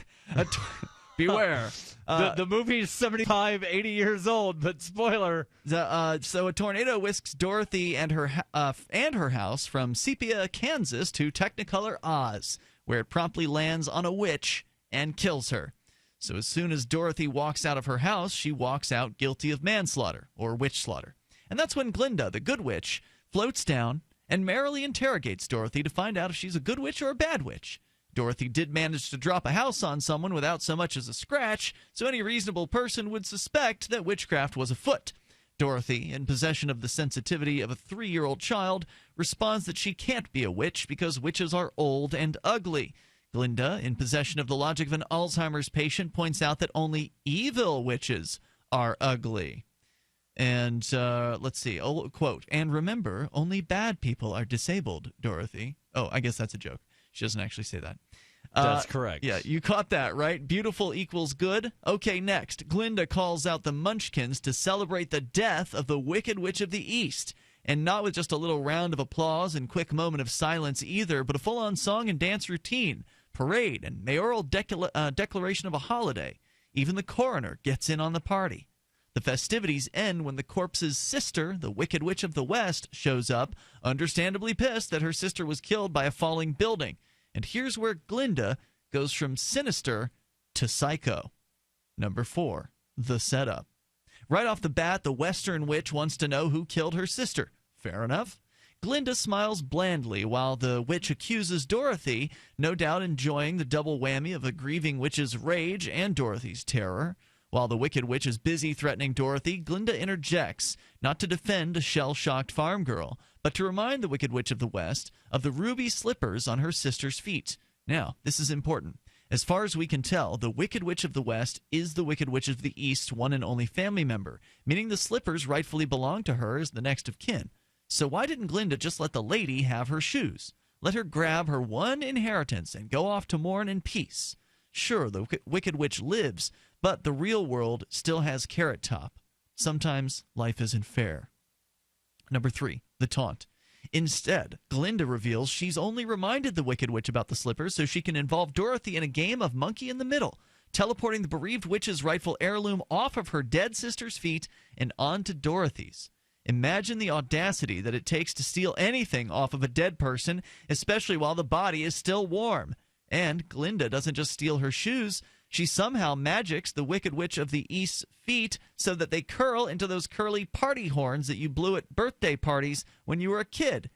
Beware. The movie is 75, 80 years old, but spoiler. So a tornado whisks Dorothy and her house from Sepia, Kansas to Technicolor Oz, where it promptly lands on a witch and kills her. So as soon as Dorothy walks out of her house, she walks out guilty of manslaughter, or witch slaughter. And that's when Glinda, the good witch, floats down and merrily interrogates Dorothy to find out if she's a good witch or a bad witch. Dorothy did manage to drop a house on someone without so much as a scratch, so any reasonable person would suspect that witchcraft was afoot. Dorothy, in possession of the sensitivity of a 3-year-old child, responds that she can't be a witch because witches are old and ugly. Glinda, in possession of the logic of an Alzheimer's patient, points out that only evil witches are ugly. And let's see, quote, "And remember, only bad people are disabled, Dorothy." Oh, I guess that's a joke. She doesn't actually say that. That's correct. Yeah, you caught that, right? Beautiful equals good. Okay, next. Glinda calls out the Munchkins to celebrate the death of the Wicked Witch of the East. And not with just a little round of applause and quick moment of silence either, but a full-on song and dance routine, parade, and mayoral declaration of a holiday. Even the coroner gets in on the party. The festivities end when the corpse's sister, the Wicked Witch of the West, shows up, understandably pissed that her sister was killed by a falling building. And here's where Glinda goes from sinister to psycho. Number 4, the setup. Right off the bat, the Western witch wants to know who killed her sister. Fair enough. Glinda smiles blandly while the witch accuses Dorothy, no doubt enjoying the double whammy of a grieving witch's rage and Dorothy's terror. While the Wicked Witch is busy threatening Dorothy, Glinda interjects, not to defend a shell-shocked farm girl, but to remind the Wicked Witch of the West of the ruby slippers on her sister's feet. Now, this is important. As far as we can tell, the Wicked Witch of the West is the Wicked Witch of the East's one and only family member, meaning the slippers rightfully belong to her as the next of kin. So why didn't Glinda just let the lady have her shoes? Let her grab her one inheritance and go off to mourn in peace. Sure, the Wicked Witch lives, but the real world still has Carrot Top. Sometimes life isn't fair. Number 3, the taunt. Instead, Glinda reveals she's only reminded the Wicked Witch about the slippers so she can involve Dorothy in a game of monkey in the middle, teleporting the bereaved witch's rightful heirloom off of her dead sister's feet and onto Dorothy's. Imagine the audacity that it takes to steal anything off of a dead person, especially while the body is still warm. And Glinda doesn't just steal her shoes. She somehow magics the Wicked Witch of the East's feet so that they curl into those curly party horns that you blew at birthday parties when you were a kid.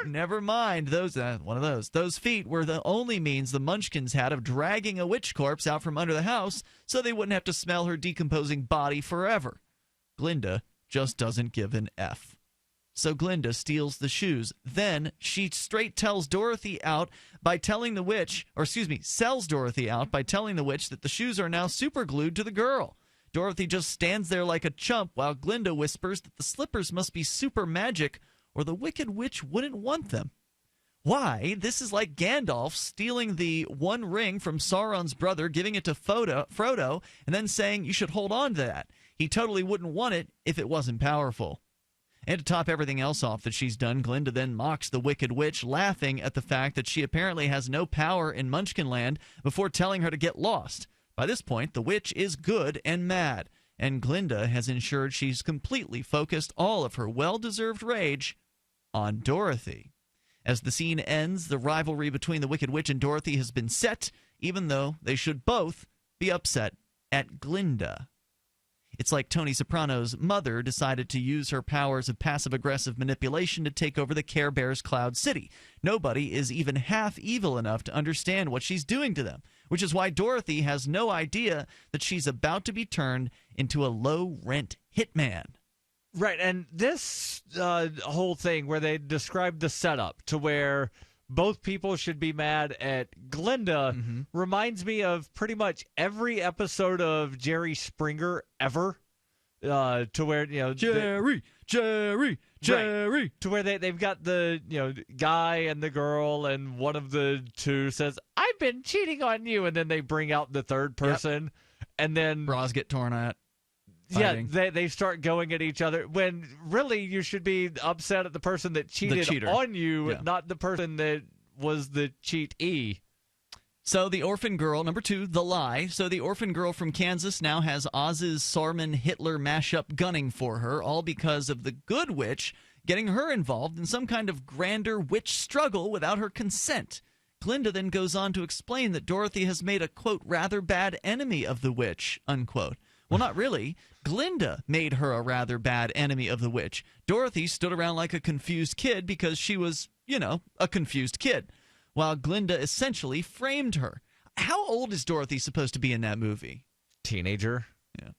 Never mind those. Those feet were the only means the Munchkins had of dragging a witch corpse out from under the house so they wouldn't have to smell her decomposing body forever. Glinda just doesn't give an F. So Glinda steals the shoes. Then she straight tells Dorothy out by telling the witch, sells Dorothy out by telling the witch that the shoes are now super glued to the girl. Dorothy just stands there like a chump while Glinda whispers that the slippers must be super magic or the Wicked Witch wouldn't want them. Why? This is like Gandalf stealing the one ring from Sauron's brother, giving it to Frodo, and then saying you should hold on to that. He totally wouldn't want it if it wasn't powerful. And to top everything else off that she's done, Glinda then mocks the Wicked Witch, laughing at the fact that she apparently has no power in Munchkinland before telling her to get lost. By this point, the witch is good and mad, and Glinda has ensured she's completely focused all of her well-deserved rage on Dorothy. As the scene ends, the rivalry between the Wicked Witch and Dorothy has been set, even though they should both be upset at Glinda. It's like Tony Soprano's mother decided to use her powers of passive-aggressive manipulation to take over the Care Bears Cloud City. Nobody is even half evil enough to understand what she's doing to them, which is why Dorothy has no idea that she's about to be turned into a low-rent hitman. Right, and this whole thing where they describe the setup to where both people should be mad at Glinda reminds me of pretty much every episode of Jerry Springer ever. To where, Jerry. Right, to where they've got the, guy and the girl, and one of the two says, I've been cheating on you, and then they bring out the third person, and then bras get torn at. Fighting. Yeah, they start going at each other when really you should be upset at the person that cheated on you, not the person that was the cheatee. So the orphan girl, number 2, the lie. So the orphan girl from Kansas now has Oz's Sarman-Hitler mashup gunning for her, all because of the good witch getting her involved in some kind of grander witch struggle without her consent. Glinda then goes on to explain that Dorothy has made a, quote, rather bad enemy of the witch, unquote. Well, not really. Glinda made her a rather bad enemy of the witch. Dorothy stood around like a confused kid because she was, a confused kid, while Glinda essentially framed her. How old is Dorothy supposed to be in that movie? Teenager. Yeah.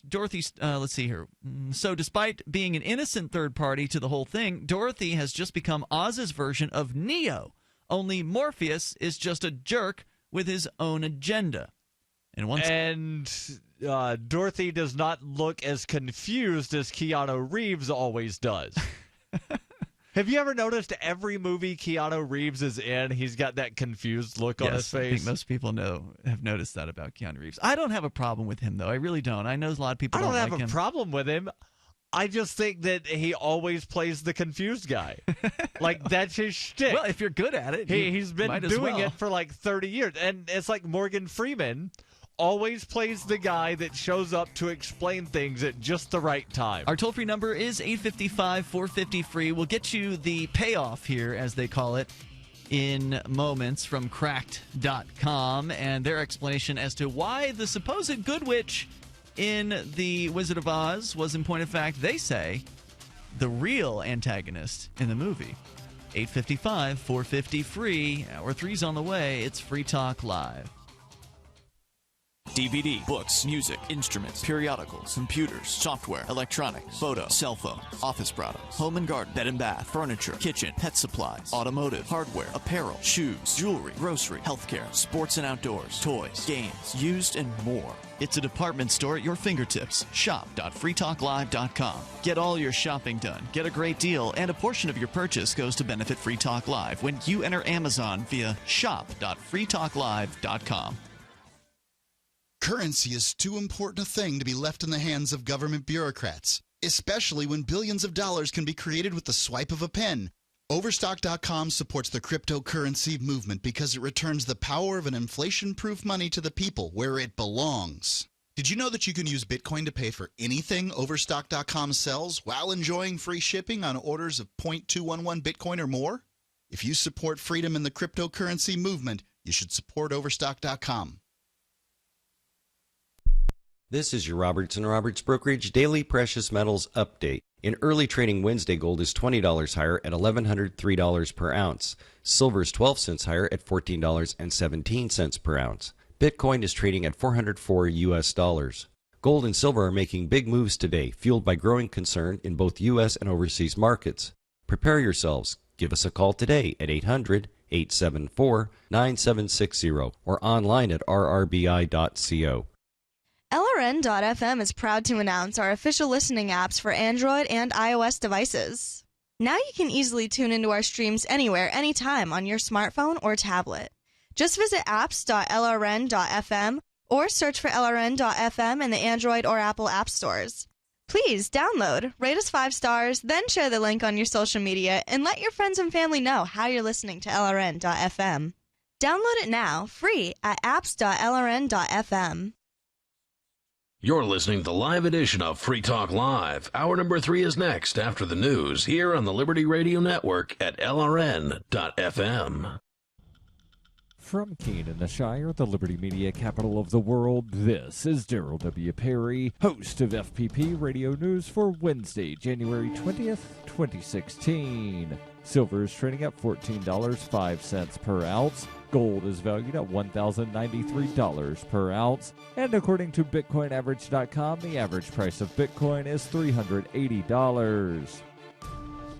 Dorothy, let's see here. So despite being an innocent third party to the whole thing, Dorothy has just become Oz's version of Neo, only Morpheus is just a jerk with his own agenda. And Dorothy does not look as confused as Keanu Reeves always does. Have you ever noticed every movie Keanu Reeves is in, he's got that confused look on his face? I think most people have noticed that about Keanu Reeves. I don't have a problem with him, though. I really don't. I know a lot of people don't like him. I don't have a problem with him. I just think that he always plays the confused guy. Like, that's his shtick. Well, if you're good at it, he's been doing it for like 30 years. And it's like Morgan Freeman always plays the guy that shows up to explain things at just the right time. Our toll-free number is 855-450-FREE. We'll get you the payoff here, as they call it, in moments from Cracked.com and their explanation as to why the supposed good witch in The Wizard of Oz was, in point of fact, they say, the real antagonist in the movie. 855-450-FREE. Hour 3's on the way. It's Free Talk Live. DVD, books, music, instruments, periodicals, computers, software, electronics, photo, cell phone, office products, home and garden, bed and bath, furniture, kitchen, pet supplies, automotive, hardware, apparel, shoes, jewelry, grocery, healthcare, sports and outdoors, toys, games, used, and more. It's a department store at your fingertips. Shop.freetalklive.com. Get all your shopping done, get a great deal, and a portion of your purchase goes to benefit Free Talk Live when you enter Amazon via shop.freetalklive.com. Currency is too important a thing to be left in the hands of government bureaucrats, especially when billions of dollars can be created with the swipe of a pen. Overstock.com supports the cryptocurrency movement because it returns the power of an inflation-proof money to the people where it belongs. Did you know that you can use Bitcoin to pay for anything Overstock.com sells while enjoying free shipping on orders of 0.211 Bitcoin or more? If you support freedom in the cryptocurrency movement, you should support Overstock.com. This is your Robertson Roberts Brokerage Daily Precious Metals Update. In early trading Wednesday, gold is $20 higher at $1,103 per ounce. Silver is 12 cents higher at $14.17 per ounce. Bitcoin is trading at $404 US. Gold and silver are making big moves today, fueled by growing concern in both U.S. and overseas markets. Prepare yourselves. Give us a call today at 800-874-9760 or online at rrbi.co. LRN.FM is proud to announce our official listening apps for Android and iOS devices. Now you can easily tune into our streams anywhere, anytime on your smartphone or tablet. Just visit apps.lrn.fm or search for LRN.FM in the Android or Apple app stores. Please download, rate us 5 stars, then share the link on your social media and let your friends and family know how you're listening to LRN.FM. Download it now, free at apps.lrn.fm. You're listening to the live edition of Free Talk Live. Hour number 3 is next after the news here on the Liberty Radio Network at LRN.FM. From Keene in the Shire, the Liberty Media capital of the world, this is Darryl W. Perry, host of FPP Radio News for Wednesday, January 20th, 2016. Silver is trading at $14.05 per ounce. Gold is valued at $1,093 per ounce. And according to BitcoinAverage.com, the average price of Bitcoin is $380.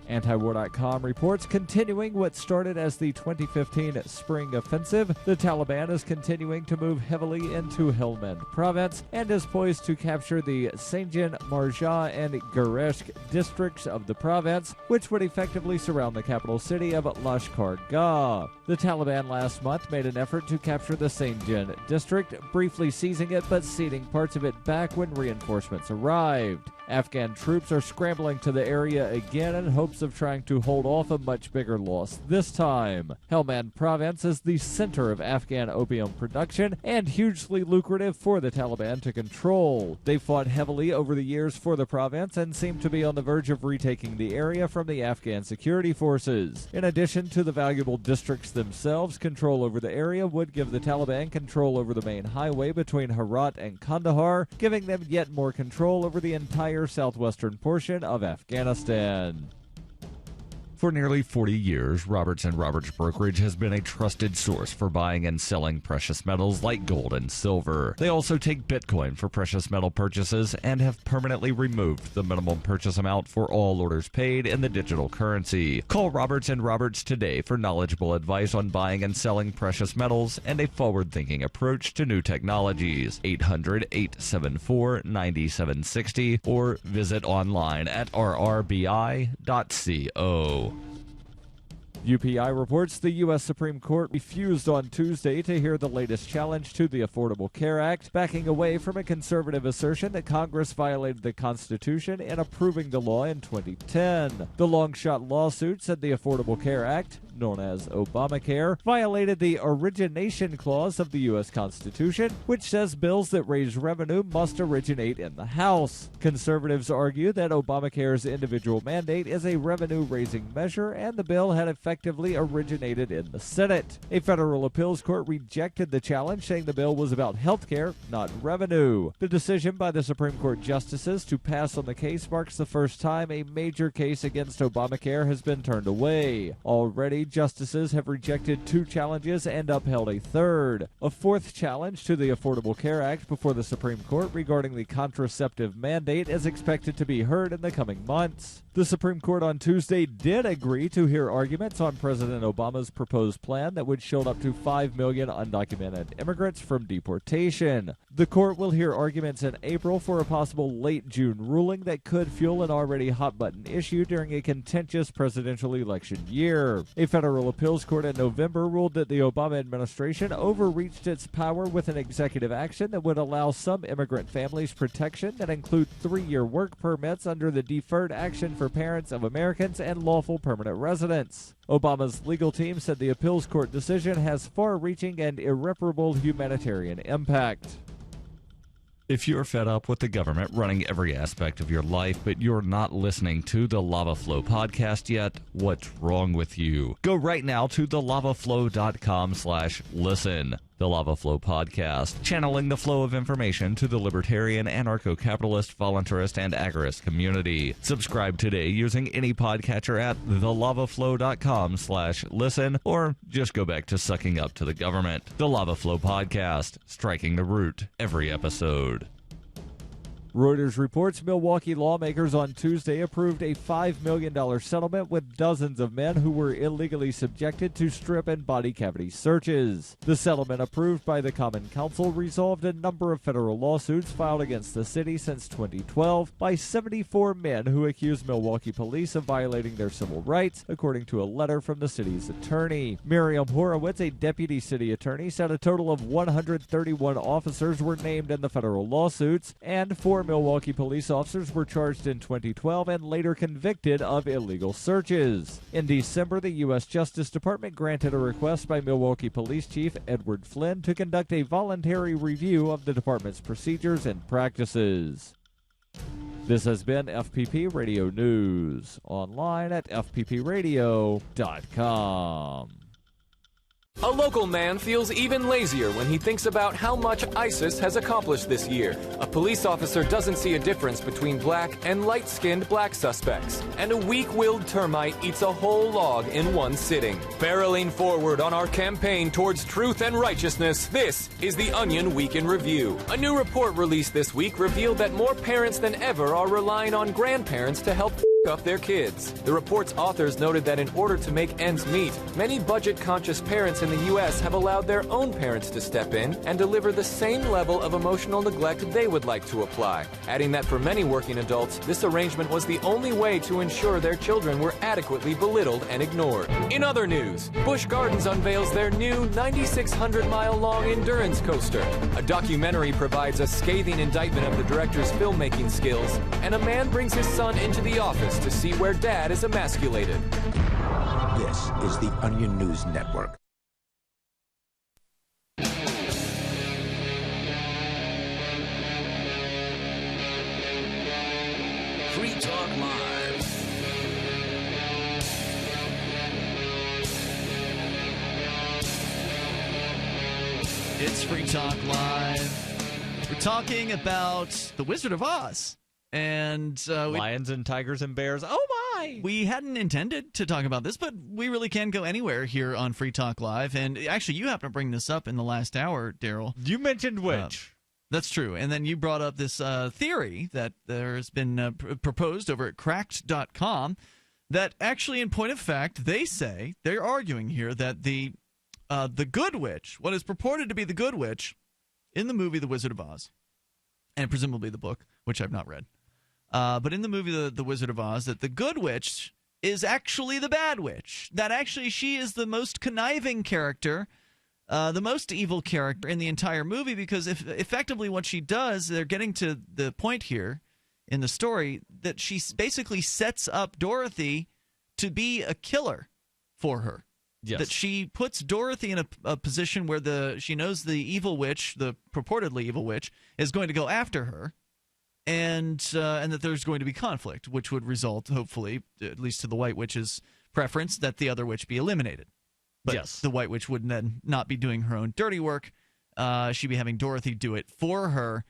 Antiwar.com reports continuing what started as the 2015 spring offensive. The Taliban is continuing to move heavily into Helmand province and is poised to capture the Sanjan, Marja, and Gereshk districts of the province, which would effectively surround the capital city of Lashkar Gah. The Taliban last month made an effort to capture the Sanjan district, briefly seizing it but ceding parts of it back when reinforcements arrived. Afghan troops are scrambling to the area again in hopes of trying to hold off a much bigger loss this time. Helmand province is the center of Afghan opium production and hugely lucrative for the Taliban to control. They fought heavily over the years for the province and seem to be on the verge of retaking the area from the Afghan security forces. In addition to the valuable districts themselves, control over the area would give the Taliban control over the main highway between Herat and Kandahar, giving them yet more control over the entire southwestern portion of Afghanistan. For nearly 40 years, Robertson Roberts Brokerage has been a trusted source for buying and selling precious metals like gold and silver. They also take Bitcoin for precious metal purchases and have permanently removed the minimum purchase amount for all orders paid in the digital currency. Call Robertson Roberts today for knowledgeable advice on buying and selling precious metals and a forward-thinking approach to new technologies. 800-874-9760 or visit online at rrbi.co. UPI reports the U.S. Supreme Court refused on Tuesday to hear the latest challenge to the Affordable Care Act, backing away from a conservative assertion that Congress violated the Constitution in approving the law in 2010. The long-shot lawsuit said the Affordable Care Act, known as Obamacare, violated the origination clause of the U.S. Constitution, which says bills that raise revenue must originate in the House. Conservatives argue that Obamacare's individual mandate is a revenue-raising measure, and the bill had effectively originated in the Senate. A federal appeals court rejected the challenge, saying the bill was about health care, not revenue. The decision by the Supreme Court justices to pass on the case marks the first time a major case against Obamacare has been turned away. Already, justices have rejected 2 challenges and upheld a third. A 4th challenge to the Affordable Care Act before the Supreme Court regarding the contraceptive mandate is expected to be heard in the coming months. The Supreme Court on Tuesday did agree to hear arguments on President Obama's proposed plan that would shield up to 5 million undocumented immigrants from deportation. The court will hear arguments in April for a possible late June ruling that could fuel an already hot-button issue during a contentious presidential election year. A federal appeals court in November ruled that the Obama administration overreached its power with an executive action that would allow some immigrant families protection that include 3-year work permits under the Deferred Action for Parents of Americans and Lawful Permanent Residents. Obama's legal team said the appeals court decision has far-reaching and irreparable humanitarian impact. If you're fed up with the government running every aspect of your life, but you're not listening to the Lava Flow podcast yet, what's wrong with you? Go right now to thelavaflow.com/listen. The Lava Flow podcast, channeling the flow of information to the libertarian, anarcho-capitalist, voluntarist, and agorist community. Subscribe today using any podcatcher at thelavaflow.com/listen, or just go back to sucking up to the government. The Lava Flow podcast, striking the root every episode. Reuters reports Milwaukee lawmakers on Tuesday approved a $5 million settlement with dozens of men who were illegally subjected to strip and body cavity searches. The settlement, approved by the Common Council, resolved a number of federal lawsuits filed against the city since 2012 by 74 men who accused Milwaukee police of violating their civil rights, according to a letter from the city's attorney. Miriam Horowitz, a deputy city attorney, said a total of 131 officers were named in the federal lawsuits, and 4 Milwaukee police officers were charged in 2012 and later convicted of illegal searches. In December, the U.S. Justice Department granted a request by Milwaukee Police Chief Edward Flynn to conduct a voluntary review of the department's procedures and practices. This has been FPP Radio News, online at fppradio.com. A local man feels even lazier when he thinks about how much ISIS has accomplished this year. A police officer doesn't see a difference between black and light-skinned black suspects. And a weak-willed termite eats a whole log in one sitting. Barreling forward on our campaign towards truth and righteousness, this is the Onion Week in Review. A new report released this week revealed that more parents than ever are relying on grandparents to help up their kids. The report's authors noted that in order to make ends meet, many budget-conscious parents in the U.S. have allowed their own parents to step in and deliver the same level of emotional neglect they would like to apply, adding that for many working adults, this arrangement was the only way to ensure their children were adequately belittled and ignored. In other news, Busch Gardens unveils their new 9,600-mile-long endurance coaster. A documentary provides a scathing indictment of the director's filmmaking skills, and a man brings his son into the office to see where dad is emasculated. This is the Onion News Network. Free Talk Live. It's Free Talk Live. We're talking about The Wizard of Oz. And lions and tigers and bears. Oh my! We hadn't intended to talk about this, but we really can go anywhere here on Free Talk Live. And actually, you happened to bring this up in the last hour, Darryl. You mentioned which? That's true. And then you brought up this theory that there has been proposed over at cracked.com that actually, in point of fact, they're arguing here that the Good Witch, what is purported to be the Good Witch in the movie The Wizard of Oz, and presumably the book, which I've not read, but in the movie the Wizard of Oz, that the Good Witch is actually the Bad Witch. That actually she is the most conniving character, the most evil character in the entire movie, because effectively what she does, they're getting to the point here in the story, that she basically sets up Dorothy to be a killer for her. Yes. That she puts Dorothy in a position where she knows the evil witch, the purportedly evil witch, is going to go after her. And that there's going to be conflict, which would result, hopefully, at least to the White Witch's preference, that the other witch be eliminated. But yes, the White Witch would then not be doing her own dirty work. She'd be having Dorothy do it for her.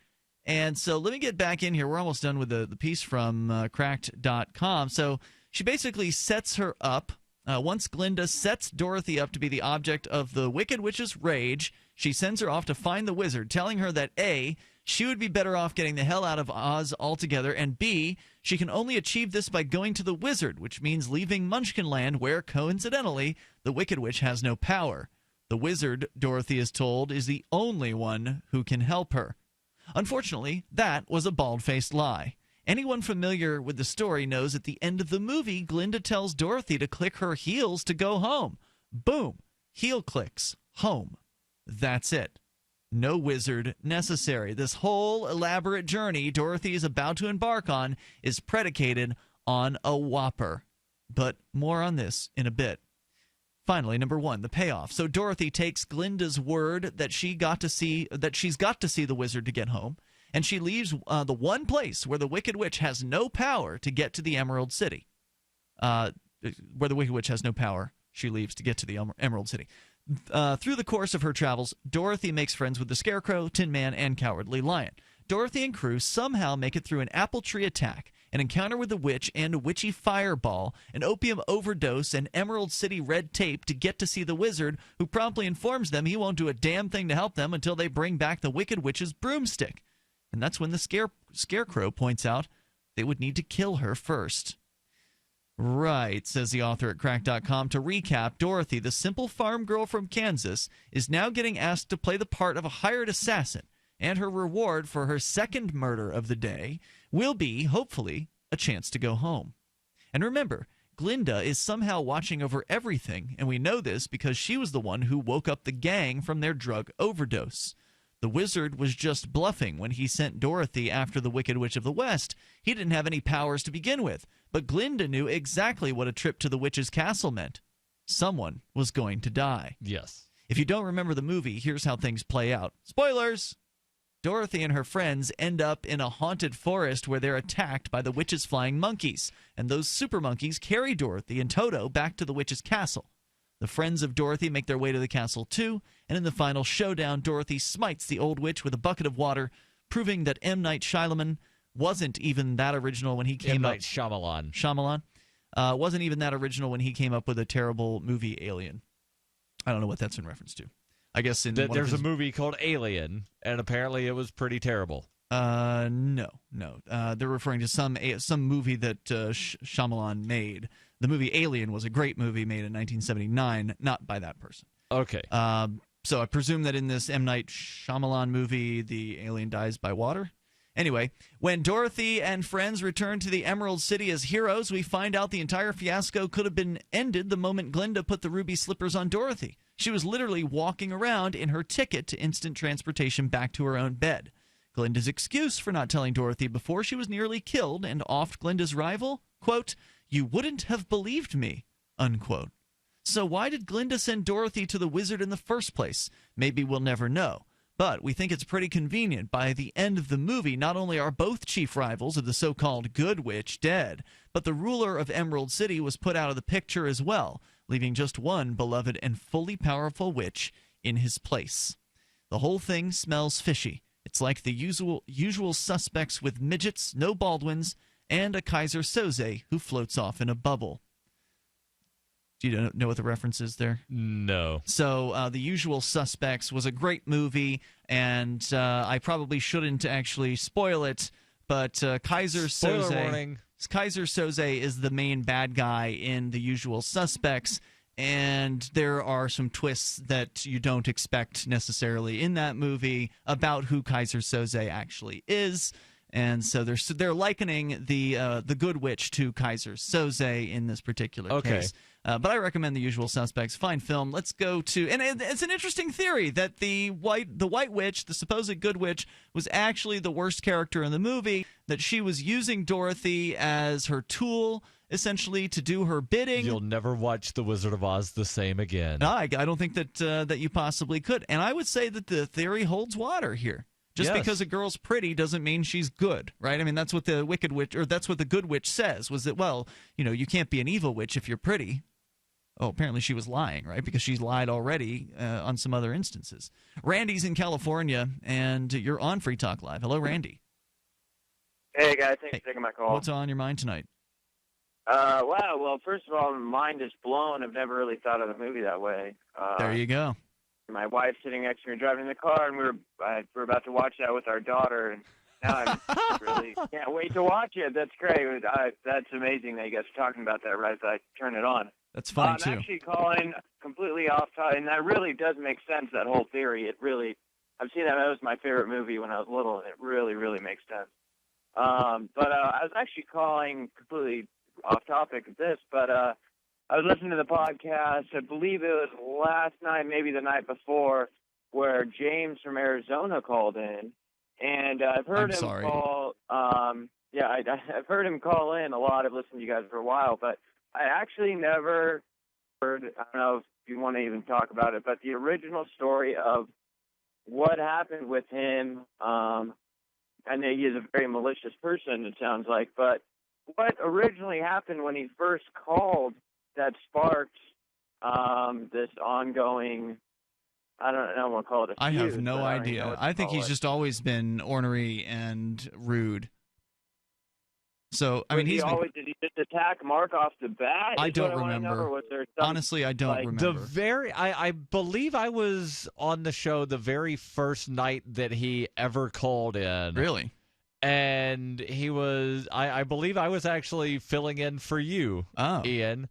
And so let me get back in here. We're almost done with the piece from cracked.com. So she basically sets her up. Once Glinda sets Dorothy up to be the object of the Wicked Witch's rage, she sends her off to find the wizard, telling her that A, she would be better off getting the hell out of Oz altogether, and B, she can only achieve this by going to the wizard, which means leaving Munchkinland, where, coincidentally, the Wicked Witch has no power. The wizard, Dorothy is told, is the only one who can help her. Unfortunately, that was a bald-faced lie. Anyone familiar with the story knows at the end of the movie, Glinda tells Dorothy to click her heels to go home. Boom. Heel clicks. Home. That's it. No wizard necessary. This whole elaborate journey Dorothy is about to embark on is predicated on a whopper. But more on this in a bit. Finally, number one, the payoff. So Dorothy takes Glinda's word that she's got to see the wizard to get home, and she leaves the one place where the Wicked Witch has no power to get to the Emerald City. Where the Wicked Witch has no power, she leaves to get to the Emerald City. Through the course of her travels, Dorothy makes friends with the Scarecrow, Tin Man, and Cowardly Lion. Dorothy and crew somehow make it through an apple tree attack, an encounter with the witch and a witchy fireball, an opium overdose, and Emerald City red tape to get to see the wizard, who promptly informs them he won't do a damn thing to help them until they bring back the Wicked Witch's broomstick. And that's when the Scarecrow points out they would need to kill her first. Right, says the author at Crack.com. To recap, Dorothy, the simple farm girl from Kansas, is now getting asked to play the part of a hired assassin, and her reward for her second murder of the day will be, hopefully, a chance to go home. And remember, Glinda is somehow watching over everything, and we know this because she was the one who woke up the gang from their drug overdose. The wizard was just bluffing when he sent Dorothy after the Wicked Witch of the West. He didn't have any powers to begin with, but Glinda knew exactly what a trip to the witch's castle meant. Someone was going to die. Yes. If you don't remember the movie, here's how things play out. Spoilers! Dorothy and her friends end up in a haunted forest where they're attacked by the witch's flying monkeys, and those super monkeys carry Dorothy and Toto back to the witch's castle. The friends of Dorothy make their way to the castle too, and in the final showdown, Dorothy smites the old witch with a bucket of water, proving that M. Night Shyamalan wasn't even that original when he came up. Shyamalan wasn't even that original when he came up with a terrible movie, Alien. I don't know what that's in reference to. I guess there's a movie called Alien, and apparently it was pretty terrible. No. They're referring to some movie that Shyamalan made. The movie Alien was a great movie made in 1979, not by that person. Okay. So I presume that in this M. Night Shyamalan movie, the alien dies by water? Anyway, when Dorothy and friends return to the Emerald City as heroes, we find out the entire fiasco could have been ended the moment Glinda put the ruby slippers on Dorothy. She was literally walking around in her ticket to instant transportation back to her own bed. Glinda's excuse for not telling Dorothy before she was nearly killed and offed Glinda's rival, quote, "You wouldn't have believed me," unquote. So why did Glinda send Dorothy to the wizard in the first place? Maybe we'll never know. But we think it's pretty convenient. By the end of the movie, not only are both chief rivals of the so-called Good Witch dead, but the ruler of Emerald City was put out of the picture as well, leaving just one beloved and fully powerful witch in his place. The whole thing smells fishy. It's like the usual suspects with midgets, no Baldwins, and a Kaiser Soze who floats off in a bubble. Do you know what the reference is there? No. So The Usual Suspects was a great movie, and I probably shouldn't actually spoil it, but Kaiser Soze is the main bad guy in The Usual Suspects, and there are some twists that you don't expect necessarily in that movie about who Kaiser Soze actually is. And so they're likening the Good Witch to Kaiser Soze in this particular case. But I recommend The Usual Suspects. Fine film. Let's go to, and it's an interesting theory that the White Witch, the supposed Good Witch, was actually the worst character in the movie. That she was using Dorothy as her tool, essentially, to do her bidding. You'll never watch The Wizard of Oz the same again. No, I don't think that you possibly could. And I would say that the theory holds water here. Just because a girl's pretty doesn't mean she's good, right? I mean, that's what the Wicked Witch, or that's what the Good Witch says, was that, well, you can't be an evil witch if you're pretty. Oh, apparently she was lying, right? Because she's lied already on some other instances. Randy's in California, and you're on Free Talk Live. Hello, Randy. Hey, guys. Thanks for taking my call. What's on your mind tonight? Wow. Well, first of all, my mind is blown. I've never really thought of the movie that way. There you go. My wife's sitting next to me driving in the car, and we're about to watch that with our daughter, and now I really can't wait to watch it. That's great. That's amazing that you guys are talking about that right as I turn it on. That's funny, too. I'm actually calling completely off topic, and that really does make sense, that whole theory. I've seen that. That was my favorite movie when I was little, and it really, really makes sense. But I was actually calling completely off topic of this, but I was listening to the podcast, I believe it was last night, maybe the night before, where James from Arizona called in, and I've heard him call. I've heard him call in a lot. I've listened to you guys for a while, but I actually never heard. I don't know if you want to even talk about it, but the original story of what happened with him I know he is a very malicious person, it sounds like, but what originally happened when he first called that sparked this ongoing, I don't want to call it a feud. I have no but I don't even know idea. what to I think call he's it. just always been ornery and rude. So, I mean, did he just attack Mark off the bat? I is don't what I wanna know, remember. or was there some, Honestly, I don't remember. I believe I was on the show the very first night that he ever called in. Really? And he was, I believe I was actually filling in for you, Ian.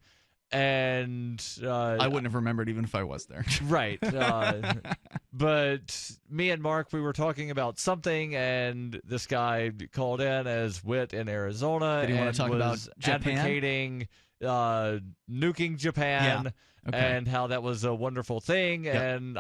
And I wouldn't have remembered even if I was there. Right. But me and Mark, we were talking about something, and this guy called in as Wit in Arizona. Did he want to talk about was Japan? advocating nuking Japan, and how that was a wonderful thing. And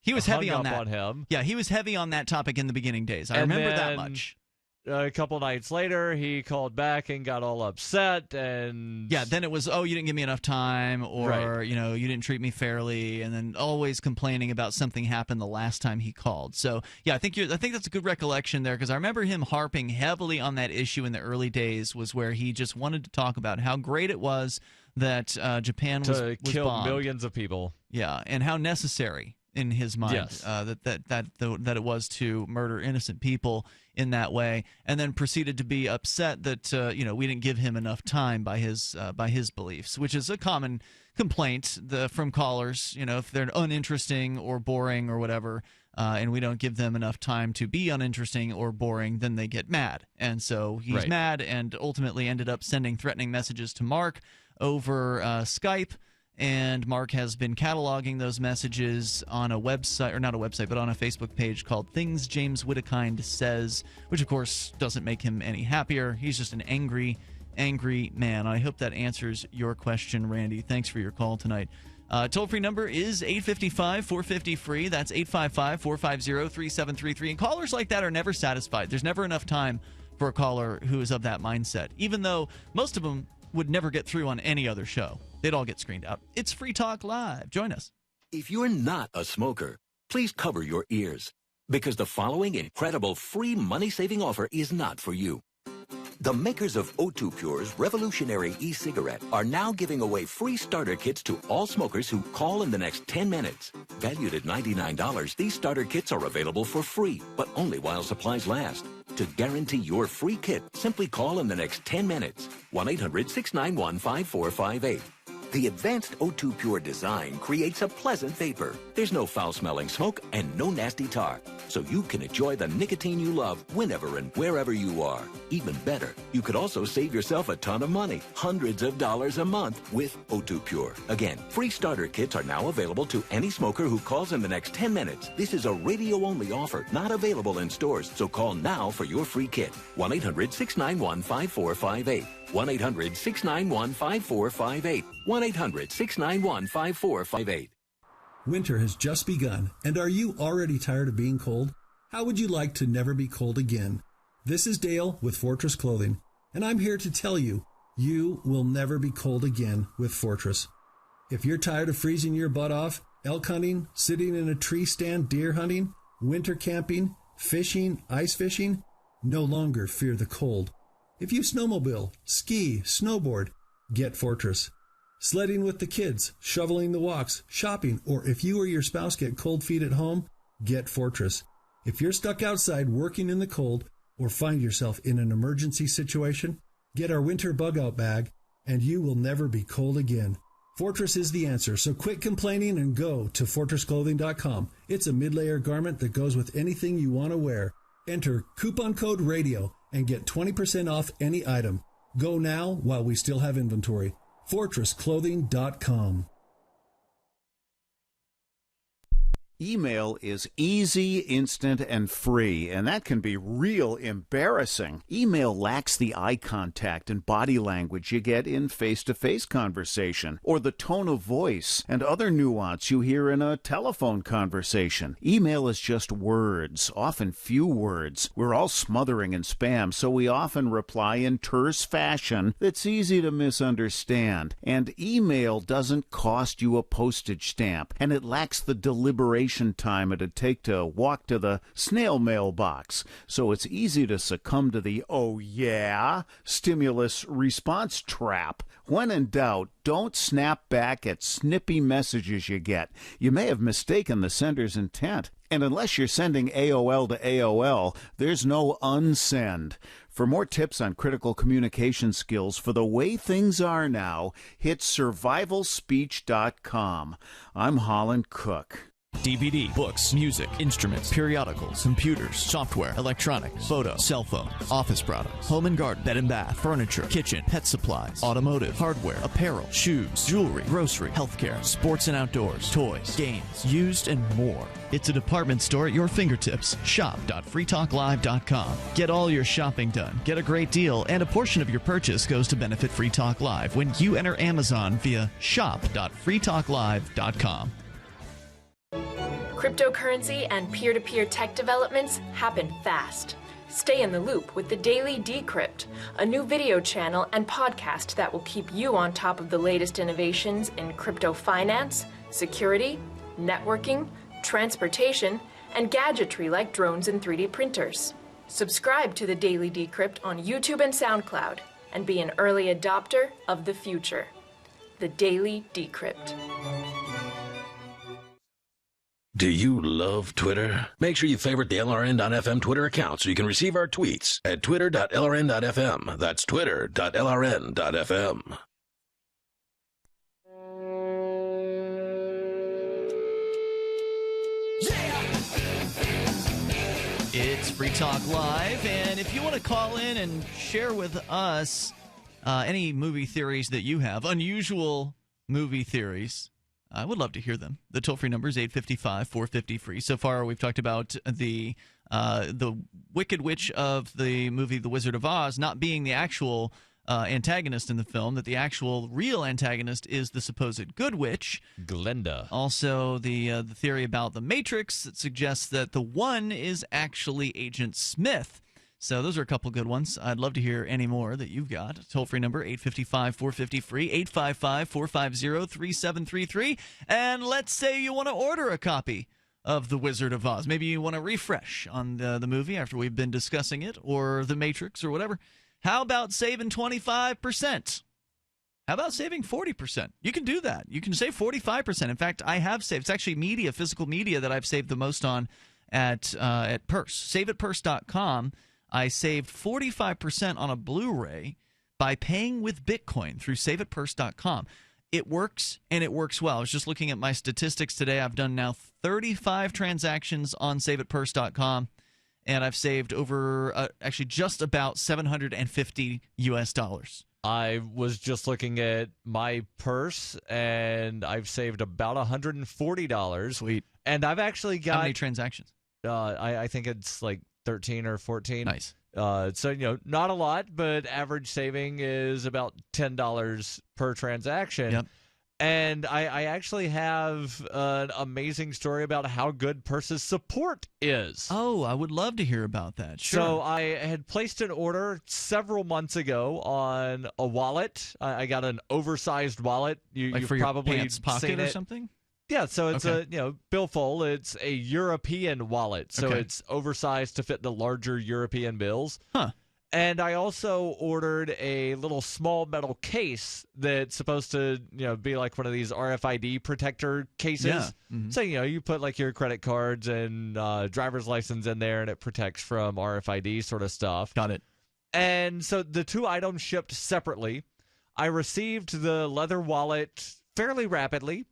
he was heavy on hung that. up on him. Yeah, he was heavy on that topic in the beginning days. I And remember that then, much. A couple nights later, he called back and got all upset, and then it was, you didn't give me enough time, or Right. you didn't treat me fairly, and then always complaining about something happened the last time he called. So I think that's a good recollection there, because I remember him harping heavily on that issue in the early days, was where he just wanted to talk about how great it was that Japan was kill bombed. millions of people. Yeah, and how necessary in his mind Yes. that it was to murder innocent people in that way, and then proceeded to be upset that we didn't give him enough time by his beliefs, which is a common complaint from callers. If they're uninteresting or boring or whatever, and we don't give them enough time to be uninteresting or boring, then they get mad, and so he's Right. mad, and ultimately ended up sending threatening messages to Mark over Skype. And Mark has been cataloging those messages on a website, or not a website, but on a Facebook page called Things James Whittakind Says, which of course doesn't make him any happier. He's just an angry, angry man. I hope that answers your question, Randy. Thanks for your call tonight. Toll-free number is 855-450-FREE. That's 855-450-3733. And callers like that are never satisfied. There's never enough time for a caller who is of that mindset, even though most of them would never get through on any other show. They'd all get screened out. It's Free Talk Live. Join us. If you're not a smoker, please cover your ears, because the following incredible free money-saving offer is not for you. The makers of O2 Pure's revolutionary e-cigarette are now giving away free starter kits to all smokers who call in the next 10 minutes. Valued at $99, these starter kits are available for free, but only while supplies last. To guarantee your free kit, simply call in the next 10 minutes. 1-800-691-5458. The advanced O2 Pure design creates a pleasant vapor. There's no foul-smelling smoke and no nasty tar, so you can enjoy the nicotine you love whenever and wherever you are. Even better, you could also save yourself a ton of money, hundreds of dollars a month with O2 Pure. Again, free starter kits are now available to any smoker who calls in the next 10 minutes. This is a radio-only offer, not available in stores, so call now for your free kit. 1-800-691-5458. 1-800-691-5458. 1-800-691-5458. Winter has just begun, and are you already tired of being cold? How would you like to never be cold again? This is Dale with Fortress Clothing, and I'm here to tell you, you will never be cold again with Fortress. If you're tired of freezing your butt off, elk hunting, sitting in a tree stand deer hunting, winter camping, fishing, ice fishing, no longer fear the cold. If you snowmobile, ski, snowboard, get Fortress. Sledding with the kids, shoveling the walks, shopping, or if you or your spouse get cold feet at home, get Fortress. If you're stuck outside working in the cold or find yourself in an emergency situation, get our winter bug out bag and you will never be cold again. Fortress is the answer, so quit complaining and go to fortressclothing.com. It's a mid-layer garment that goes with anything you want to wear. Enter coupon code RADIO and get 20% off any item. Go now while we still have inventory. fortressclothing.com. Email is easy, instant, and free, and that can be real embarrassing. Email lacks the eye contact and body language you get in face-to-face conversation, or the tone of voice and other nuance you hear in a telephone conversation. Email is just words, often few words. We're all smothering in spam, so we often reply in terse fashion that's easy to misunderstand. And email doesn't cost you a postage stamp, and it lacks the deliberation vacation time it'd take to walk to the snail mail box. So it's easy to succumb to the "oh yeah" stimulus response trap. When in doubt, don't snap back at snippy messages you get. You may have mistaken the sender's intent. And unless you're sending AOL to AOL, there's no unsend. For more tips on critical communication skills for the way things are now, hit survivalspeech.com. I'm Holland Cook. DVD, books, music, instruments, periodicals, computers, software, electronics, photo, cell phone, office products, home and garden, bed and bath, furniture, kitchen, pet supplies, automotive, hardware, apparel, shoes, jewelry, grocery, healthcare, sports and outdoors, toys, games, used, and more. It's a department store at your fingertips. Shop.freetalklive.com. Get all your shopping done, get a great deal, and a portion of your purchase goes to benefit Free Talk Live when you enter Amazon via shop.freetalklive.com. Cryptocurrency and peer-to-peer tech developments happen fast. Stay in the loop with the Daily Decrypt, a new video channel and podcast that will keep you on top of the latest innovations in crypto finance, security, networking, transportation, and gadgetry like drones and 3D printers. Subscribe to the Daily Decrypt on YouTube and SoundCloud and be an early adopter of the future. The Daily Decrypt. Do you love Twitter? Make sure you favorite the LRN.FM Twitter account so you can receive our tweets at twitter.lrn.fm. That's twitter.lrn.fm. It's Free Talk Live, and if you want to call in and share with us any movie theories that you have, unusual movie theories, I would love to hear them. The toll-free number is 855-450-FREE. So far, we've talked about the Wicked Witch of the movie The Wizard of Oz not being the actual antagonist in the film, that the actual real antagonist is the supposed good witch, Glinda. Also, the theory about the Matrix that suggests that the one is actually Agent Smith. So those are a couple good ones. I'd love to hear any more that you've got. Toll-free number, 855-450-FREE, 855-450-3733. And let's say you want to order a copy of The Wizard of Oz. Maybe you want to refresh on the movie after we've been discussing it, or The Matrix, or whatever. How about saving 25%? How about saving 40%? You can do that. You can save 45%. In fact, I have saved. It's actually media, physical media, that I've saved the most on at Purse. SaveAtPurse.com. I saved 45% on a Blu-ray by paying with Bitcoin through SaveAtPurse.com. It works, and it works well. I was just looking at my statistics today. I've done now 35 transactions on SaveAtPurse.com, and I've saved over actually just about $750 US. I was just looking at my purse, and I've saved about $140. Sweet. And I've actually got... How many transactions? I think it's like 13 or 14. Nice. So, not a lot, but average saving is about $10 per transaction. Yep. And I actually have an amazing story about how good Purse's support is. Oh, I would love to hear about that. Sure. So I had placed an order several months ago on a wallet. I got an oversized wallet. You've for your probably pants pocket seen or it. something? Yeah, so it's Okay. a billfold. It's a European wallet, so Okay. it's oversized to fit the larger European bills. Huh. And I also ordered a little small metal case that's supposed to, be like one of these RFID protector cases. Yeah. Mm-hmm. So, you put like your credit cards and driver's license in there, and it protects from RFID sort of stuff. Got it. And so the two items shipped separately. I received the leather wallet fairly rapidly.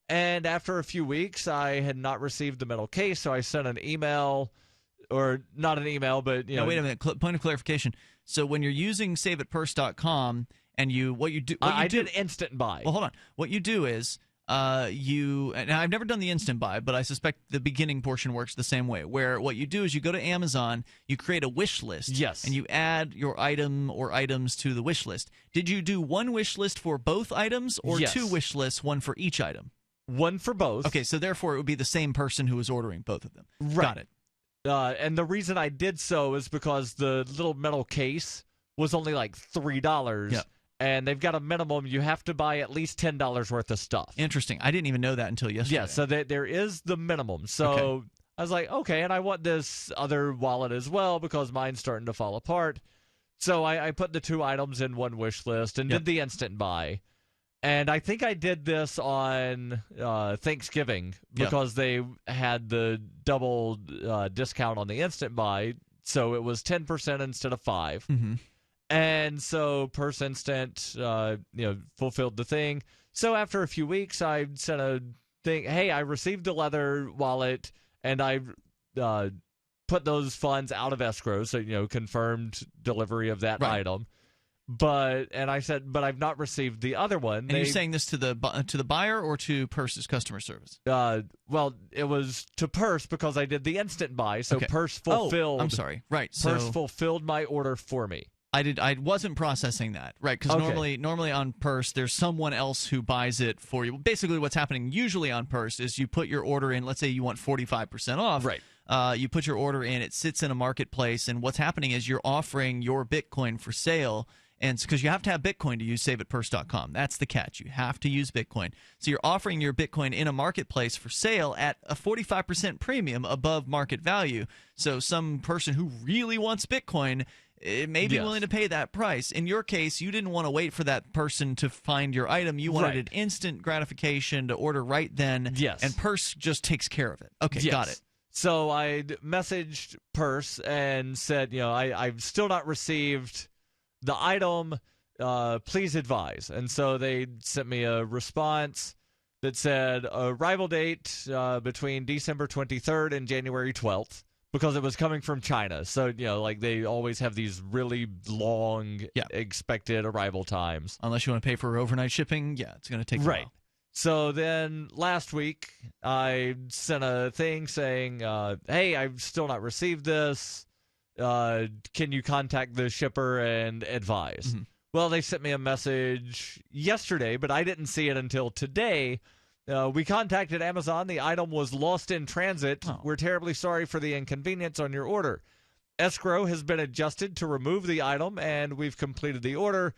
And after a few weeks, I had not received the metal case, so I sent an email, or not an email, but Now, wait a minute. Point of clarification. So when you're using SaveAtPurse.com, and I did instant buy. Well, hold on. What you do is and I've never done the instant buy, but I suspect the beginning portion works the same way. Where what you do is you go to Amazon, you create a wish list, yes, and you add your item or items to the wish list. Did you do one wish list for both items, or Yes. two wish lists, one for each item? One for both. Okay, so therefore it would be the same person who was ordering both of them. Right. Got it. And the reason I did so is because the little metal case was only like $3. Yep. and they've got a minimum. You have to buy at least $10 worth of stuff. Interesting. I didn't even know that until yesterday. Yeah, so there is the minimum. So Okay. I was like, okay, and I want this other wallet as well because mine's starting to fall apart. So I put the 2 items in one wish list and did the instant buy. And I think I did this on Thanksgiving because they had the double discount on the instant buy. So it was 10% instead of 5%. Mm-hmm. And so Purse Instant, fulfilled the thing. So after a few weeks, I sent a thing, hey, I received the leather wallet, and I put those funds out of escrow, so, confirmed delivery of that item. But I've not received the other one. And you're saying this to the buyer or to Purse's customer service? Well, it was to Purse because I did the instant buy, so Purse fulfilled. Oh, I'm sorry. Right. Purse fulfilled my order for me. I wasn't processing that, right? Because normally on Purse, there's someone else who buys it for you. Basically, what's happening usually on Purse is you put your order in. Let's say you want 45% off. Right. You put your order in. It sits in a marketplace, and what's happening is you're offering your Bitcoin for sale. And because you have to have Bitcoin to use SaveAtPurse.com. That's the catch. You have to use Bitcoin. So you're offering your Bitcoin in a marketplace for sale at a 45% premium above market value. So some person who really wants Bitcoin may be willing to pay that price. In your case, you didn't want to wait for that person to find your item. You wanted an instant gratification to order right then. Yes. And Purse just takes care of it. Okay, got it. So I messaged Purse and said, I've still not received the item, please advise. And so they sent me a response that said arrival date between December 23rd and January 12th because it was coming from China. So, they always have these really long expected arrival times. Unless you want to pay for overnight shipping, it's going to take a while. So then last week I sent a thing saying, hey, I've still not received this. Can you contact the shipper and advise? Mm-hmm. Well, they sent me a message yesterday, but I didn't see it until today. We contacted Amazon. The item was lost in transit. Oh. We're terribly sorry for the inconvenience on your order. Escrow has been adjusted to remove the item, and we've completed the order.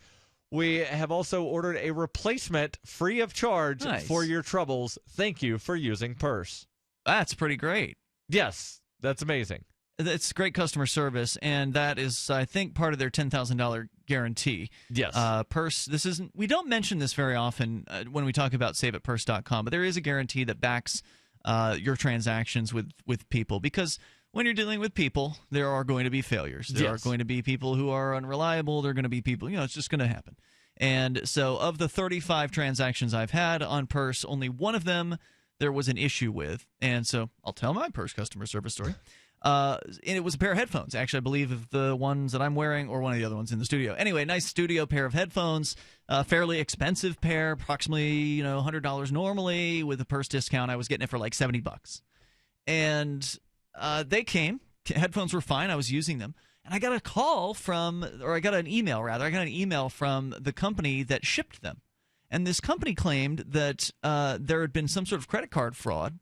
We have also ordered a replacement free of charge for your troubles. Thank you for using Purse. That's pretty great. Yes, that's amazing. It's great customer service, and that is, I think, part of their $10,000 guarantee. Yes. Purse, this isn't. We don't mention this very often when we talk about SaveAtPurse.com, but there is a guarantee that backs your transactions with people, because when you're dealing with people, there are going to be failures. There are going to be people who are unreliable. There are going to be people, it's just going to happen. And so of the 35 transactions I've had on Purse, only one of them there was an issue with. And so I'll tell my Purse customer service story. And it was a pair of headphones, actually, I believe, of the ones that I'm wearing or one of the other ones in the studio. Anyway, nice studio pair of headphones, fairly expensive pair, approximately $100 normally. With a Purse discount, I was getting it for like $70. And they came. Headphones were fine. I was using them. And I got a call I got an email from the company that shipped them. And this company claimed that there had been some sort of credit card fraud,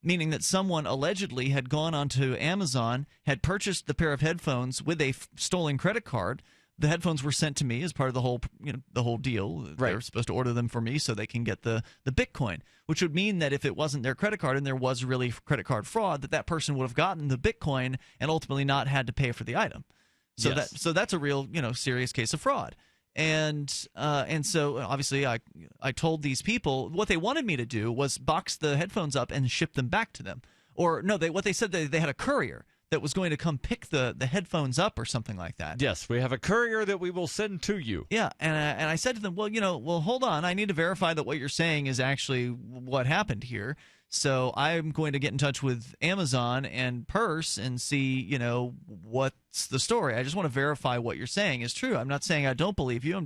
meaning that someone allegedly had gone onto Amazon, had purchased the pair of headphones with a stolen credit card. The headphones were sent to me as part of the whole deal. They were supposed to order them for me so they can get the Bitcoin, which would mean that if it wasn't their credit card and there was really credit card fraud, that person would have gotten the Bitcoin and ultimately not had to pay for the item. So that's a real serious case of fraud. And so obviously I told these people what they wanted me to do was box the headphones up and ship them back to them. Or no, what they said, they had a courier that was going to come pick the headphones up or something like that. Yes, we have a courier that we will send to you. Yeah, and I said to them, well, hold on. I need to verify that what you're saying is actually what happened here. So I'm going to get in touch with Amazon and Purse and see, what's the story. I just want to verify what you're saying is true. I'm not saying I don't believe you. I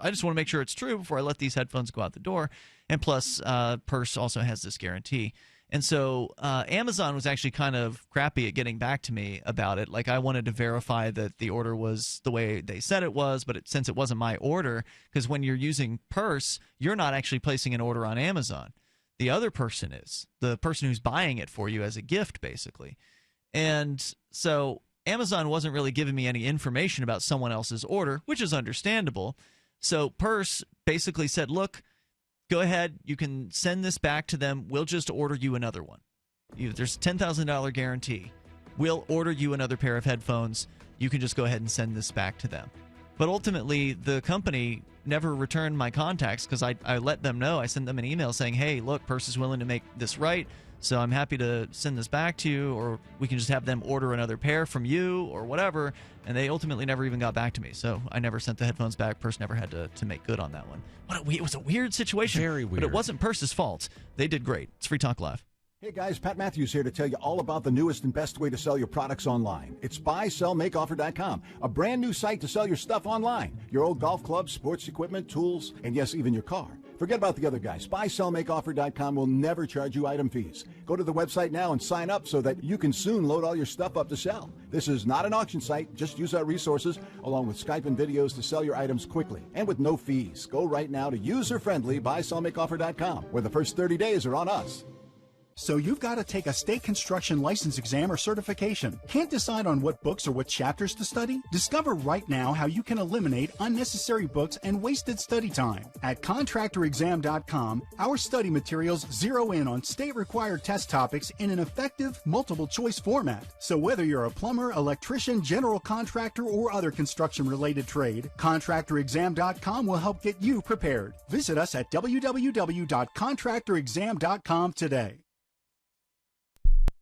just want to make sure it's true before I let these headphones go out the door. And plus, Purse also has this guarantee. And so Amazon was actually kind of crappy at getting back to me about it. Like, I wanted to verify that the order was the way they said it was, but since it wasn't my order, because when you're using Purse, you're not actually placing an order on Amazon. The other person is. The person who's buying it for you as a gift, basically. And so Amazon wasn't really giving me any information about someone else's order, which is understandable. So Purse basically said, look, go ahead. You can send this back to them. We'll just order you another one. There's a $10,000 guarantee. We'll order you another pair of headphones. You can just go ahead and send this back to them. But ultimately, the company never returned my contacts because I let them know. I sent them an email saying, hey, look, Purse is willing to make this right, so I'm happy to send this back to you, or we can just have them order another pair from you or whatever. And they ultimately never even got back to me. So I never sent the headphones back. Purse never had to make good on that one. It was a weird situation. Very weird. But it wasn't Purse's fault. They did great. It's Free Talk Live. Hey guys, Pat Matthews here to tell you all about the newest and best way to sell your products online. It's buysellmakeoffer.com, a brand new site to sell your stuff online. Your old golf clubs, sports equipment, tools, and yes, even your car. Forget about the other guys. Buysellmakeoffer.com will never charge you item fees. Go to the website now and sign up so that you can soon load all your stuff up to sell. This is not an auction site. Just use our resources along with Skype and videos to sell your items quickly and with no fees. Go right now to user-friendly buysellmakeoffer.com, where the first 30 days are on us. So you've got to take a state construction license exam or certification. Can't decide on what books or what chapters to study? Discover right now how you can eliminate unnecessary books and wasted study time. At contractorexam.com, our study materials zero in on state-required test topics in an effective, multiple-choice format. So whether you're a plumber, electrician, general contractor, or other construction-related trade, contractorexam.com will help get you prepared. Visit us at www.contractorexam.com today.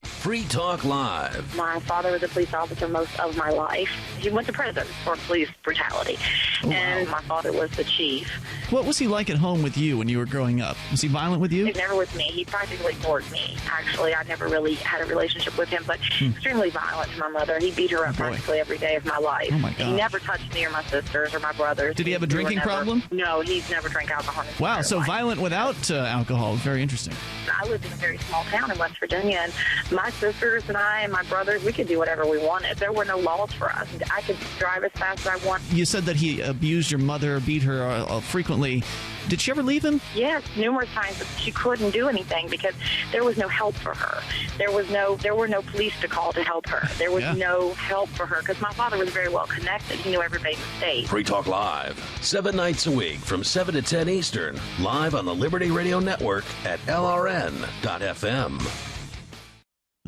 Free Talk Live. My father was a police officer most of my life. He went to prison for police brutality. Oh, and wow. my father was the chief. What was he like at home with you when you were growing up? Was he violent with you? He was never with me. He practically ignored me. Actually, I never really had a relationship with him, but extremely violent to my mother. He beat her up practically every day of my life. Oh, my God. He never touched me or my sisters or my brothers. Did he have a drinking problem? No, he's never drank alcohol in his Wow, entire so life. violent without alcohol. Very interesting. I lived in a very small town in West Virginia, and my sisters and I and my brothers, we could do whatever we wanted. There were no laws for us. I could drive as fast as I wanted. You said that he abused your mother, beat her frequently. Did she ever leave him? Yes, numerous times, but she couldn't do anything because there was no help for her. There were no police to call to help her. There was no help for her because my father was very well connected. He knew everybody in the state. Free Talk Live, 7 nights a week from 7 to 10 Eastern, live on the Liberty Radio Network at LRN.FM.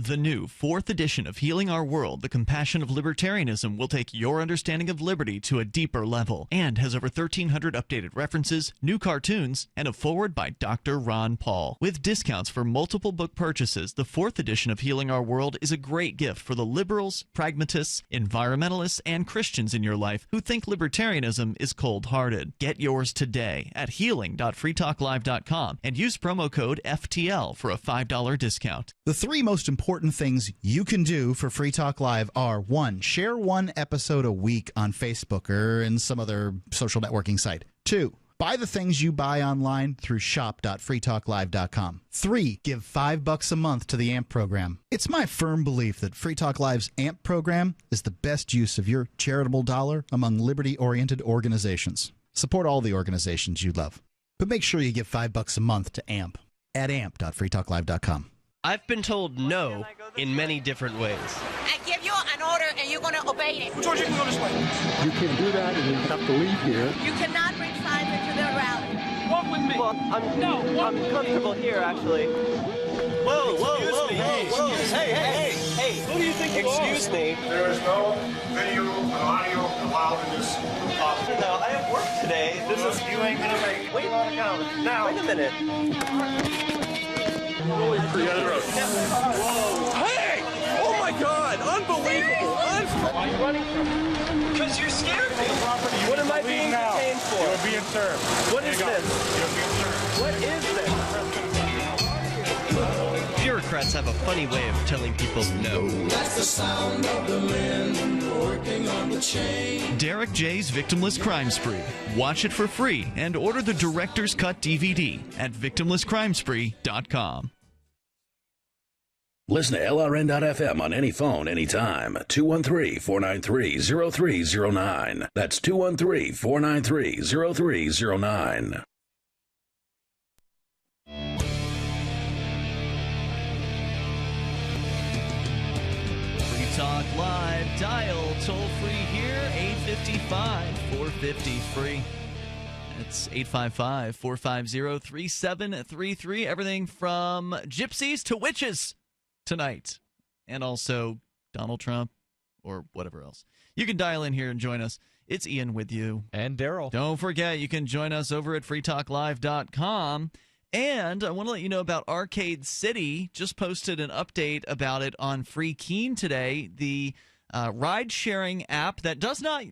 The new 4th edition of Healing Our World, The Compassion of Libertarianism, will take your understanding of liberty to a deeper level and has over 1,300 updated references, new cartoons, and a foreword by Dr. Ron Paul. With discounts for multiple book purchases, the 4th edition of Healing Our World is a great gift for the liberals, pragmatists, environmentalists, and Christians in your life who think libertarianism is cold-hearted. Get yours today at healing.freetalklive.com and use promo code FTL for a $5 discount. The three most important things you can do for Free Talk Live are: 1, share one episode a week on Facebook or in some other social networking site. 2, buy the things you buy online through shop.freetalklive.com. 3, give $5 a month to the AMP program. It's my firm belief that Free Talk Live's AMP program is the best use of your charitable dollar among liberty-oriented organizations. Support all the organizations you love, but make sure you give $5 a month to AMP at amp.freetalklive.com. I've been told no in many different ways. I give you an order and you're going to obey it. George, you can go this way. You can't do that and you have to leave here. You cannot bring signs into the rally. Walk with me. Well, I'm comfortable here, actually. Whoa, Hey, who do you think you are? Excuse me. There is no video and audio allowed in this office. No, I have work today. You ain't going to make it. Wait, now. Wait a minute. Hey! Oh my God! Unbelievable! Why are you running from me? Because you scared me. What am I being detained for? You're being served. What is this? What is this? Bureaucrats have a funny way of telling people no. That's the sound of the men working on the chain. Derek J's Victimless Crime Spree. Watch it for free and order the Director's Cut DVD at victimlesscrimespree.com. Listen to LRN.FM on any phone, anytime. 213-493-0309. That's 213-493-0309. Free Talk Live. Dial toll free here, 855-450-FREE. It's 855-450-3733. Everything from gypsies to witches tonight. And also Donald Trump or whatever else. You can dial in here and join us. It's Ian with you. And Darryl. Don't forget, you can join us over at freetalklive.com. And I want to let you know about Arcade City. Just posted an update about it on Free Keen today. The ride-sharing app that does not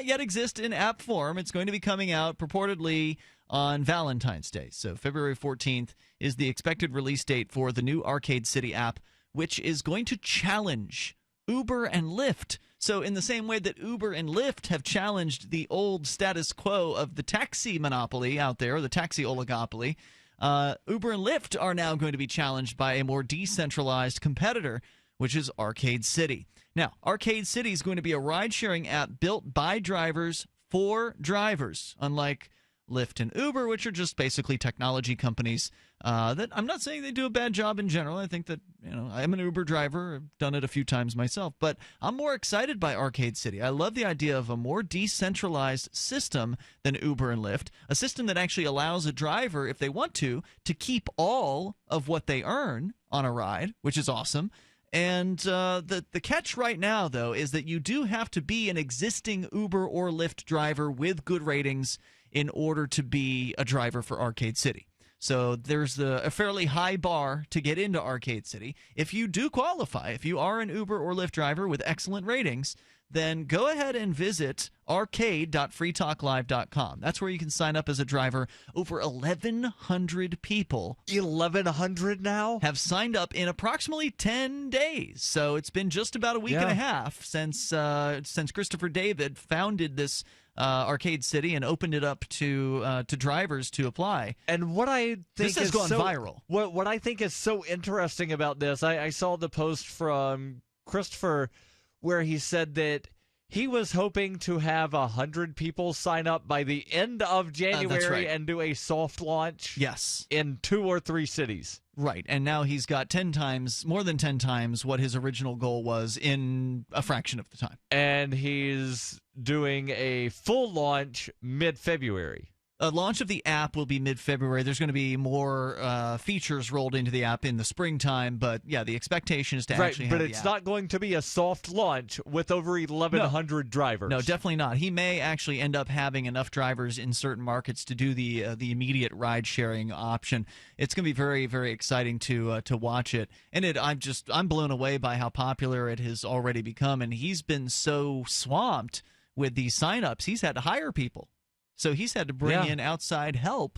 yet exist in app form. It's going to be coming out purportedly on Valentine's Day. So February 14th is the expected release date for the new Arcade City app, which is going to challenge Uber and Lyft. So in the same way that Uber and Lyft have challenged the old status quo of the taxi monopoly out there, the taxi oligopoly, Uber and Lyft are now going to be challenged by a more decentralized competitor, which is Arcade City. Now, Arcade City is going to be a ride-sharing app built by drivers for drivers, unlike Lyft and Uber, which are just basically technology companies that I'm not saying they do a bad job in general. I think that, I'm an Uber driver. I've done it a few times myself. But I'm more excited by Arcade City. I love the idea of a more decentralized system than Uber and Lyft, a system that actually allows a driver, if they want to keep all of what they earn on a ride, which is awesome. And the catch right now, though, is that you do have to be an existing Uber or Lyft driver with good ratings in order to be a driver for Arcade City. So there's a fairly high bar to get into Arcade City. If you do qualify, if you are an Uber or Lyft driver with excellent ratings, then go ahead and visit arcade.freetalklive.com. That's where you can sign up as a driver. Over 1,100 people. 1,100 now? Have signed up in approximately 10 days. So it's been just about a week and a half since Christopher David founded this Arcade City and opened it up to drivers to apply. And what I think this has gone viral. What I think is so interesting about this, I saw the post from Christopher where he said that he was hoping to have 100 people sign up by the end of January and do a soft launch. Yes. In 2 or 3 cities. Right, and now he's got more than 10 times what his original goal was in a fraction of the time. And he's doing a full launch mid-February. A launch of the app will be mid-February. There's going to be more features rolled into the app in the springtime, but yeah, the expectation is to actually have the app. But it's not going to be a soft launch with over 1,100 drivers. No, definitely not. He may actually end up having enough drivers in certain markets to do the immediate ride-sharing option. It's going to be very, very exciting to watch it, and I'm blown away by how popular it has already become. And he's been so swamped with these signups, he's had to hire people. So he's had to bring in outside help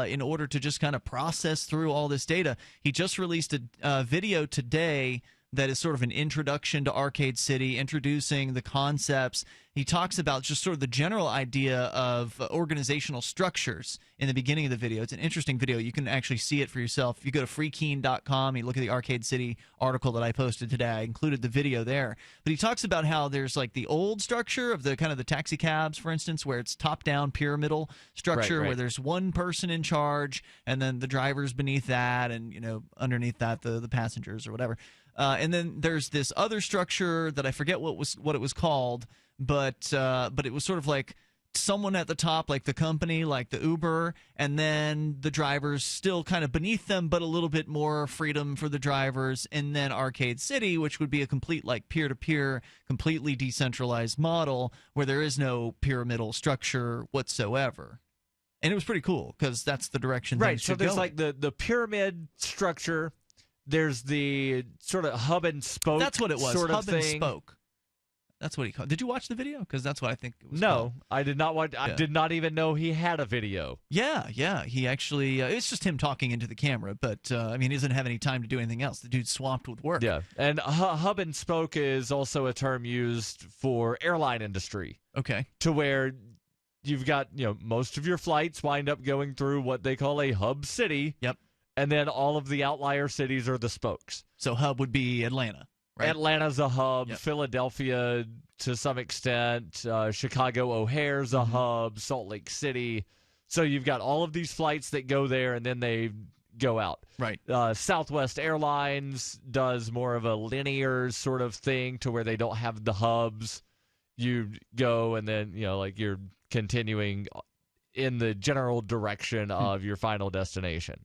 in order to just kind of process through all this data. He just released a video today that is sort of an introduction to Arcade City, introducing the concepts. He talks about just sort of the general idea of organizational structures in the beginning of the video. It's an interesting video. You can actually see it for yourself. If you go to freekeen.com, you look at the Arcade City article that I posted today. I included the video there. But he talks about how there's like the old structure of the kind of the taxi cabs, for instance, where it's top-down pyramidal structure, where there's one person in charge and then the drivers beneath that and, underneath that the passengers or whatever. And then there's this other structure that I forget what it was called, but it was sort of like someone at the top, like the company, like the Uber, and then the drivers still kind of beneath them, but a little bit more freedom for the drivers, and then Arcade City, which would be a complete like peer-to-peer, completely decentralized model where there is no pyramidal structure whatsoever. And it was pretty cool because that's the direction things should go. So there's like the pyramid structure. There's the sort of hub and spoke. That's what it was. Sort of hub thing. And spoke. That's what he called. Did you watch the video? Because that's what I think it was. No, called. I did not watch. I did not even know he had a video. Yeah. He actually. It's just him talking into the camera, but he doesn't have any time to do anything else. The dude's swamped with work. Yeah, and hub and spoke is also a term used for airline industry. Okay. To where you've got most of your flights wind up going through what they call a hub city. Yep. And then all of the outlier cities are the spokes. So hub would be Atlanta, right? Atlanta's a hub. Yep. Philadelphia, to some extent. Chicago O'Hare's a hub. Salt Lake City. So you've got all of these flights that go there, and then they go out. Right. Southwest Airlines does more of a linear sort of thing to where they don't have the hubs. You go, and then, you're continuing in the general direction of your final destination.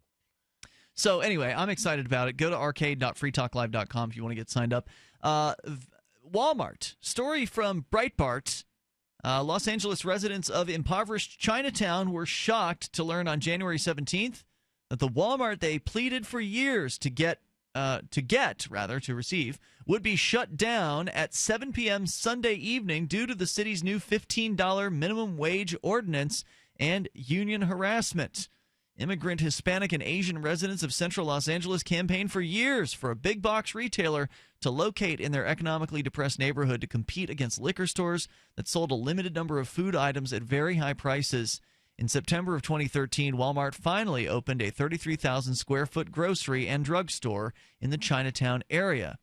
So anyway, I'm excited about it. Go to arcade.freetalklive.com if you want to get signed up. Walmart. Story from Breitbart. Los Angeles residents of impoverished Chinatown were shocked to learn on January 17th that the Walmart they pleaded for years to receive, would be shut down at 7 p.m. Sunday evening due to the city's new $15 minimum wage ordinance and union harassment. Immigrant, Hispanic, and Asian residents of central Los Angeles campaigned for years for a big box retailer to locate in their economically depressed neighborhood to compete against liquor stores that sold a limited number of food items at very high prices. In September of 2013, Walmart finally opened a 33,000 square foot grocery and drugstore in the Chinatown area.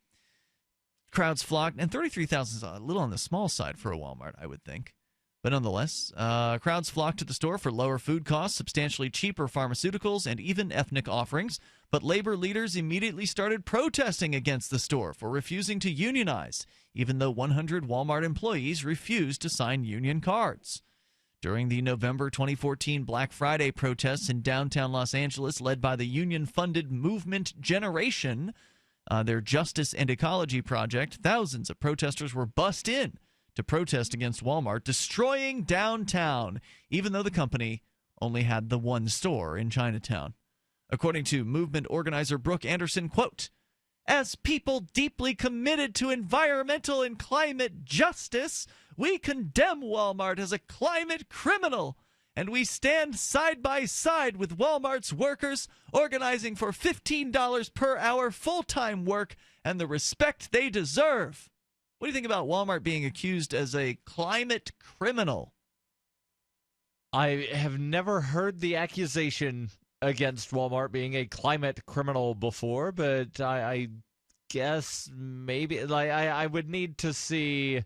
Crowds flocked, and 33,000 is a little on the small side for a Walmart, I would think. But nonetheless, crowds flocked to the store for lower food costs, substantially cheaper pharmaceuticals, and even ethnic offerings. But labor leaders immediately started protesting against the store for refusing to unionize, even though 100 Walmart employees refused to sign union cards. During the November 2014 Black Friday protests in downtown Los Angeles, led by the union-funded Movement Generation, their Justice and Ecology project, thousands of protesters were bussed in to protest against Walmart destroying downtown, even though the company only had the one store in Chinatown. According to movement organizer Brooke Anderson, quote, "As people deeply committed to environmental and climate justice, we condemn Walmart as a climate criminal, and we stand side by side with Walmart's workers, organizing for $15 per hour full-time work and the respect they deserve." What do you think about Walmart being accused as a climate criminal? I have never heard the accusation against Walmart being a climate criminal before, but I guess maybe I would need to see,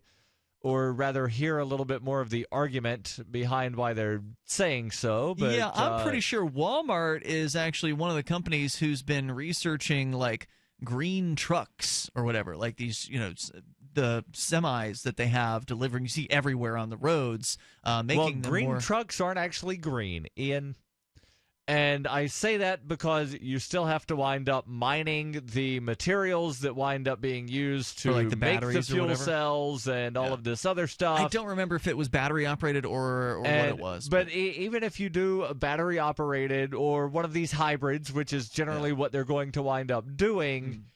or rather hear a little bit more of the argument behind why they're saying so. But yeah, I'm pretty sure Walmart is actually one of the companies who's been researching like green trucks or whatever, like these, the semis that they have delivering, you see everywhere on the roads, making them green more... trucks aren't actually green, Ian. And I say that because you still have to wind up mining the materials that wind up being used to like the make the fuel whatever. Cells and all of this other stuff. I don't remember if it was battery operated or what it was. But even if you do a battery operated or one of these hybrids, which is generally what they're going to wind up doing,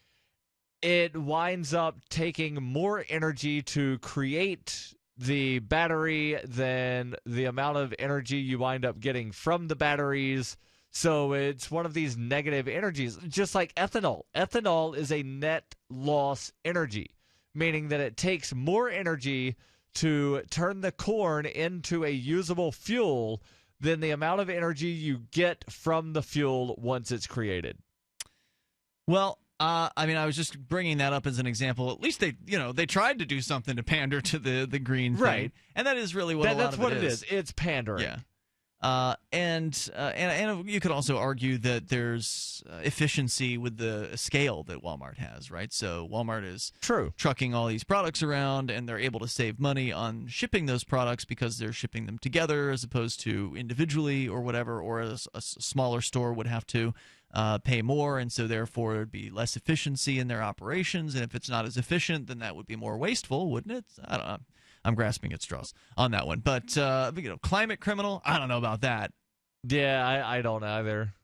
it winds up taking more energy to create the battery than the amount of energy you wind up getting from the batteries. So it's one of these negative energies, just like ethanol. Ethanol is a net loss energy, meaning that it takes more energy to turn the corn into a usable fuel than the amount of energy you get from the fuel once it's created. Well, I was just bringing that up as an example. At least they tried to do something to pander to the green thing. Right. And that is really what that's what it is. It's pandering. Yeah. And you could also argue that there's efficiency with the scale that Walmart has, right? So Walmart is trucking all these products around, and they're able to save money on shipping those products because they're shipping them together as opposed to individually or whatever, or a smaller store would have to pay more, and so therefore it would be less efficiency in their operations. And if it's not as efficient, then that would be more wasteful, wouldn't it? I don't know. I'm grasping at straws on that one. But, climate criminal, I don't know about that. Yeah, I don't either.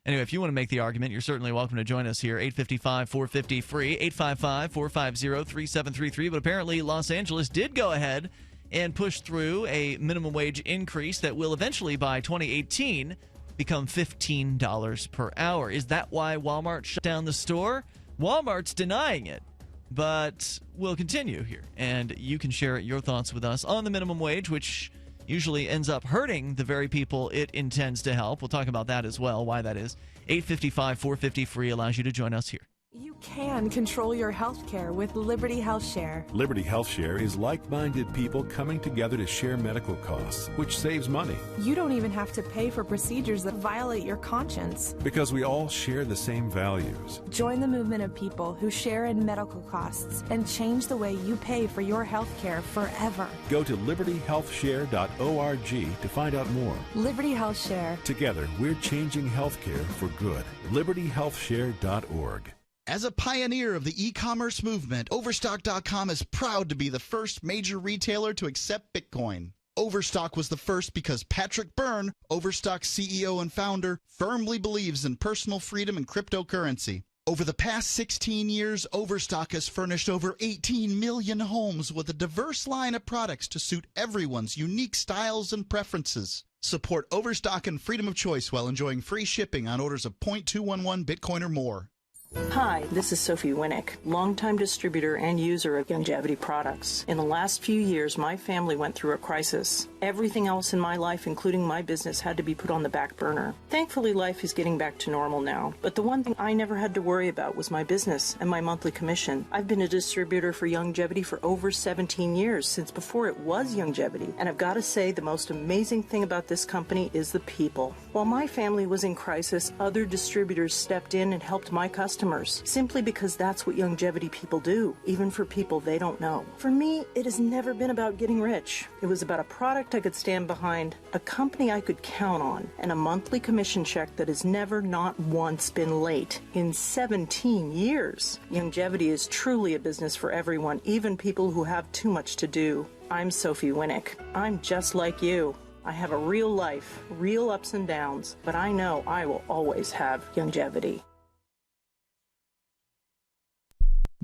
Anyway, if you want to make the argument, you're certainly welcome to join us here. 855-450-FREE, 855-450-3733. But apparently Los Angeles did go ahead and push through a minimum wage increase that will eventually, by 2018, become $15 per hour. Is that why Walmart shut down the store? Walmart's denying it. But we'll continue here, and you can share your thoughts with us on the minimum wage, which usually ends up hurting the very people it intends to help. We'll talk about that as well, why that is. 855-450-FREE allows you to join us here. You can control your health care with Liberty Health Share. Liberty Health Share is like-minded people coming together to share medical costs, which saves money. You don't even have to pay for procedures that violate your conscience. Because we all share the same values. Join the movement of people who share in medical costs and change the way you pay for your health care forever. Go to libertyhealthshare.org to find out more. Liberty Health Share. Together, we're changing healthcare for good. libertyhealthshare.org. As a pioneer of the e-commerce movement, Overstock.com is proud to be the first major retailer to accept Bitcoin. Overstock was the first because Patrick Byrne, Overstock's CEO and founder, firmly believes in personal freedom and cryptocurrency. Over the past 16 years, Overstock has furnished over 18 million homes with a diverse line of products to suit everyone's unique styles and preferences. Support Overstock and freedom of choice while enjoying free shipping on orders of 0.211 Bitcoin or more. Hi, this is Sophie Winnick, longtime distributor and user of longevity products. In the last few years, my family went through a crisis. Everything else in my life, including my business, had to be put on the back burner. Thankfully, life is getting back to normal now. But the one thing I never had to worry about was my business and my monthly commission. I've been a distributor for longevity for over 17 years, since before it was longevity. And I've got to say, the most amazing thing about this company is the people. While my family was in crisis, other distributors stepped in and helped my customers, simply because that's what longevity people do, even for people they don't know. For me, it has never been about getting rich. It was about a product I could stand behind, a company I could count on, and a monthly commission check that has never, not once, been late in 17 years. Longevity is truly a business for everyone, even people who have too much to do. I'm Sophie Winnick. I'm just like you. I have a real life, real ups and downs, but I know I will always have longevity.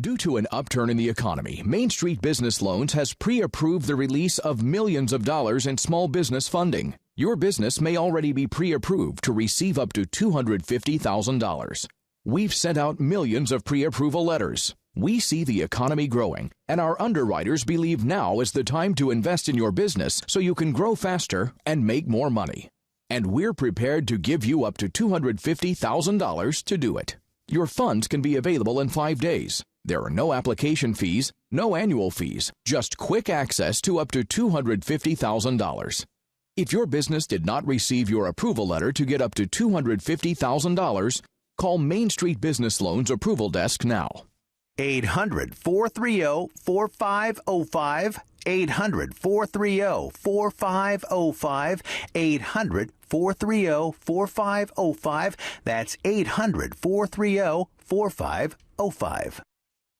Due to an upturn in the economy, Main Street Business Loans has pre-approved the release of millions of dollars in small business funding. Your business may already be pre-approved to receive up to $250,000. We've sent out millions of pre-approval letters. We see the economy growing, and our underwriters believe now is the time to invest in your business so you can grow faster and make more money. And we're prepared to give you up to $250,000 to do it. Your funds can be available in 5 days. There are no application fees, no annual fees, just quick access to up to $250,000. If your business did not receive your approval letter to get up to $250,000, call Main Street Business Loans Approval Desk now. 800-430-4505. 800-430-4505. 800-430-4505. That's 800-430-4505.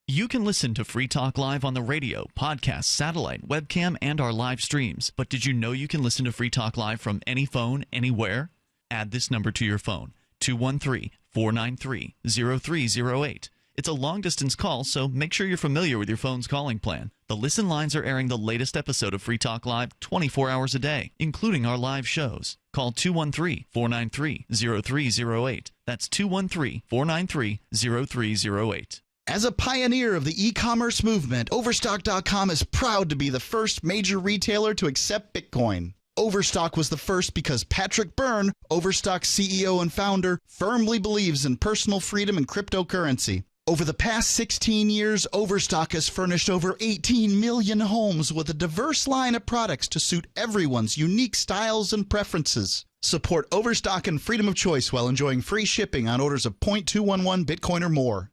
You can listen to Free Talk Live on the radio, podcast, satellite, webcam, and our live streams. But did you know you can listen to Free Talk Live from any phone, anywhere? Add this number to your phone, 213-493-0308. It's a long-distance call, so make sure you're familiar with your phone's calling plan. The listen lines are airing the latest episode of Free Talk Live 24 hours a day, including our live shows. Call 213-493-0308. That's 213-493-0308. As a pioneer of the e-commerce movement, Overstock.com is proud to be the first major retailer to accept Bitcoin. Overstock was the first because Patrick Byrne, Overstock's CEO and founder, firmly believes in personal freedom and cryptocurrency. Over the past 16 years, Overstock has furnished over 18 million homes with a diverse line of products to suit everyone's unique styles and preferences. Support Overstock and freedom of choice while enjoying free shipping on orders of 0.211 Bitcoin or more.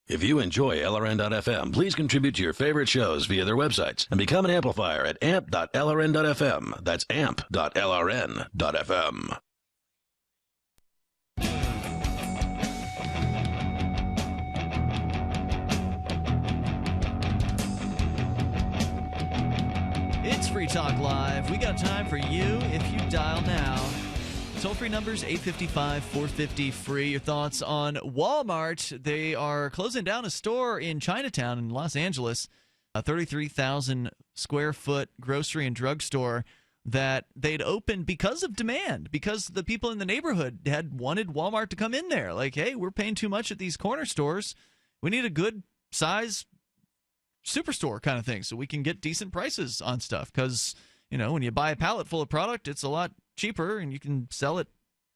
If you enjoy LRN.FM, please contribute to your favorite shows via their websites and become an amplifier at amp.lrn.fm. That's amp.lrn.fm. It's Free Talk Live. We got time for you if you dial now. Toll-free numbers, 855-450-FREE. Your thoughts on Walmart. They are closing down a store in Chinatown in Los Angeles, a 33,000 square foot grocery and drugstore that they'd opened because of demand, because the people in the neighborhood had wanted Walmart to come in there. Like, hey, we're paying too much at these corner stores. We need a good size superstore kind of thing so we can get decent prices on stuff. Because, you know, when you buy a pallet full of product, it's a lot cheaper, and you can sell it,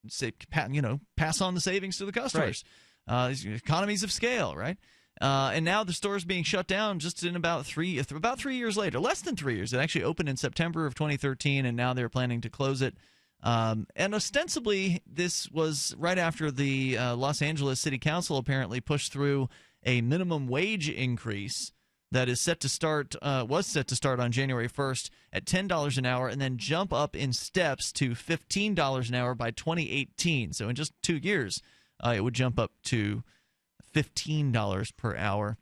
say, you know, pass on the savings to the customers. Economies of scale, right? And now the store's being shut down just in about 3 years later, less than 3 years. It actually opened in September of 2013, and now they're planning to close it. And ostensibly, this was right after the Los Angeles City Council apparently pushed through a minimum wage increase that is was set to start on January 1st at $10 an hour and then jump up in steps to $15 an hour by 2018. So in just 2 years, it would jump up to $15 per hour.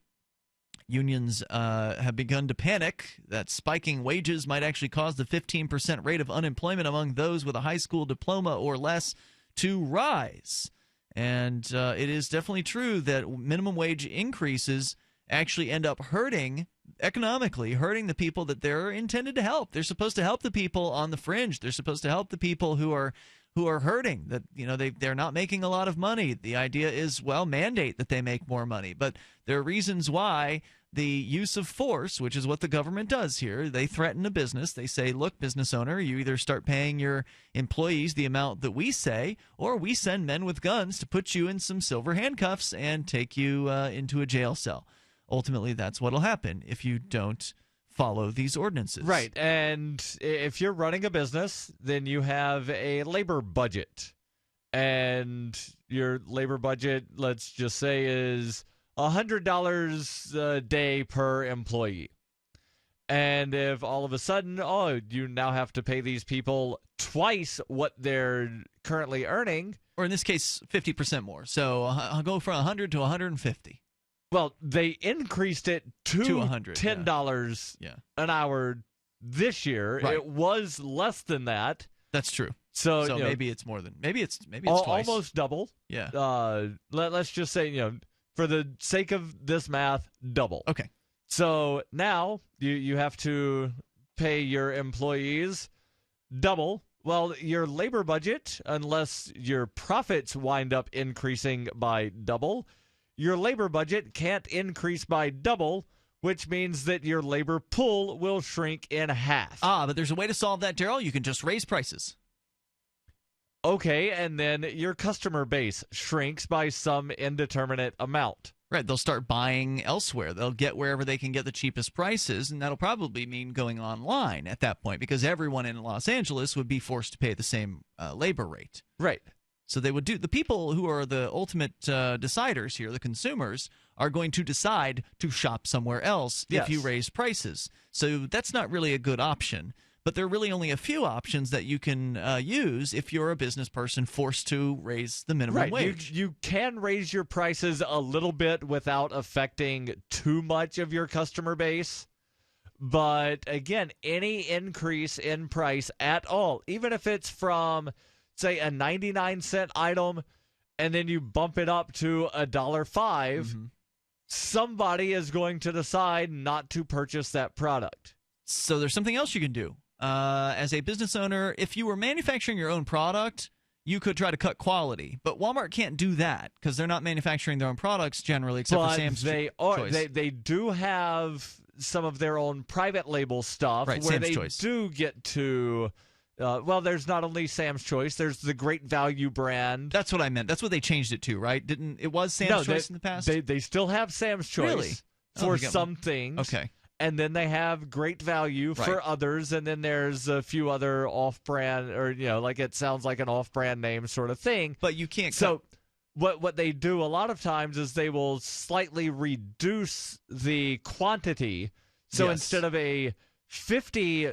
Unions have begun to panic that spiking wages might actually cause the 15% rate of unemployment among those with a high school diploma or less to rise. And it is definitely true that minimum wage increases actually end up hurting the people that they're intended to help. They're supposed to help the people on the fringe. They're supposed to help the people who are hurting, that they're not making a lot of money. The idea is, well, mandate that they make more money. But there are reasons why the use of force, which is what the government does here, they threaten a business. They say, look, business owner, you either start paying your employees the amount that we say, or we send men with guns to put you in some silver handcuffs and take you into a jail cell. Ultimately, that's what will happen if you don't follow these ordinances. Right. And if you're running a business, then you have a labor budget. And your labor budget, let's just say, is $100 a day per employee. And if all of a sudden, you now have to pay these people twice what they're currently earning. Or in this case, 50% more. So I'll go from 100 to 150. Well, they increased it to $10 an hour this year. Right. It was less than that. That's true. So maybe it's more than maybe it's twice. Almost double. Yeah. Let's just say, for the sake of this math, double. Okay. So now you have to pay your employees double. Well, your labor budget, unless your profits wind up increasing by double, your labor budget can't increase by double, which means that your labor pool will shrink in half. But there's a way to solve that, Darryl. You can just raise prices. Okay, and then your customer base shrinks by some indeterminate amount. Right, they'll start buying elsewhere. They'll get wherever they can get the cheapest prices, and that'll probably mean going online at that point, because everyone in Los Angeles would be forced to pay the same labor rate. Right. So they would the people who are the ultimate deciders here, the consumers, are going to decide to shop somewhere else if you raise prices. So that's not really a good option. But there are really only a few options that you can use if you're a business person forced to raise the minimum wage. You can raise your prices a little bit without affecting too much of your customer base. But again, any increase in price at all, even if it's from, say, a 99-cent item and then you bump it up to $1.05, somebody is going to decide not to purchase that product. So there's something else you can do. As a business owner, if you were manufacturing your own product, you could try to cut quality. But Walmart can't do that because they're not manufacturing their own products generally, except for Sam's Choice. They do have some of their own private label stuff where Sam's they Choice. do get to... there's not only Sam's Choice. There's the Great Value brand. That's what I meant. That's what they changed it to, right? It was Sam's Choice in the past? They still have Sam's Choice Really? for some things. Okay. And then they have Great Value for others, and then there's a few other off-brand, or it sounds like an off-brand name sort of thing. But you can't. So what they do a lot of times is they will slightly reduce the quantity. So instead of a 50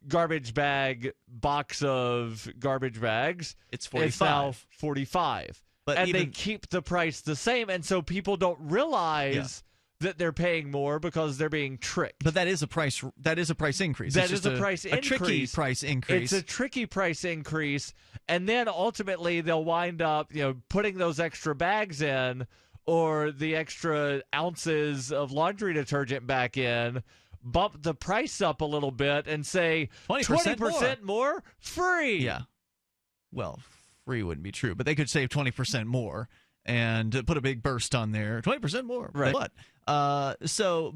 garbage bag box of garbage bags, it's 45. It's now 45. And they keep the price the same, and so people don't realize that they're paying more because they're being tricked. But that is a price. That is a price increase. That is a price increase. A tricky price increase. It's a tricky price increase, and then ultimately they'll wind up, putting those extra bags in, or the extra ounces of laundry detergent back in, bump the price up a little bit, and say 20% more free. Yeah. Well, free wouldn't be true, but they could save 20% more. and put a big burst on there, 20% more. Right. But so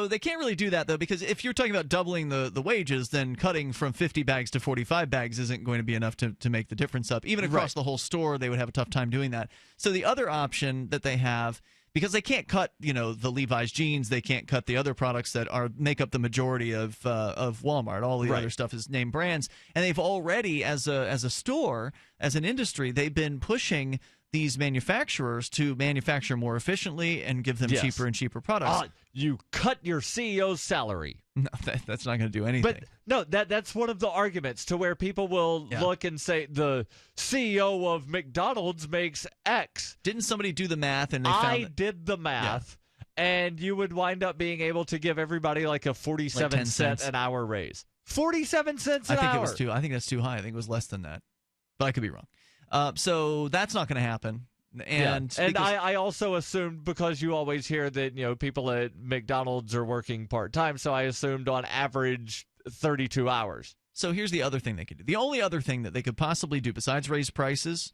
they can't really do that, though, because if you're talking about doubling the wages, then cutting from 50 bags to 45 bags isn't going to be enough to make the difference up. Even across the whole store, they would have a tough time doing that. So the other option that they have, because they can't cut, the Levi's jeans, they can't cut the other products that make up the majority of Walmart. All the other stuff is name brands, and they've already, as a store, as an industry, they've been pushing these manufacturers to manufacture more efficiently and give them cheaper and cheaper products. You cut your CEO's salary. No, that's not going to do anything. But no, that's one of the arguments to where people will look and say the CEO of McDonald's makes X. Didn't somebody do the math and they found I did the math, and you would wind up being able to give everybody like a 47-cent an hour raise. 47 cents an hour. I think that's too high. I think it was less than that, but I could be wrong. So that's not going to happen. And I also assumed, because you always hear that people at McDonald's are working part-time, so I assumed on average 32 hours. So here's the other thing they could do. The only other thing that they could possibly do besides raise prices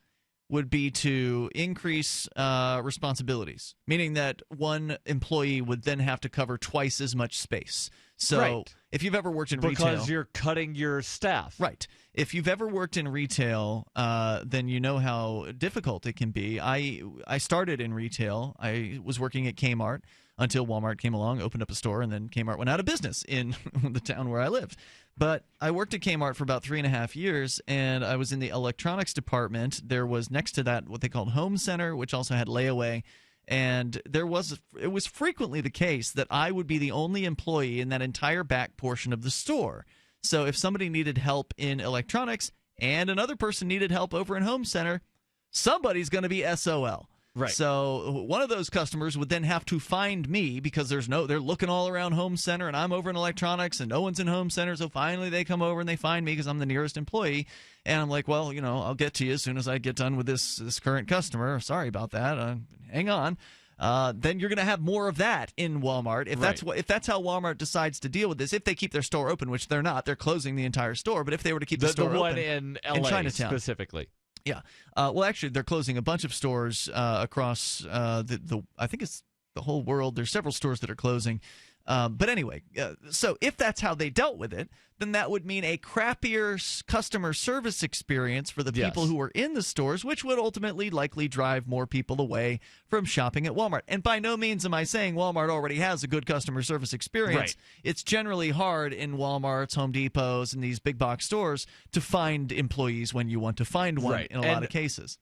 would be to increase responsibilities, meaning that one employee would then have to cover twice as much space. So if you've ever worked in retail... Because you're cutting your staff. Right. If you've ever worked in retail, then you know how difficult it can be. I started in retail. I was working at Kmart until Walmart came along, opened up a store, and then Kmart went out of business in the town where I lived. But I worked at Kmart for about 3.5 years, and I was in the electronics department. There was next to that what they called Home Center, which also had layaway. And it was frequently the case that I would be the only employee in that entire back portion of the store. So if somebody needed help in electronics and another person needed help over in Home Center, somebody's going to be SOL. Right. So one of those customers would then have to find me because they're looking all around Home Center and I'm over in electronics and no one's in Home Center. So finally they come over and they find me because I'm the nearest employee. And I'm like, well, I'll get to you as soon as I get done with this current customer. Sorry about that. Hang on. Then you're going to have more of that in Walmart. If that's how Walmart decides to deal with this, if they keep their store open, which they're not, they're closing the entire store. But if they were to keep the store one open in LA in Chinatown specifically. Yeah. Well, actually, they're closing a bunch of stores across I think it's the whole world. There's several stores that are closing. But anyway, so if that's how they dealt with it, then that would mean a crappier customer service experience for the people who are in the stores, which would ultimately likely drive more people away from shopping at Walmart. And by no means am I saying Walmart already has a good customer service experience. Right. It's generally hard in Walmarts, Home Depots, and these big box stores to find employees when you want to find one in a lot of cases.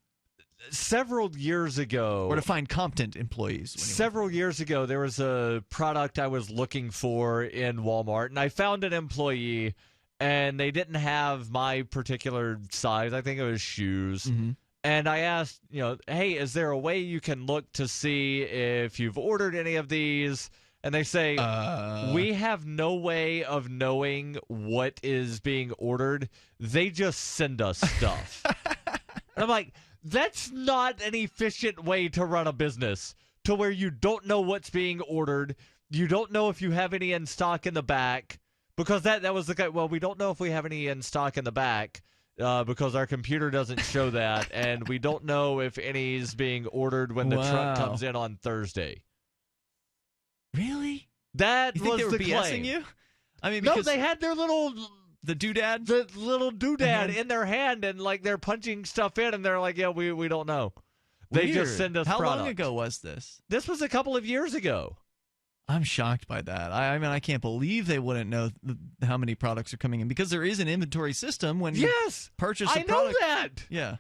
Several years ago, or to find competent employees. Several years ago, there was a product I was looking for in Walmart, and I found an employee, and they didn't have my particular size. I think it was shoes. Mm-hmm. And I asked, hey, is there a way you can look to see if you've ordered any of these? And they say, we have no way of knowing what is being ordered. They just send us stuff. And I'm like, that's not an efficient way to run a business, to where you don't know what's being ordered. You don't know if you have any in stock in the back, because that was the guy. Well, we don't know if we have any in stock in the back because our computer doesn't show that, and we don't know if any is being ordered when the truck comes in on Thursday. Really? That you think was they were the BSing claim. you? I mean, No, they had their little... The doodad? The little doodad in their hand, and like they're punching stuff in, and they're like, yeah, we don't know. They Weird. just send us How product. long ago was this? This was a couple of years ago. I'm shocked by that. I mean, I can't believe they wouldn't know how many products are coming in, because there is an inventory system when you purchase a product. I know that. Yeah.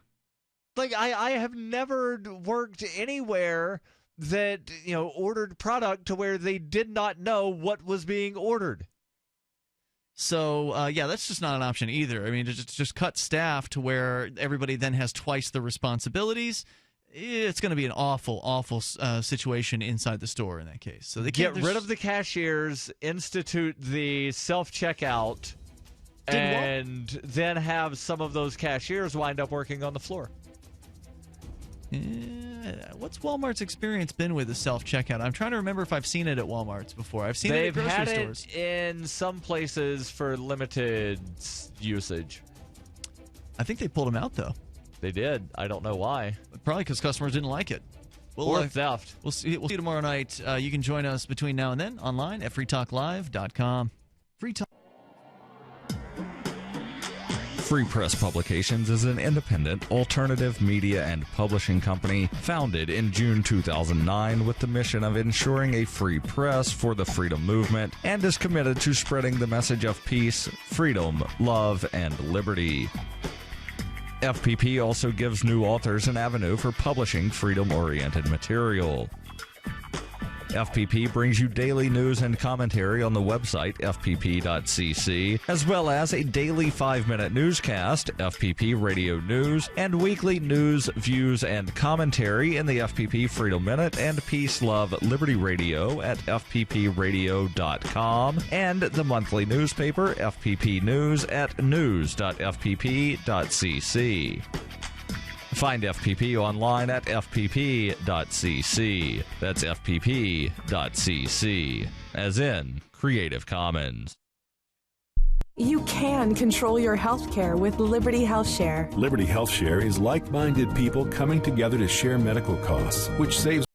Like, I have never worked anywhere that, ordered product to where they did not know what was being ordered. So, that's just not an option either. I mean, to just cut staff to where everybody then has twice the responsibilities, it's going to be an awful, awful situation inside the store in that case. So they get rid of the cashiers, institute the self-checkout, and then have some of those cashiers wind up working on the floor. What's Walmart's experience been with the self-checkout? I'm trying to remember if I've seen it at Walmart's before. I've seen it at grocery stores. They've had it in some places for limited usage. I think they pulled them out, though. They did. I don't know why. Probably because customers didn't like it. Or theft. We'll see you tomorrow night. You can join us between now and then online at freetalklive.com. Free Talk. Free Press Publications is an independent, alternative media and publishing company founded in June 2009 with the mission of ensuring a free press for the freedom movement and is committed to spreading the message of peace, freedom, love, and liberty. FPP also gives new authors an avenue for publishing freedom-oriented material. FPP brings you daily news and commentary on the website fpp.cc, as well as a daily 5-minute newscast, FPP Radio News, and weekly news, views, and commentary in the FPP Freedom Minute and Peace, Love, Liberty Radio at fppradio.com, and the monthly newspaper FPP News at news.fpp.cc. Find FPP online at fpp.cc. That's fpp.cc, as in Creative Commons. You can control your health care with Liberty Health Share. Liberty Health Share is like-minded people coming together to share medical costs, which saves